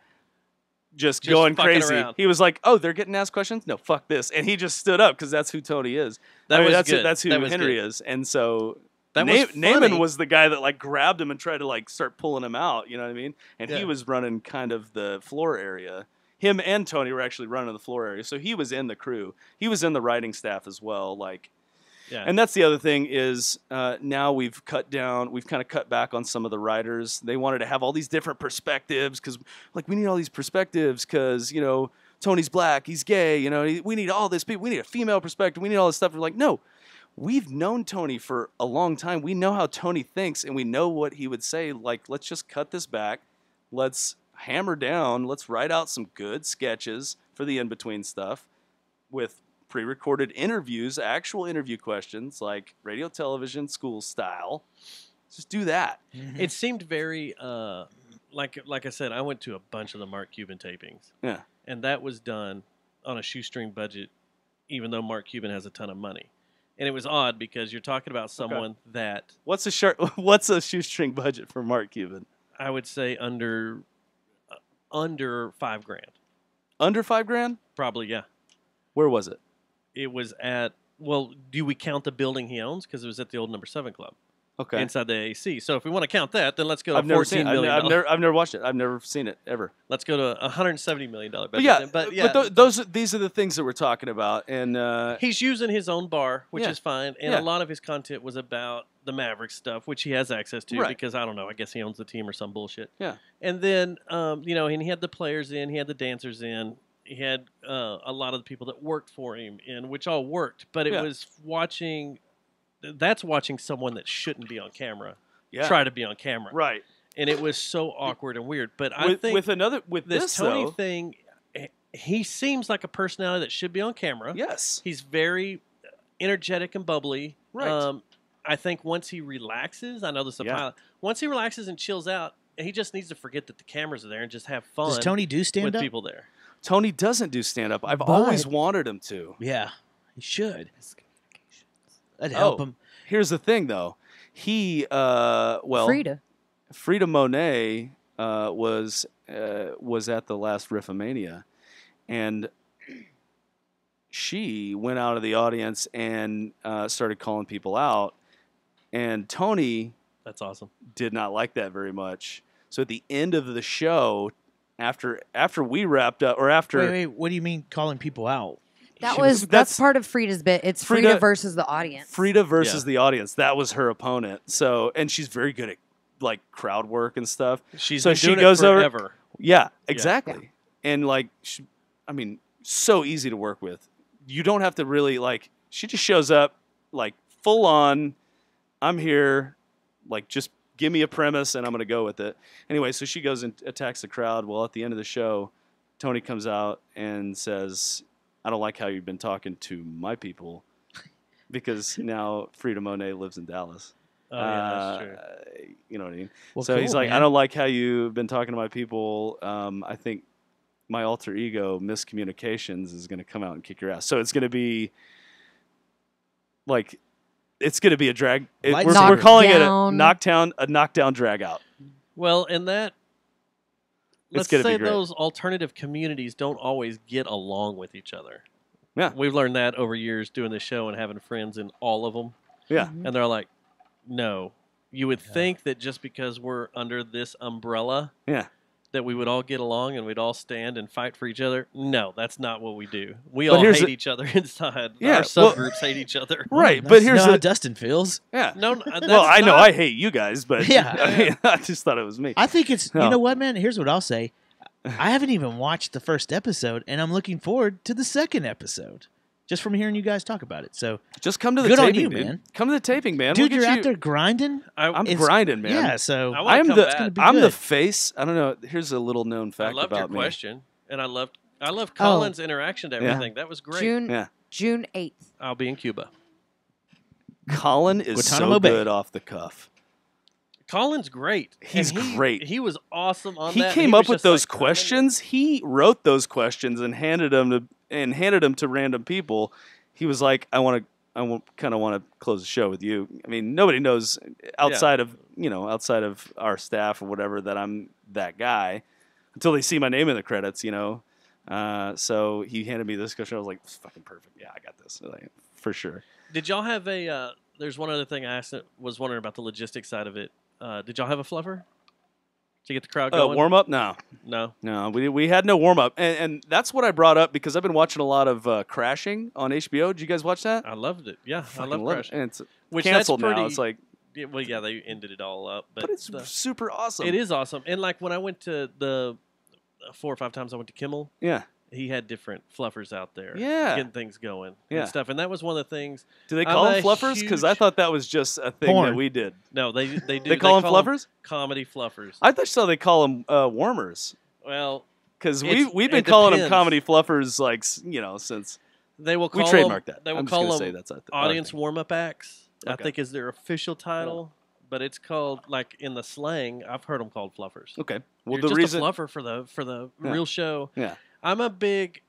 Just going crazy. Around. He was like, "Oh, they're getting asked questions? No, fuck this!" And he just stood up because that's who Tony is. That's who Henry is. And so Naaman was the guy that like grabbed him and tried to like start pulling him out. You know what I mean? And he was running kind of the floor area. Him and Tony were actually running the floor area, so he was in the crew. He was in the writing staff as well. Like. Yeah. And that's the other thing is now we've kind of cut back on some of the writers. They wanted to have all these different perspectives because, like, we need all these perspectives because, Tony's black, he's gay, we need all this people. We need a female perspective. We need all this stuff. We're like, no, we've known Tony for a long time. We know how Tony thinks and we know what he would say. Like, let's just cut this back. Let's hammer down. Let's write out some good sketches for the in-between stuff with pre-recorded interviews, actual interview questions, like radio, television, school style. Just do that. Mm-hmm. It seemed very, like I said, I went to a bunch of the Mark Cuban tapings. Yeah. And that was done on a shoestring budget, even though Mark Cuban has a ton of money. And it was odd because you're talking about someone that... What's a shoestring budget for Mark Cuban? I would say under $5,000. Under $5,000? Probably, yeah. Where was it? It was at, well, do we count the building he owns? Because it was at the old Number 7 Club. Okay. Inside the AC. So if we want to count that, then let's go to $14 million. I've never watched it. I've never seen it, ever. Let's go to $170 million budget. But these are the things that we're talking about. And he's using his own bar, which is fine. And a lot of his content was about the Mavericks stuff, which he has access to because, I don't know, I guess he owns the team or some bullshit. Yeah. And then, and he had the players in, he had the dancers in. He had a lot of the people that worked for him in, which all worked. But it was watching someone that shouldn't be on camera try to be on camera. Right. And it was so awkward and weird. But I think with this Tony thing, he seems like a personality that should be on camera. Yes. He's very energetic and bubbly. Right. I think once he relaxes, I know this is a Yeah. pilot. Once he relaxes and chills out, he just needs to forget that the cameras are there and just have fun. Does Tony do with stand up? people there? Tony doesn't do stand up. I've But- always wanted him to. Yeah, he should. That'd help him. Here's the thing, though. He, Frida Monet was at the last Riffomania, and she went out of the audience and started calling people out, and Tony That's awesome. did not like that very much. So at the end of the show, after we wrapped up, or after Wait, what do you mean calling people out? That's part of Frida's bit. It's Frida versus the audience. Frida versus the audience. That was her opponent. So, and she's very good at like crowd work and stuff. She's so been she doing goes it over. forever. Yeah, exactly. And like, so easy to work with. You don't have to really like. She just shows up like full on. I'm here. Like, just give me a premise and I'm going to go with it. Anyway, so she goes and attacks the crowd. Well, at the end of the show, Tony comes out and says, I don't like how you've been talking to my people because now Frida Monet lives in Dallas. Oh, yeah, that's true. You know what I mean? Well, so he's cool, like, man. I don't like how you've been talking to my people. I think my alter ego, Miscommunications, is going to come out and kick your ass. So it's going to be like, it's going to be a drag. We're calling it a knockdown drag out. Well, and that, let's gonna say be great. those alternative communities don't always get along with each other. Yeah. We've learned that over years doing the show and having friends in all of them. Yeah. And they're like, no. You would think that just because we're under this umbrella, that we would all get along and we'd all stand and fight for each other. No, that's not what we do. We all hate each other inside. Yeah, Our subgroups hate each other. Right, but here's how Dustin feels. Yeah. No, well, I know I hate you guys, but Yeah. I mean, I just thought it was me. I think it's No. you know what, man. Here's what I'll say. I haven't even watched the first episode, and I'm looking forward to the second episode just from hearing you guys talk about it. So just come to the good taping, on you, dude. man. Come to the taping, man. Dude, We'll you're get out you- there grinding. I'm It's- grinding, man. Yeah, so I'm come back. I'm the good. face. I don't know. Here's a little known I fact loved your about me. question, and I love Colin's interaction to Yeah. everything. That was great. June 8th. I'll be in Cuba. Colin is Guantanamo so Bay. good off the cuff. Colin's great. He's And great. He was awesome on He that. came was up with just those like, questions. He wrote those questions and handed them to random people. He was like, I kind of want to close the show with you. I mean, nobody knows outside of our staff or whatever that I'm that guy until they see my name in the credits, So he handed me this question. I was like, it's fucking perfect. Yeah, I got this. Like, for sure. Did y'all have a? There's one other thing I was wondering about the logistics side of it. Did y'all have a fluffer to get the crowd going? Warm up? No. We had no warm up, and that's what I brought up because I've been watching a lot of Crashing on HBO. Did you guys watch that? I loved it. Yeah, I Fucking love love it. Crashing. And it's Which canceled that's now. pretty- It's like, Yeah, well, yeah, they ended it all up, but it's super awesome. It is awesome, and like when I went to the 4 or 5 times I went to Kimmel, he had different fluffers out there, getting things going, and stuff, and that was one of the things. Do they call them fluffers? Because I thought that was just a thing that we did. No, they do. They call them fluffers? Comedy fluffers. I thought they call them warmers. Well, because it's- we've been it calling them depends. comedy fluffers like since They will we call trademarked them, that. They will I'm just call gonna them say that's audience warm-up acts. I Okay. think is their official title, but it's called like in the slang. I've heard them called fluffers. Okay, well You're the just reason a fluffer for the Yeah. real show. Yeah. I'm a big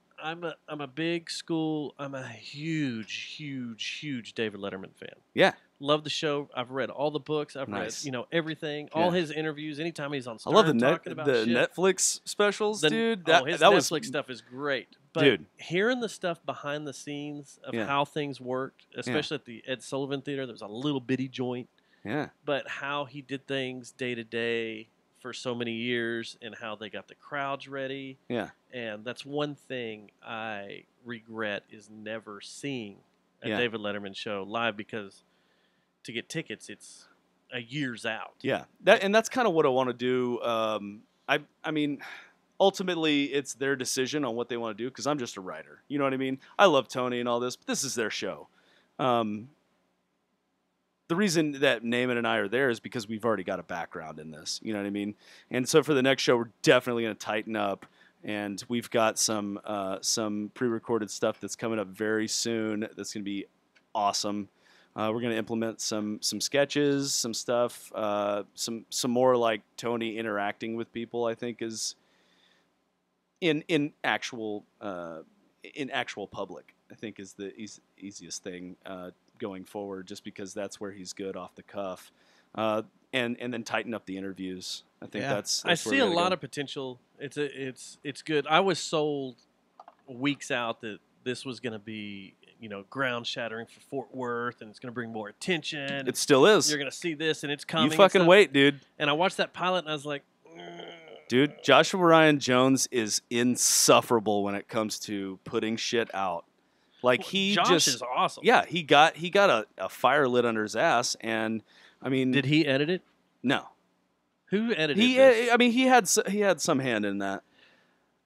school. I'm a huge David Letterman fan. Yeah. Love the show. I've read all the books. I've Nice. read everything. All his interviews. Anytime he's on I Stern love the talking about shit. Netflix specials, dude. His That Netflix was stuff is great. But Dude. hearing the stuff behind the scenes of Yeah. how things worked, especially at the Ed Sullivan Theater, there was a little bitty joint. Yeah. But how he did things day to day for so many years and how they got the crowds ready. Yeah. And that's one thing I regret is never seeing a Yeah. David Letterman show live because to get tickets, it's a year's out. Yeah, that's kind of what I want to do. I mean, ultimately, it's their decision on what they want to do because I'm just a writer. You know what I mean? I love Tony and all this, but this is their show. The reason that Naaman and I are there is because we've already got a background in this. You know what I mean? And so for the next show, we're definitely going to tighten up. And we've got some pre-recorded stuff that's coming up very soon. That's going to be awesome. We're going to implement some sketches, some stuff, some more like Tony interacting with people. I think is in actual public. I think is the easiest thing going forward, just because that's where he's good off the cuff, and then tighten up the interviews. I think that's I see a lot of potential. It's good. I was sold weeks out that this was going to be, ground shattering for Fort Worth, and it's going to bring more attention. It still is. You're going to see this, and it's coming. You fucking wait, dude. And I watched that pilot, and I was like, dude, Joshua Ryan Jones is insufferable when it comes to putting shit out. Like Josh is awesome. Yeah, he got a fire lit under his ass, and I mean, did he edit it? No. Who edited this? I mean, he had some hand in that.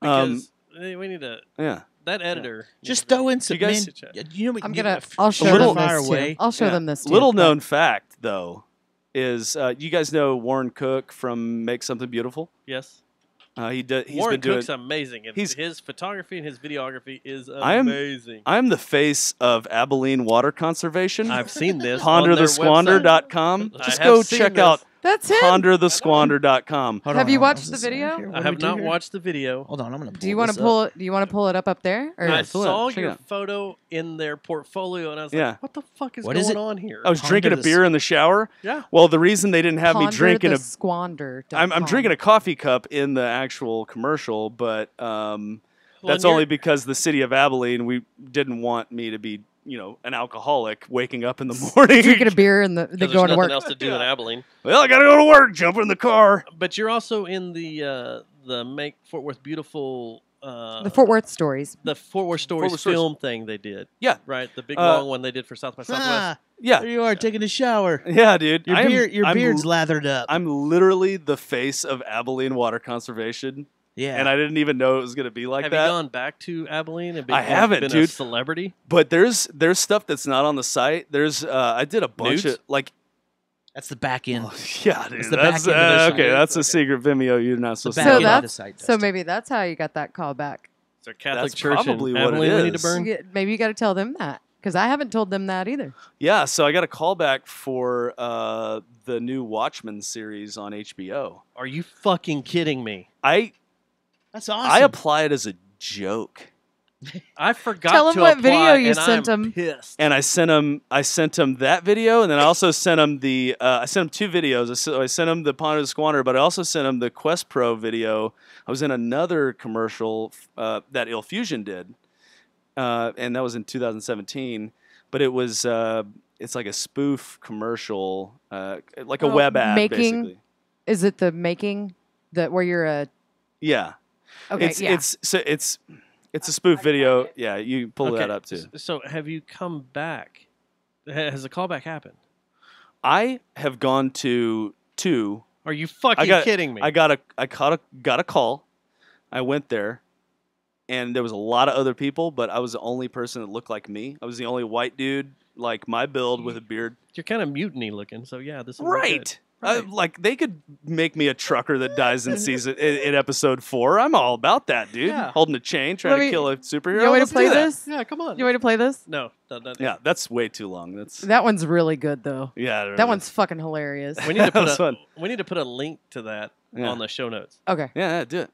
Because we need to. Yeah. That editor. Just throw in some. guys, I'll show them this too. I'll show them this too. Little known fact, though, is you guys know Warren Cook from Make Something Beautiful? Yes. He's Warren been doing. Cook's amazing. And his photography and his videography is amazing. I'm the face of Abilene Water Conservation. I've seen this. PonderTheSquander.com. Just go check out That's him. PonderTheSquander.com. Have you watched the video? I have not watched the video. Hold on, I'm gonna. Do you want to pull it? Do you want to pull it up there? Or? I saw your photo in their portfolio, and I was like, "What the fuck is going on here?" I was drinking a beer in the shower. Yeah. Well, the reason they didn't have me drinking Squander. I'm drinking a coffee cup in the actual commercial, but that's only because the city of Abilene, we didn't want me to be, an alcoholic waking up in the morning. Drinking a beer and then going to work. There's nothing else to do in Abilene. Well, I got to go to work, jump in the car. But you're also in the Make Fort Worth Beautiful. The Fort Worth Stories. The Fort Worth Stories film thing they did. Yeah. Right? The big long one they did for South by Southwest. Yeah. There you are taking a shower. Yeah, dude. Your beard's lathered up. I'm literally the face of Abilene Water Conservation. Yeah. And I didn't even know it was going to be like Have that. you gone back to Abilene and been, I haven't, been dude. a celebrity? But there's stuff that's not on the site. There's I did a bunch Nudes? of like. That's the back end. Yeah, dude. That's the back end of the okay. site. That's a secret Vimeo you're not supposed to. So know. that's so maybe that's how you got that call back. It's a Catholic That's church probably in what it Abilene we need is. to burn. Maybe you got to tell them that because I haven't told them that either. Yeah, so I got a call back for the new Watchmen series on HBO. Are you fucking kidding me? That's awesome. I applied as a joke. I forgot Tell him to what apply, video you and sent I'm him. pissed. And I sent him that video, and then I also sent him I sent him two videos. I sent him the Ponder the Squander, but I also sent him the Quest Pro video. I was in another commercial that Ill Fusion did, and that was in 2017. But it was it's like a spoof commercial, like a web ad, basically. Is it the making that where you're a? Yeah. Okay. It's a spoof video. Yeah, you pull that up too. So have you come back? Has the callback happened? I have gone to two. Are you fucking kidding me? I got a call. I went there, and there was a lot of other people, but I was the only person that looked like me. I was the only white dude, like my build, with a beard. You're kind of mutiny looking, so yeah, this will be Right. good. Like they could make me a trucker that dies in in episode 4. I'm all about that, dude. Yeah. Holding a chain, trying to kill a superhero. You want me to Let's play do that. this? Yeah, come on. You want me to play this? No. Yeah, that's way too long. That one's really good though. Yeah, that one's fucking hilarious. We need to That was fun. we need to put a link to that on the show notes. Okay. Yeah, do it.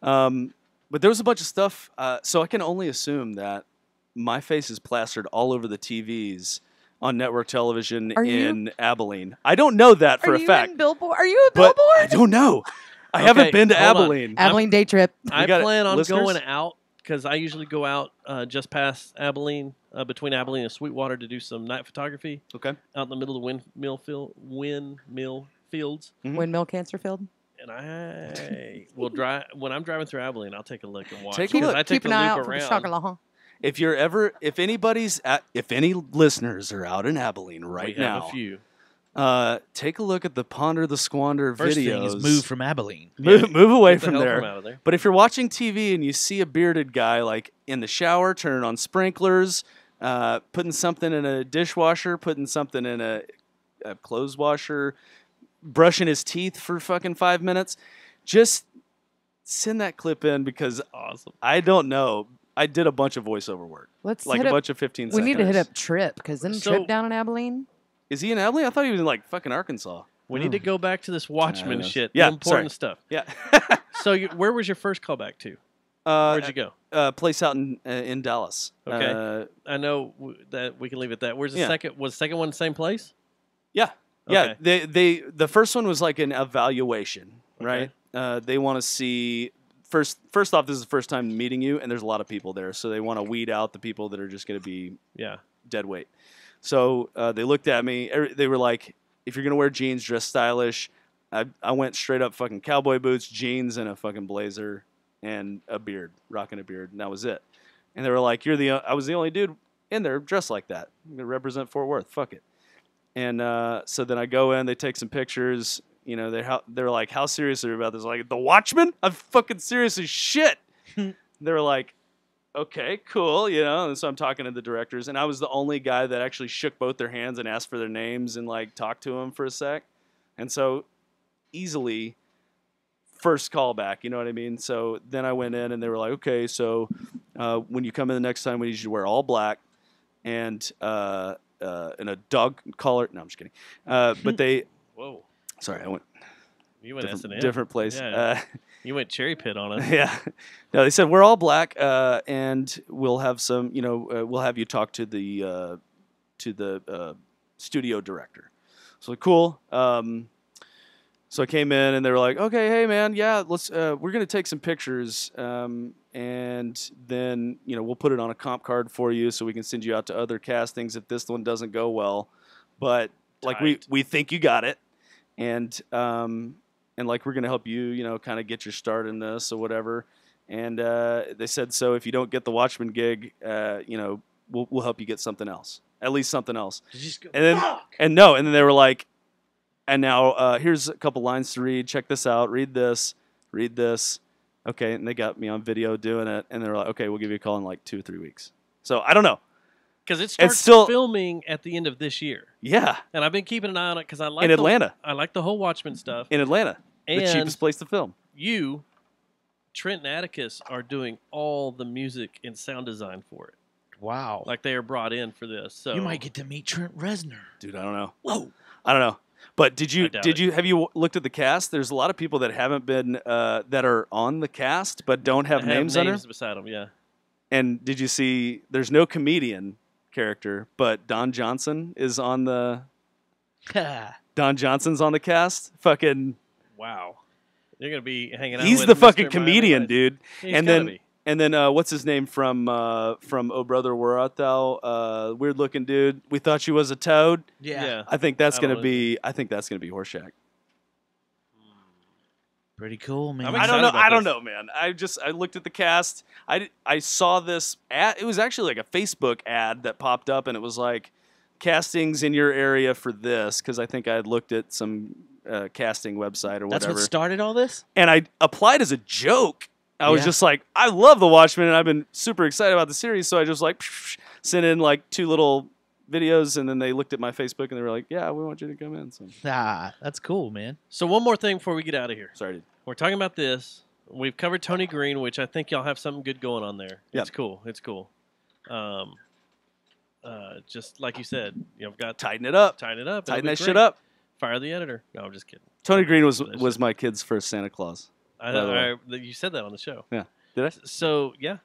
But there was a bunch of stuff, so I can only assume that my face is plastered all over the TVs on network television in Abilene. I don't know that for a fact. Are you a but billboard? I don't know. I haven't been to hold on. Abilene. Abilene day trip. I got it, plan on listeners? going out because I usually go out just past Abilene, between Abilene and Sweetwater, to do some night photography. Okay. Out in the middle of the windmill fields. Mm-hmm. Windmill cancer field. And I will drive when I'm driving through Abilene. I'll take a look and watch. Take a look. I take Keep the an eye loop out for the around. chocolate. If any listeners are out in Abilene right We have now, a few. take a look at the Ponder the Squander First videos. thing is move from Abilene. Move away Get the from hell there. from out of there. But if you're watching TV and you see a bearded guy like in the shower, turning on sprinklers, putting something in a dishwasher, putting something in a clothes washer, brushing his teeth for fucking 5 minutes, just send that clip in because Awesome. I don't know. I did a bunch of voiceover work. Let's like hit a up, bunch of 15 We seconds. need to hit up Trip because then So- Trip down in Abilene. Is he in Abilene? I thought he was in like fucking Arkansas. We need to go back to this Watchmen knows? shit. Yeah, the important sorry. stuff. Yeah. So where was your first callback to? Where'd you go? Place out in Dallas. Okay. I know that we can leave it at that. Where's the Yeah. second? Was the second one the same place? Yeah. Yeah. Okay. The first one was like an evaluation, right? They want to see first off, this is the first time meeting you, and there's a lot of people there, so they want to weed out the people that are just going to be dead weight. So they looked at me. They were like, if you're going to wear jeans, dress stylish. I went straight up fucking cowboy boots, jeans, and a fucking blazer, and a beard, rocking a beard, and that was it. And they were like, I was the only dude in there dressed like that. I'm going to represent Fort Worth. Fuck it. And so then I go in, they take some pictures. You know, they're like, how serious are you about this? Like, The Watchmen? I'm fucking serious as shit. They were like, okay, cool, you know. And so I'm talking to the directors, and I was the only guy that actually shook both their hands and asked for their names and like talked to them for a sec. And so easily first callback, you know what I mean? So then I went in, and they were like, okay, so when you come in the next time, we need you to wear all black and a dog collar. No, I'm just kidding. But they. Whoa. Sorry, I went. You went S&M. Different place. Yeah. You went cherry pit on it. Yeah. No, they said we're all black, and we'll have some. You know, we'll have you talk to the studio director. So cool. So I came in, and they were like, "Okay, hey man, yeah, let's. We're gonna take some pictures, and then we'll put it on a comp card for you, so we can send you out to other castings if this one doesn't go well. But like we think you got it, and like we're gonna help you, kind of get your start in this or whatever." And they said, so if you don't get the Watchmen gig, we'll help you get something else, at least something else. And then they were like. And now here's a couple lines to read. Check this out. Read this. Okay, and they got me on video doing it. And they're like, okay, we'll give you a call in like 2 or 3 weeks. So I don't know. Because it starts filming at the end of this year. Yeah. And I've been keeping an eye on it because I like Atlanta. I like the whole Watchmen stuff. In Atlanta. And the cheapest place to film. You, Trent and Atticus, are doing all the music and sound design for it. Wow. Like they are brought in for this. So you might get to meet Trent Reznor. Dude, I don't know. Whoa. I don't know. But have you looked at the cast? There's a lot of people that haven't been that are on the cast but don't have names under. Beside them, yeah. And did you see? There's no comedian character, but Don Johnson is on the. Don Johnson's on the cast. Fucking. Wow. You're gonna be hanging out. He's with the Mr. fucking Miami comedian, Vice. dude. He's and gotta then be. and then what's his name from Oh Brother Where Art Thou? Weird looking dude. We thought you was a toad. Yeah. I think that's gonna be. I think that's gonna be Horseshack. Pretty cool, man. I don't know. I don't know, man. I looked at the cast. I saw this ad. It was actually like a Facebook ad that popped up, and it was like castings in your area for this, because I think I had looked at some casting website or whatever. That's what started all this? And I applied as a joke. I was Yeah. just like, I love The Watchmen, and I've been super excited about the series, so I just like sent in like 2 little videos, and then they looked at my Facebook, and they were like, yeah, we want you to come in. So. That's cool, man. So one more thing before we get out of here. Sorry, dude. We're talking about this. We've covered Tony Green, which I think y'all have something good going on there. Yep. It's cool. It's cool. Just like you said, we've got Tighten it up. Tighten it up. Tighten It'll that be shit great. up. Fire the editor. No, I'm just kidding. Tony Green was my kid's first Santa Claus. I by the way. know. You said that on the show. Yeah. Did I? So yeah.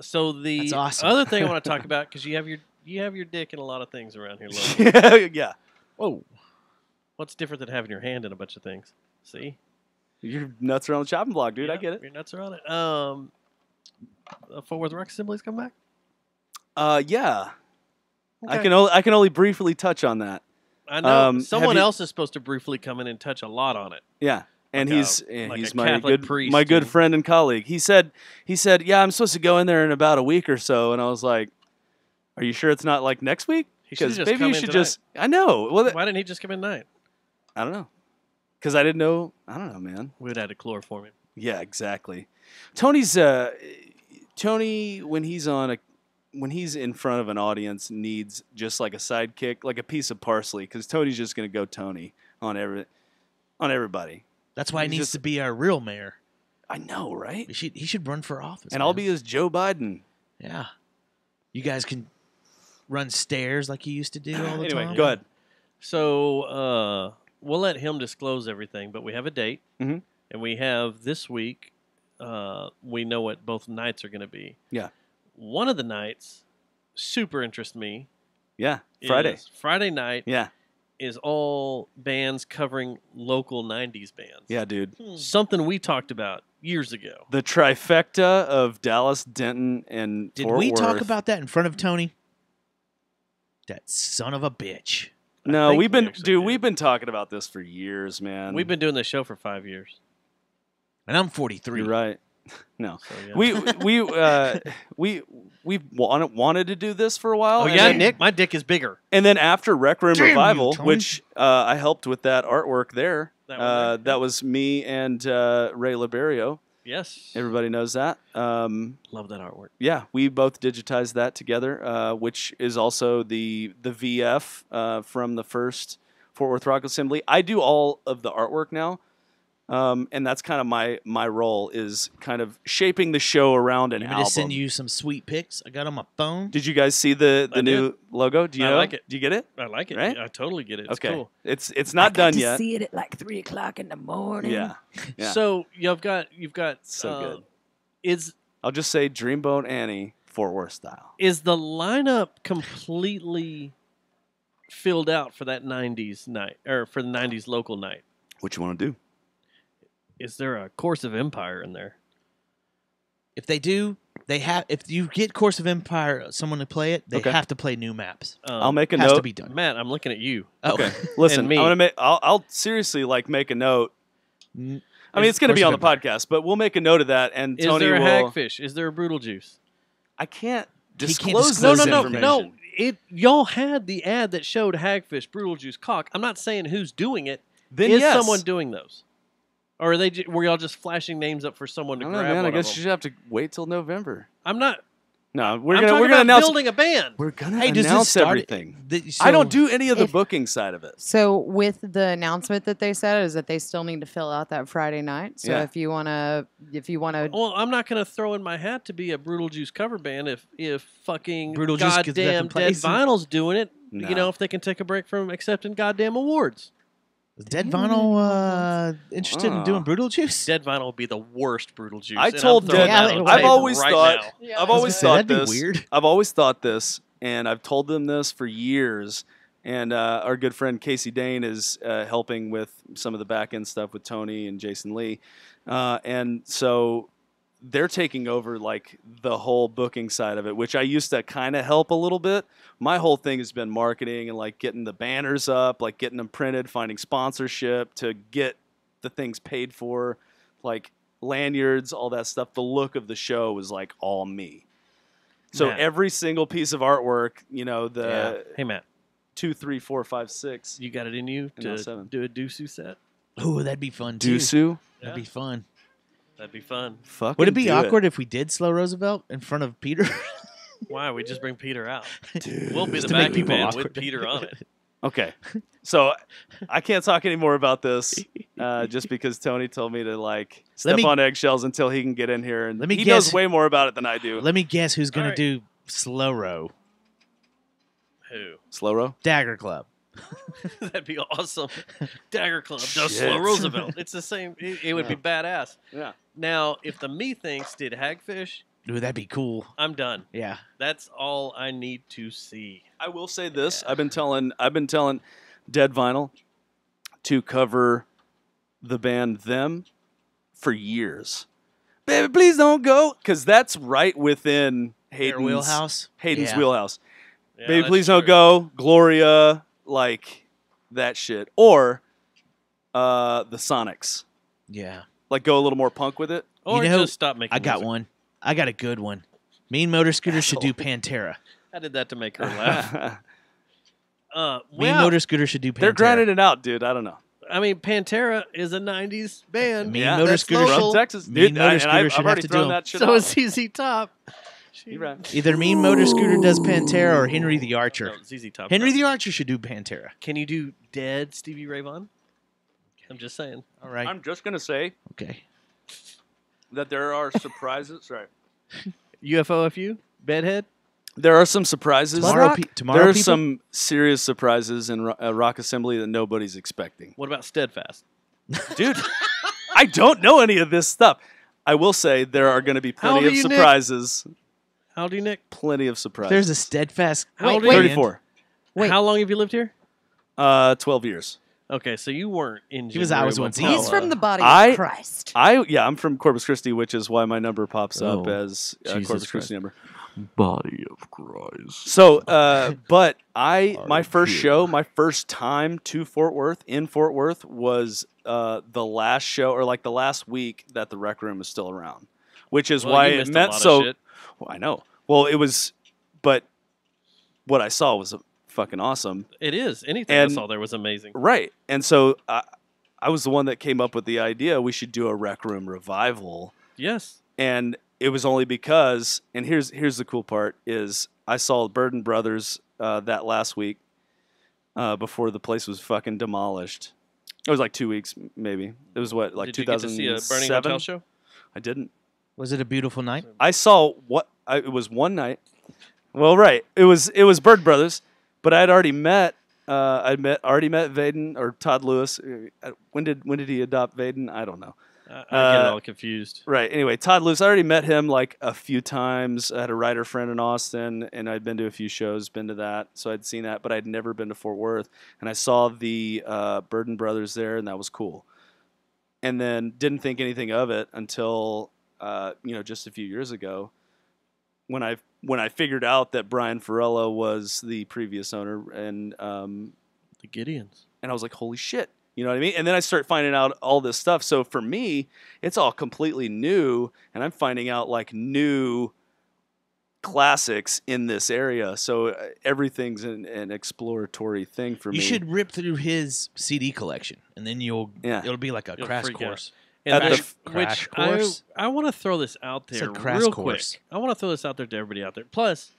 So the That's awesome. other thing I want to talk about, because you have your dick in a lot of things around here, Logan. Yeah. Whoa. What's different than having your hand in a bunch of things? See? Your nuts are on the chopping block, dude. I get it. Your nuts are on it. Fort Worth Rec Assembly's come back? Yeah. Okay. I can only briefly touch on that. I know. have Someone you- else is supposed to briefly come in and touch a lot on it. Yeah. And Like he's a my Catholic good priest friend and colleague. He said, yeah, I'm supposed to go in there in about a week or so, and I was like, are you sure it's not like next week? He should've Because just maybe come you in should tonight. just. I know. Well, Why didn't he just come in tonight? I don't know. Because I didn't know. I don't know, man. We would have had to chloroform him. Yeah, exactly. Tony's Tony when he's in front of an audience needs just like a sidekick, like a piece of parsley, because Tony's just gonna go Tony on everybody. That's why he He's needs just- to be our real mayor. I know, right? He should run for office. And I'll man. be his Joe Biden. Yeah. You guys can run stairs like you used to do all the Anyway, time. go ahead. So we'll let him disclose everything, but we have a date, Mhm. and we have this week. We know what both nights are going to be. Yeah. One of the nights super interests me. Yeah. Friday. Friday night Yeah. is all bands covering local 90s bands. Yeah, dude. Something we talked about years ago. The trifecta of Dallas, Denton, and Did Fort we talk Worth. about that in front of Tony? That son of a bitch. No, think we've been, we actually dude. did. We've been talking about this for years, man. We've been doing this show for 5 years. And I'm 43. You're right. No, So, yeah. we've wanted to do this for a while. Oh, and yeah, then- Nick? My dick is bigger. And then after Rec Room Damn you, Revival, Tony. which I helped with that artwork there, That one there? that was me and Ray Liberio. Yes. Everybody knows that. Love that artwork. Yeah, we both digitized that together, which is also the VF from the first Fort Worth Rock Assembly. I do all of the artwork now, and that's kind of my role is kind of shaping the show around an I'm album. going to send you some sweet pics. I got on my phone. Did you guys see the I new logo? Do you I know? like it. Do you get it? I like it. Right? I totally get it. It's Okay, cool. it's not done yet. See it at like 3:00 in the morning. Yeah, yeah. So you've got So good. Is I'll just say Dreamboat Annie Fort Worth style. is the lineup completely filled out for that 90s night or for the 90s local night? What you want to do? Is there a Course of Empire in there? If they do, they have. If you get Course of Empire, someone to play it, they Okay. have to play new maps. I'll make a Has note. to be done. Matt, I'm looking at you. Oh. Okay, listen. And me. I'm gonna make. I'll seriously make a note. I mean, Is it's going to be Course on of the podcast, but we'll make a note of that. And Is Tony there a will. Hagfish? Is there a Brutal Juice? I can't He can't disclose disclose this No. information. Y'all had the ad that showed Hagfish, Brutal Juice, Cock. I'm not saying who's doing it. Then Is yes. someone doing those? Or are they? Were y'all just flashing names up for someone to I don't know, grab? man. I one guess of you them? should have to wait till November. I'm not. No, I'm we're talking gonna about announce. building a band. We're gonna Hey, does this announce start? everything. I don't do any of the booking side of it. So with the announcement that they said is that they still need to fill out that Friday night. So Yeah. if you wanna, Well, I'm not going to throw in my hat to be a Brutal Juice cover band if fucking Brutal Juice gets goddamn different Dead places. Vinyl's doing it. No. You know, if they can take a break from accepting goddamn awards. Is Dead Vinyl interested in doing Brutal Juice? Dead Vinyl would be the worst Brutal Juice. I and told I'm throwing Dead. that Yeah, on they the I've table always right thought. now. I've always say, thought that'd be this. weird. I've always thought this, and I've told them this for years. And our good friend Casey Dane is helping with some of the back end stuff with Tony and Jason Lee, and so they're taking over like the whole booking side of it, which I used to kind of help a little bit. My whole thing has been marketing and like getting the banners up, like getting them printed, finding sponsorship to get the things paid for, like lanyards, all that stuff. The look of the show was like all me. So Matt. every single piece of artwork, Hey, Matt, 2, 3, 4, 5, 6. you got it in you And to 07. do a Dusu set? Oh, that'd be fun too. Dusu? That'd be fun. That'd be fun. Fucking Would it be do awkward if we did Slow Roosevelt in front of Peter? Why? We just bring Peter out. Dude. We'll be Just the to make backing people band awkward. with Peter on it. Okay. So I can't talk anymore about this just because Tony told me to like step me- on eggshells until he can get in here. And Let me he guess- knows way more about it than I do. Let me guess who's going All to right. do Slow Ro. Who? Slow row? Dagger Club. That'd be awesome. Dagger Club does Shit. Slow Roosevelt. It's the same. It would be badass. Yeah. Now, if the Methinks did Hagfish, Ooh, that'd be cool. I'm done. Yeah. That's all I need to see. I will say this. I've been telling Dead Vinyl to cover the band Them for years. Baby, please don't go. Because that's right within Their Hayden's wheelhouse. Hayden's Yeah. wheelhouse. Yeah, Baby, that's please true. don't go. Gloria, like that shit. Or the Sonics. Yeah. Like go a little more punk with it. Or You know, just stop making I got music. one. I got a good one. Mean Motor Scooter should do Pantera. I did that to make her laugh. Mean Motor Scooter should do Pantera. They're grinding it out, dude. I don't know. I mean, Pantera is a 90s band. Mean Yeah, Motor that's Scooter local. From Texas. Mean Dude, Motor and Scooter I've should have already to thrown do that shit So out. is ZZ Top. You're right. Either Mean Motor Scooter does Pantera or Henry the Archer. No, ZZ Top. Henry the Archer should do Pantera. Can you do Dead Stevie Ray Vaughan? I'm just saying. All right. I'm just going to say Okay. that there are surprises. Sorry. UFOFU? Bedhead? There are some surprises. Tomorrow There are people? some serious surprises in Rock Assembly that nobody's expecting. What about Steadfast? Dude, I don't know any of this stuff. I will say there are going to be How old plenty are of you, Nick? surprises. How old are you, Nick? Plenty of surprises. There's a steadfast. How old are you? 34. Wait. How long have you lived here? 12 years. Okay, so you weren't in. He was ours once. He's from the body I- of Christ. I'm from Corpus Christi, which is why my number pops up Oh, as Jesus Corpus Christi Christ. number. Body of Christ. So, but my first show, my first time to Fort Worth was the last show, or like the last week that the Rec Room is still around, which is Well, why you it missed a meant lot of so. shit. Well, I know. Well, it was, but what I saw was fucking awesome. It is. Anything And- I saw there was amazing. Right. And so I was the one that came up with the idea we should do a Rec Room revival. Yes. And it was only because, and here's the cool part, is I saw Burden Brothers that last week before the place was fucking demolished. It was like 2 weeks, maybe. It was what, like Did you get to 2007? see a Burning Hotel show? I didn't. Was it a beautiful night? I saw it was one night. Well, right. It was Bird Brothers, but I'd already met already met Vaden or Todd Lewis. When did he adopt Vaden? I don't know. I get it all confused. Right. Anyway, Todd Lewis. I already met him like a few times. I had a writer friend in Austin, and I'd been to a few shows, been to that, so I'd seen that, but I'd never been to Fort Worth. And I saw the Burden Brothers there, and that was cool. And then didn't think anything of it until just a few years ago, when I figured out that Brian Farella was the previous owner, and The Gideons. and I was like, holy shit. You know what I mean? And then I start finding out all this stuff. So for me, it's all completely new, and I'm finding out like new classics in this area. So everything's an exploratory thing for me. You should rip through his CD collection, and then it'll be like a You'll crash freak out. course. And At which, the crash which course? I want to throw this out It's there a crash real course. quick. I want to throw this out there to everybody out there. Plus,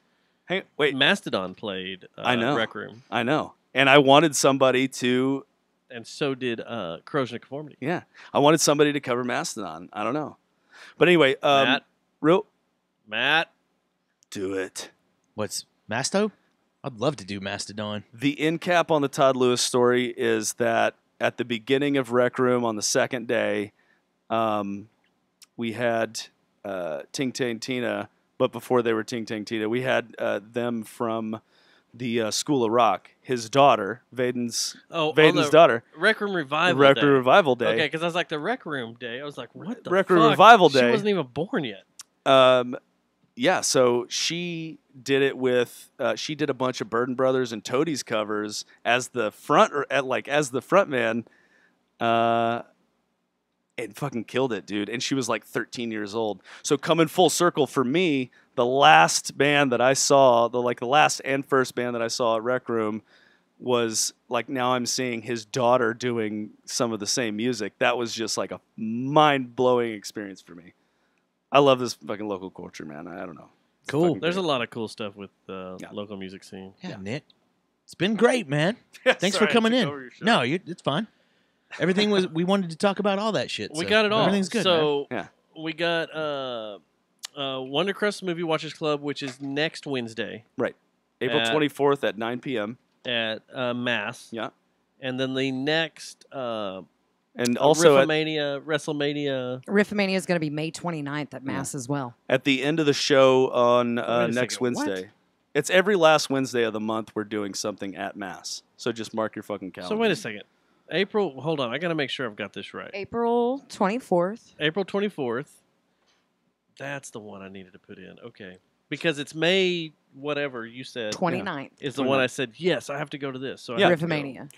Hey, wait, Mastodon played I know. Rec Room, I know. And I wanted somebody to, and so did Corrosion of Conformity. I wanted somebody to cover Mastodon. I don't know. But anyway, Matt, do it. What's Masto? I'd love to do Mastodon. The end cap on the Todd Lewis story is that at the beginning of Rec Room on the second day, we had Ting Tang Tina, but before they were Ting Tang Tina, we had them from the School of Rock. His daughter, Vaden's daughter, Rec Room Revival Rec Day. Room Revival Day. Okay, because I was like the Rec Room Day. I was like, what the Rec fuck? Room Revival She Day. wasn't even born yet. Yeah, so she did it with she did a bunch of Burden Brothers and Toadies covers as the as the front man, and fucking killed it, dude. And she was like 13 years old. So coming full circle for me, the last band that I saw, the last and first band that I saw at Rec Room was like, now I'm seeing his daughter doing some of the same music. That was just like a mind-blowing experience for me. I love this fucking local culture, man. I don't know. It's Cool. fucking There's a great. lot of cool stuff with local music scene. Yeah, Nick. It's been great, man. Thanks Sorry, for I coming took in. over your show. No, it's fine. Everything was. We wanted to talk about all that shit. We so got it all. Everything's good. man. So Yeah. we got Wonder Crust Movie Watchers Club, which is next Wednesday Right. April 24th at 9 p.m. at Mass. Yeah. And then the next And also at WrestleMania. Riffmania is going to be May 29th at Mass as well. the end of the show on a next second, what? Wednesday. It's every last Wednesday of the month we're doing something at Mass. So just mark your fucking calendar. So wait a second. April, hold on. I got to make sure I've got this right. April 24th. April 24th. That's the one I needed to put in. Okay. Because it's May whatever you said 29th. is the one I said, yes, I have to go to this. So I Yeah. have to go. Riffmania.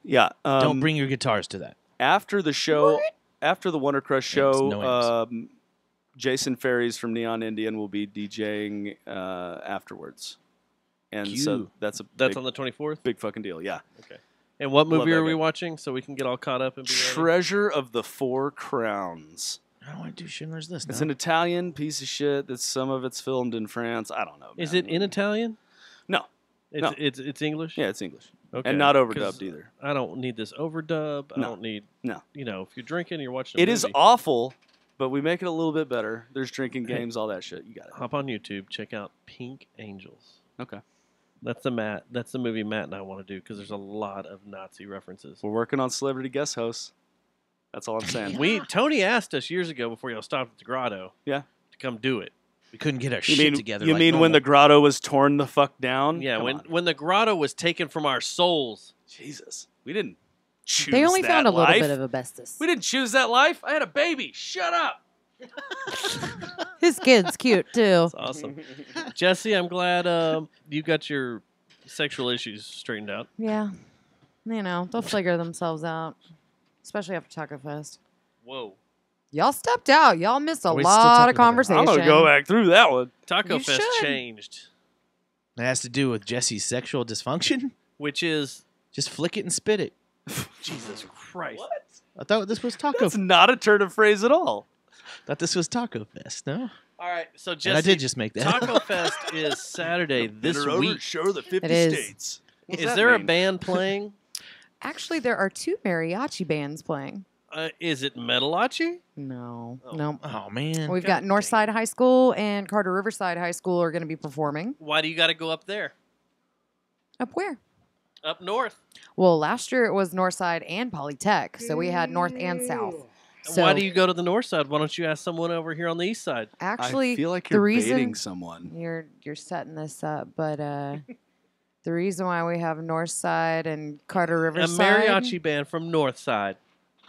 Yeah. Don't bring your guitars to that. After the show, after the Wonder Crush Amps, show, no amps. Jason Ferries from Neon Indian will be DJing afterwards. And so Cute. that's a That's big, on the 24th? big fucking deal. Yeah. Okay. And what Love movie that are we guy. watching so we can get all caught up and be ready? Treasure of the Four Crowns. I don't want to do Schindler's List. It's no. an Italian piece of shit. That some of it's filmed in France. I don't know. Is man. it in Italian? No. It's, No. it's English? Yeah, it's English. Okay. And not 'Cause overdubbed either. I don't need this overdub. I No. don't need, No. If you're drinking, you're watching a It is movie. awful But we make it a little bit better. There's drinking games, all that shit. You got it. Hop on YouTube. Check out Pink Angels. Okay. That's the movie Matt and I want to do because there's a lot of Nazi references. We're working on celebrity guest hosts. That's all I'm saying. Tony asked us years ago before y'all stopped at the grotto. Yeah. To come do it. We couldn't get our shit together. You mean when the grotto was torn the fuck down? Yeah, Come on. when the grotto was taken from our souls. Jesus. We didn't choose They only that found a little life. bit of asbestos. We didn't choose that life. I had a baby. Shut up. His kid's cute too. That's awesome. Jesse, I'm glad you got your sexual issues straightened out. Yeah. They'll figure themselves out. Especially after Taco Fest. Whoa. Y'all stepped out. Y'all missed a Are we still lot talking of about that? conversation. I'm going to go back through that one. Taco You Fest should. changed, It has to do with Jesse's sexual dysfunction. which is Just flick it and spit it. Jesus Christ. What? I thought this was Taco. That's not a turn of phrase at all. Thought this was Taco Fest. No, All right, so Jesse, and I did just make that. Taco Fest is Saturday this week. Show the 50 It is. states. What's Is that there a mean? band playing? Actually, there are 2 mariachi bands playing. Is it Metalachi? No. Oh. No. Oh man, We've God got Northside High School and Carter Riverside High School are going to be performing. Why do you got to go up there? Up where? Up north. Well, last year it was Northside and Polytech, so we had North and South. So Why do you go to the north side? Why don't you ask someone over here on the east side? actually I feel like the you're reason baiting someone. you're setting this up, but the reason why we have Northside and Carter Riverside A mariachi band from north side.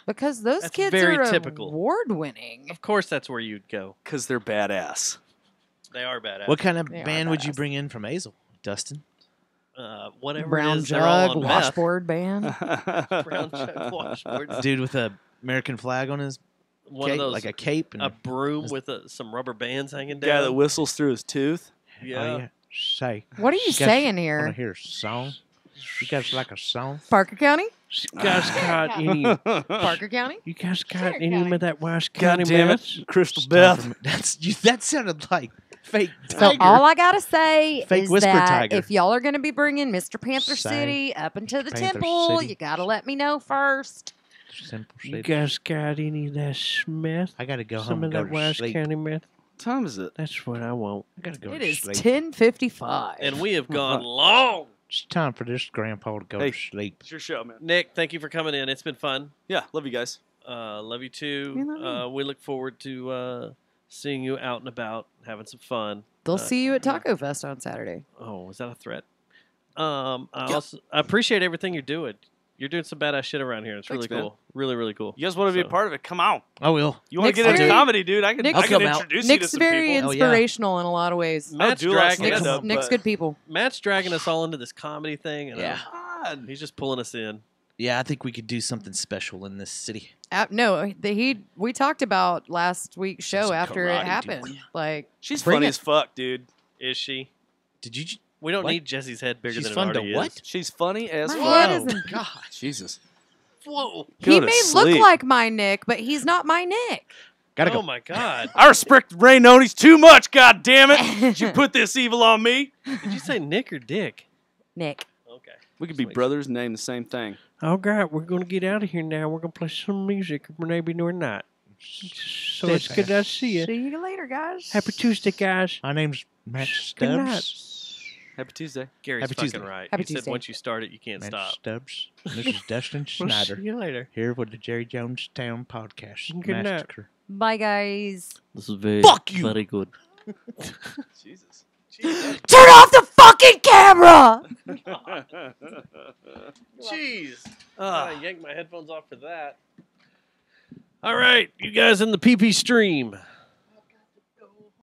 because those That's kids very are typical. award winning. Of course, that's where you'd go. Because they're badass. They are badass. what kind of They are band would you badass. bring in from Hazel, Dustin? Whatever it Brown is, they're all jug on meth. washboard band. Brown jug washboards. Dude with a American flag on his One cape, of those, like a cape, and a broom with some rubber bands hanging Guy that down. whistles through his tooth. Yeah. Oh, yeah. Say. What are you guys saying wanna here, hear a song? You guys like a song? Parker County? You guys got any? Parker County? You guys got Sure, any County. of that Wash God County damn meth? it, Crystal It's time for Beth. me- that sounded like fake So tiger. all I gotta say Fake is whisper that tiger. if y'all are gonna be bringing Mr. Panther Say, City up into the Panther temple, City. you gotta let me know first. Simple You City. guys got any of that meth? I gotta go Some home of and go that to Wash sleep. County meth? What time is it? That's what I want. I gotta go It to is sleep. 10:55. And we have gone long. It's time for this grandpa to go Hey. to sleep. It's your show, man. Nick, thank you for coming in. It's been fun. Yeah, love you guys. Love you too. We love We look forward to seeing you out and about, having some fun. They'll see you at Taco Fest on Saturday. Oh, is that a threat? I appreciate everything you're doing. You're doing some badass shit around here. It's Thanks, really man. cool. Really, really cool. You guys want to be So- a part of it? Come on. I will. You want to Nick's get into very- comedy, dude? I can, Nick's- I I'll can come out. introduce you to Nick's some very people. Oh, yeah. inspirational in a lot of ways. Matt's do a lot of dragging stand-up, us. but- Nick's good people. Matt's dragging us all into this comedy thing. And Yeah. God. he's just pulling us in. Yeah, I think we could do something special in this city. No, we talked about last week's Some show after karate it happened. dude. Like, She's Bring funny it. as fuck, dude. Is she? Did you? We don't What? need Jesse's head bigger She's than fun it to already what? is. She's funny as my fuck. head isn't. God. Jesus. Whoa! Go He to may sleep. look like my Nick, but he's not my Nick. Gotta Oh go. my God! I respect Ray Noni's too much, god damn it. Did you put this evil on me? Did you say Nick or Dick? Nick. Okay. We could be brothers and name the same thing. All right, we're going to get out of here now. We're going to play some music, or maybe we're not. So it's good to see you. See you later, guys. Happy Tuesday, guys. My name's Matt Good night. Stubbs. Happy Tuesday. Gary's Happy fucking Tuesday. right. Happy He said Tuesday. once you start it, you can't Matt stop. Stubbs. This is Dustin We'll Snyder see you later. here with the Jerry Jonestown Podcast. Good night. Massacre. Bye, guys. This is very, Fuck you. very good. Jesus. Turn off the fucking camera. Jeez. I yanked my headphones off for that. All right, you guys in the PP stream.